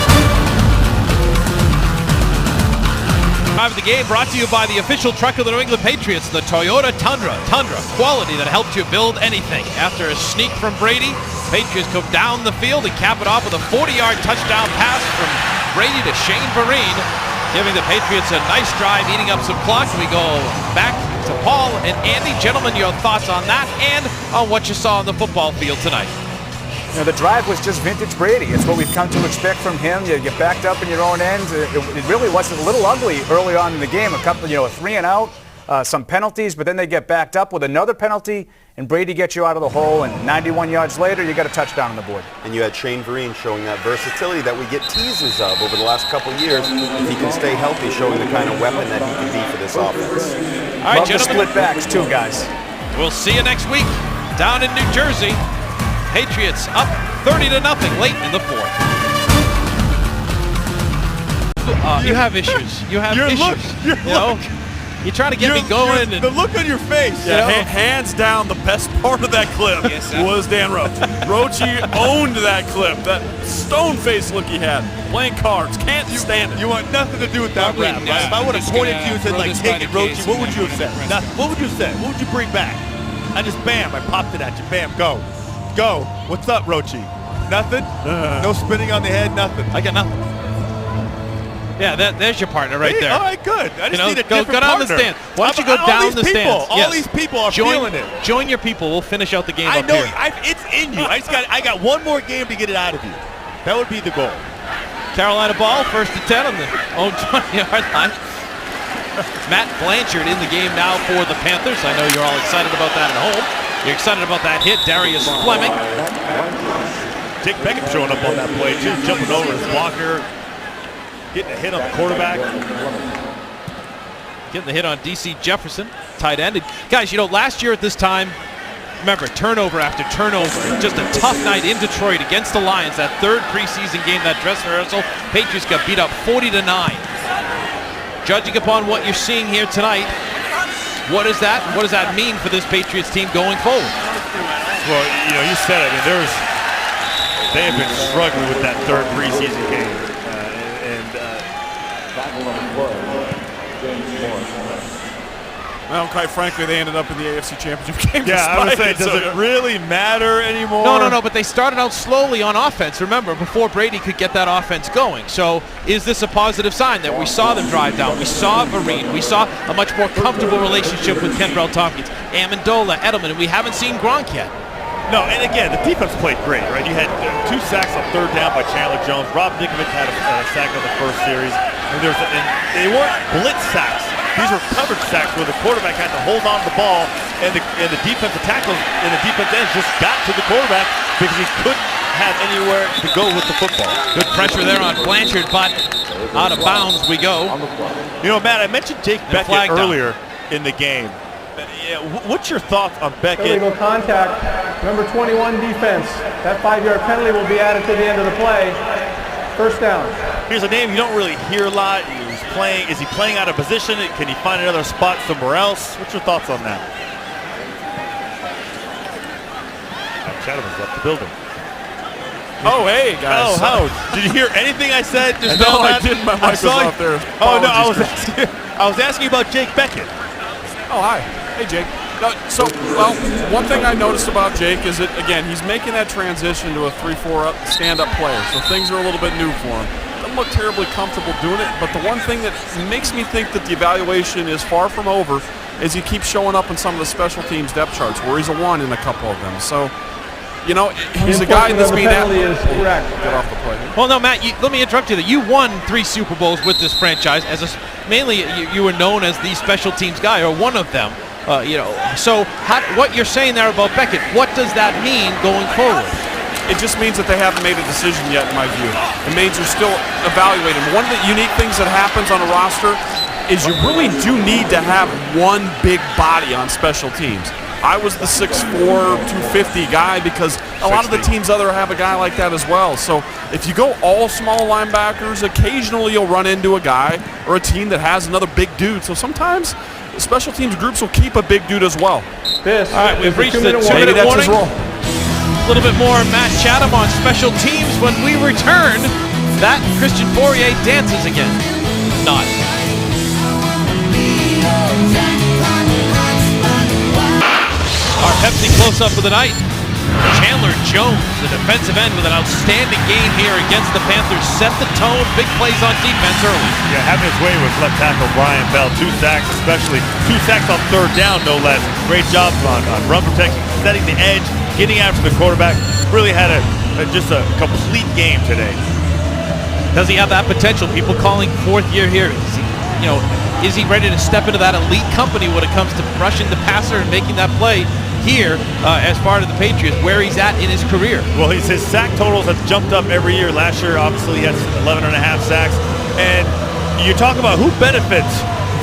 B: Drive of the game brought to you by the official truck of the New England Patriots, the Toyota Tundra. Tundra, quality that helps you build anything. After a sneak from Brady, Patriots come down the field and cap it off with a 40-yard touchdown pass from Brady to Shane Vereen, giving the Patriots a nice drive, eating up some clock. We go back to Paul and Andy. Gentlemen, your thoughts on that and on what you saw on the football field tonight.
G: You know, the drive was just vintage Brady. It's what we've come to expect from him. You get backed up in your own end. It really was a little ugly early on in the game. A couple, a 3 and out, some penalties, but then they get backed up with another penalty, and Brady gets you out of the hole, and 91 yards later, you got a touchdown on the board.
E: And you had Shane Vereen showing that versatility that we get teasers of over the last couple of years. If he can stay healthy, showing the kind of weapon that he can be for this offense.
B: All right,
G: love the split backs too, guys.
B: We'll see you next week down in New Jersey. Patriots up 30-0 late in the fourth. You have issues. You have issues. You're trying to get me going.
D: The look on your face.
C: Yeah, hands down, the best part of that clip was Dan Roach. Roachy owned that clip. That stone-faced look he had. Playing cards. Can't stand it.
D: You want nothing to do with that rap. Right? If I would have pointed to you and said, like, take it, Roachy, what would you have said? Nothing. What would you have said? What would you bring back? I just, bam, I popped it at you. Bam, go. Go. What's up, Roachy? Nothing? No spinning on the head, nothing.
B: I got nothing. Yeah, there's your partner right there.
D: All right, good. I just need a different
B: go down
D: partner.
B: the stand. Why don't you go down the stand?
D: All these people are feeling it.
B: Join your people. We'll finish out the game
D: I
B: up
D: know.
B: here.
D: It's in you. I got one more game to get it out of you. That would be the goal.
B: Carolina ball, 1st and 10 on the own 20-yard line. Matt Blanchard in the game now for the Panthers. I know you're all excited about that at home. You're excited about that hit. Darius Fleming.
D: Jake Beckham showing up on that play, too. Jumping over his blocker. Getting a hit on the quarterback.
B: Getting the hit on D.C. Jefferson, tight ended. Guys, last year at this time, remember, turnover after turnover. Just a tough night in Detroit against the Lions. That third preseason game, that dress rehearsal. Patriots got beat up 40-9. Judging upon what you're seeing here tonight, what does that mean for this Patriots team going forward?
D: Well, you said it. I mean, they have been struggling with that third preseason game.
C: Well, quite frankly, they ended up in the AFC Championship game.
D: Yeah, I was saying, does it really matter anymore?
B: No, but they started out slowly on offense, remember, before Brady could get that offense going. So is this a positive sign that we saw them drive down? We saw Vereen. We saw a much more comfortable relationship with Kenbrell Tompkins, Amendola, Edelman, and we haven't seen Gronk yet.
D: No, and again, the defense played great, right? You had 2 sacks on 3rd down by Chandler Jones. Rob Ninkovich had a sack on the first series. And they weren't blitz sacks. These were covered sacks where the quarterback had to hold on to the ball, and the defensive tackles and the defensive ends just got to the quarterback because he couldn't have anywhere to go with the football.
B: Good pressure there on Blanchard, but out of bounds we go.
D: Matt, I mentioned Jake Beckett earlier in the game. What's your thoughts on Beckett?
F: Illegal contact, number 21 defense. That 5-yard penalty will be added to the end of the play. First down.
D: Here's a name you don't really hear a lot. Is he playing out of position? Can he find another spot somewhere else? What's your thoughts on that? Chadham's left the building.
C: Oh, hey, guys.
D: Oh, how? Did you hear anything I said? Just
C: no, I didn't. My mic was off there.
D: Oh, no, I was asking you about Jake Beckett.
C: Oh, hi. Hey, Jake. No, one thing I noticed about Jake is that, again, he's making that transition to a 3-4 stand-up player, so things are a little bit new for him. Doesn't look terribly comfortable doing it, but the one thing that makes me think that the evaluation is far from over is he keeps showing up in some of the special teams depth charts, where he's a 1 in a couple of them. So, he's a guy that's being asked. Get off the play.
B: Well, no, Matt, let me interrupt you there. You won 3 Super Bowls with this franchise. Mainly, you were known as the special teams guy, or one of them. So what you're saying there about Beckett, what does that mean going forward?
C: It just means that they haven't made a decision yet, in my view. It means they're still evaluating. One of the unique things that happens on a roster is you really do need to have one big body on special teams. I was the 6'4", 250 guy because a lot of the teams other have a guy like that as well. So if you go all small linebackers, occasionally you'll run into a guy or a team that has another big dude. So sometimes special teams groups will keep a big dude as well.
B: All right, we've reached the 2-minute warning. A little bit more Matt Chatham on special teams when we return. That Christian Fourier dances again. Not. Our Pepsi close-up of the night. Chandler Jones, the defensive end, with an outstanding game here against the Panthers. Set the tone, big plays on defense early.
D: Yeah, having his way with left tackle Brian Bell. 2 sacks, especially 2 sacks on third down, no less. Great job on run protection, setting the edge, getting after the quarterback. Really had just a complete game today.
B: Does he have that potential? People calling 4th year here. Is he ready to step into that elite company when it comes to rushing the passer and making that play here as part of the Patriots, where he's at in his career?
D: Well, his sack totals have jumped up every year. Last year, obviously, he had 11.5 sacks. And you talk about who benefits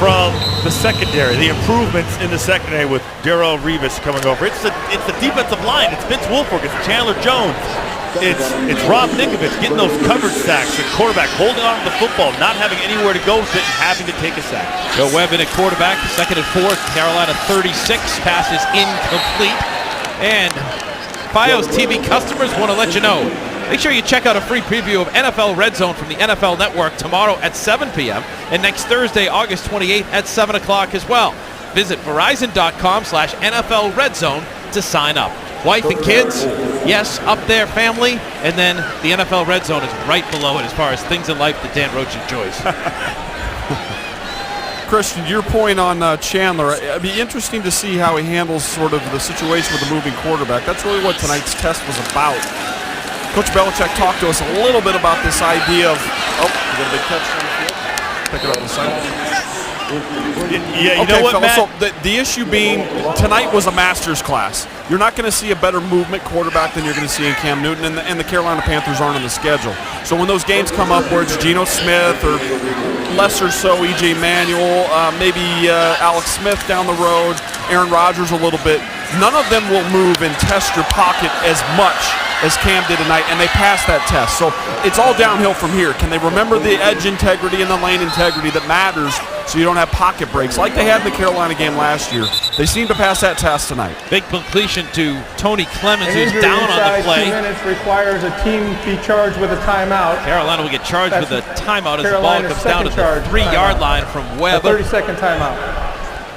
D: from the secondary, the improvements in the secondary with Darrell Revis coming over. It's the defensive line. It's Vince Wilfork. It's Chandler Jones. It's Rob Ninkovich getting those coverage sacks. The quarterback holding on to the football, not having anywhere to go with it, and having to take a sack.
B: Joe Webb in at quarterback, 2nd and 4. Carolina 36. Pass is incomplete. And FiOS TV customers want to let you know, make sure you check out a free preview of NFL Red Zone from the NFL Network tomorrow at 7 p.m. and next Thursday, August 28th at 7 o'clock as well. Visit Verizon.com/NFL Red Zone to sign up. Wife and kids, yes, up there, family, and then the NFL Red Zone is right below it as far as things in life that Dan Roach enjoys.
C: Christian, your point on Chandler, it'd be interesting to see how he handles sort of the situation with the moving quarterback. That's really what tonight's test was about. Coach Belichick talked to us a little bit about this idea of, we got a big catch on the field. Pick it up in a second.
D: Yeah, you know what,
C: fellas,
D: Matt?
C: so the issue being, tonight was a master's class. You're not going to see a better movement quarterback than you're going to see in Cam Newton, and the Carolina Panthers aren't on the schedule. So when those games come up where it's Geno Smith or lesser so E.J. Manuel, maybe Alex Smith down the road, Aaron Rodgers a little bit, none of them will move and test your pocket as much as Cam did tonight, and they passed that test. So it's all downhill from here. Can they remember the edge integrity and the lane integrity that matters so you don't have pocket breaks like they had in the Carolina game last year? They seem to pass that test tonight.
B: Big completion to Tony Clemens,
F: An
B: who's
F: injury
B: down on the
F: inside
B: play.
F: 2 minutes requires a team be charged with a timeout.
B: Carolina will get charged with a timeout as the ball
F: Carolina's
B: comes down to the
F: second
B: 3-yard line from
F: A
B: Webb
F: 30-second timeout.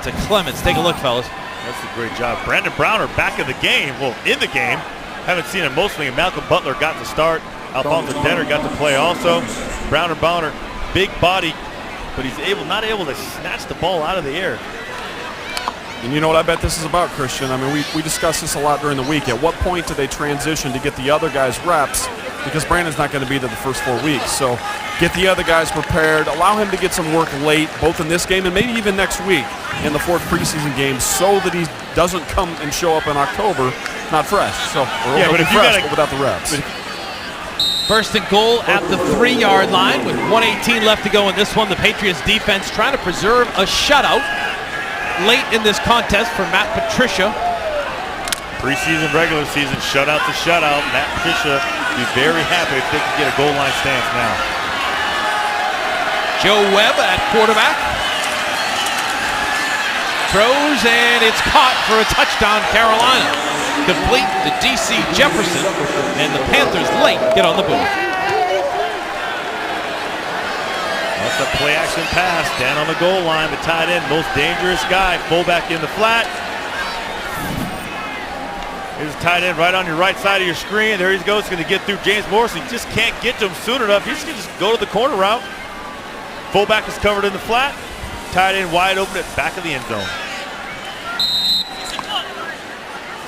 B: to Clemens. Take a look, fellas.
D: That's a great job. Brandon Browner back in the game. Well, in the game. Haven't seen him mostly. Malcolm Butler got to start. Alphonso Denner got to play also. Browner, big body, but he's not able to snatch the ball out of the air.
C: And you know what I bet this is about, Christian? I mean, we discussed this a lot during the week. At what point do they transition to get the other guys reps? Because Brandon's not going to be there the first 4 weeks. So get the other guys prepared. Allow him to get some work late, both in this game and maybe even next week in the 4th preseason game, so that he doesn't come and show up in October not fresh. So
D: but if you
C: fresh,
D: gotta,
C: but without the reps.
B: First and goal at the 3-yard line with 1:18 left to go in this one. The Patriots defense trying to preserve a shutout late in this contest for Matt Patricia.
D: Preseason, regular season, shutout to shutout. Matt Patricia be very happy if they can get a goal line stance now.
B: Joe Webb at quarterback. Throws, and it's caught for a touchdown, Carolina. Complete to D.C. Jefferson, and the Panthers late get on the board.
D: That's a play action pass down on the goal line. The tight end, most dangerous guy, fullback in the flat. Here's a tight end right on your right side of your screen. There he goes, going to get through James Morrison. He just can't get to him soon enough. He's going to just go to the corner route. Fullback is covered in the flat. Tight end wide open at back of the end zone.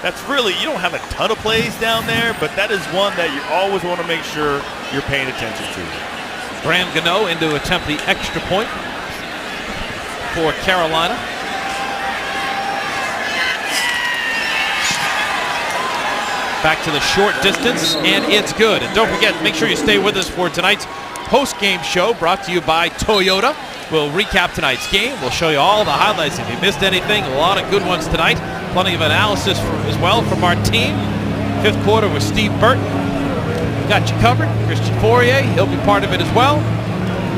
D: That's really, you don't have a ton of plays down there, but that is one that you always want to make sure you're paying attention to.
B: Graham Gano in to attempt the extra point for Carolina. Back to the short distance, and it's good. And don't forget, make sure you stay with us for tonight's post-game show brought to you by Toyota. We'll recap tonight's game. We'll show you all the highlights. If you missed anything, a lot of good ones tonight. Plenty of analysis as well from our team. Fifth quarter with Steve Burton. Got you covered. Christian Fourier, he'll be part of it as well.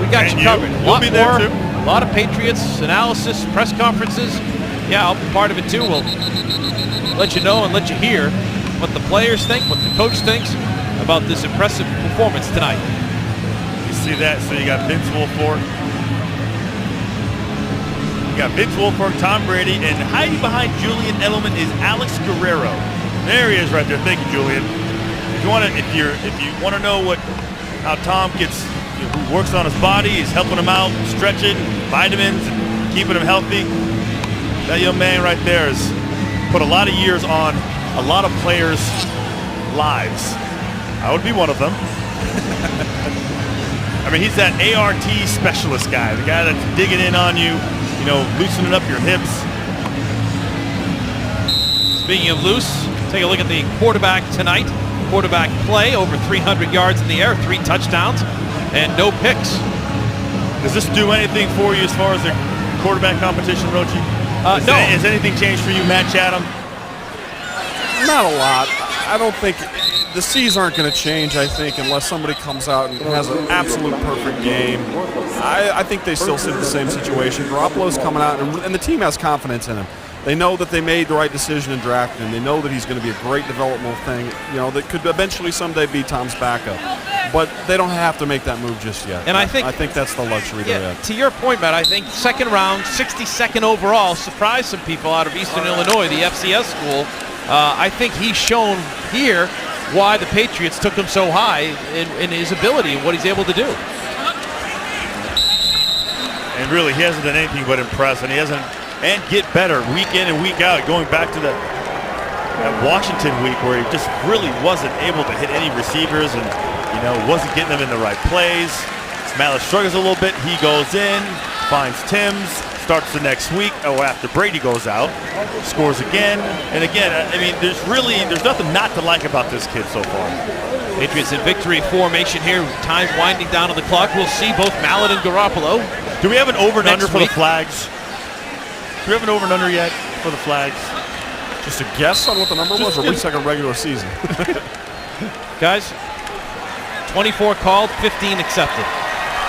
B: We got you covered.
D: You'll be there too.
B: A lot of Patriots analysis, press conferences. Yeah, I'll be part of it too. We'll let you know and let you hear what the players think, what the coach thinks about this impressive performance tonight.
D: You see that? So you got Vince Wilfork. You got Vince Wilfork, Tom Brady, and hiding behind Julian Edelman is Alex Guerrero. There he is right there. Thank you, Julian. If you want to know how Tom gets, who works on his body, he's helping him out, stretching, vitamins, and keeping him healthy. That young man right there has put a lot of years on a lot of players' lives. I would be one of them. I mean, he's that ART specialist guy, the guy that's digging in on you, loosening up your hips.
B: Speaking of loose, take a look at the quarterback tonight. Quarterback play, over 300 yards in the air, 3 touchdowns, and no picks.
D: Does this do anything for you as far as the quarterback competition, Rochi?
C: No.
D: Has anything changed for you, Matt Chatham?
C: Not a lot. I don't think the C's aren't going to change, I think, unless somebody comes out and has an absolute perfect game. I think they still sit in the same situation. Garoppolo's coming out, and the team has confidence in him. They know that they made the right decision in drafting him. They know that he's going to be a great developmental thing, that could eventually someday be Tom's backup. But they don't have to make that move just yet.
B: And I think
C: that's the luxury they're at.
B: To your point, Matt, I think second round, 62nd overall, surprised some people out of Eastern Illinois, the FCS school. I think he's shown here why the Patriots took him so high in his ability and what he's able to do.
D: And really, he hasn't done anything but impress, and get better week in and week out, going back to that Washington week where he just really wasn't able to hit any receivers and, wasn't getting them in the right plays. Malice struggles a little bit. He goes in, finds Timms, starts the next week, after Brady goes out, scores again. And again, I mean, there's nothing not to like about this kid so far.
B: Patriots in victory formation here. Time winding down on the clock. We'll see both Mallett and Garoppolo.
D: Do we have an over and under for
B: week.
D: the flags? Do we have an over and under yet for the flags?
C: Just a guess on what the number was, or we second regular season?
B: Guys, 24 called, 15 accepted.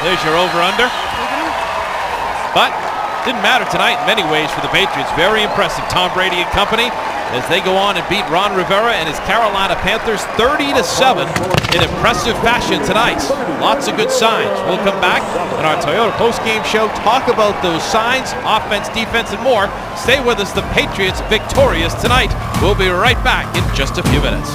B: There's your over-under. But didn't matter tonight in many ways for the Patriots. Very impressive. Tom Brady and company as they go on and beat Ron Rivera and his Carolina Panthers 30-7 in impressive fashion tonight. Lots of good signs. We'll come back on our Toyota post-game show, talk about those signs, offense, defense, and more. Stay with us. The Patriots victorious tonight. We'll be right back in just a few minutes.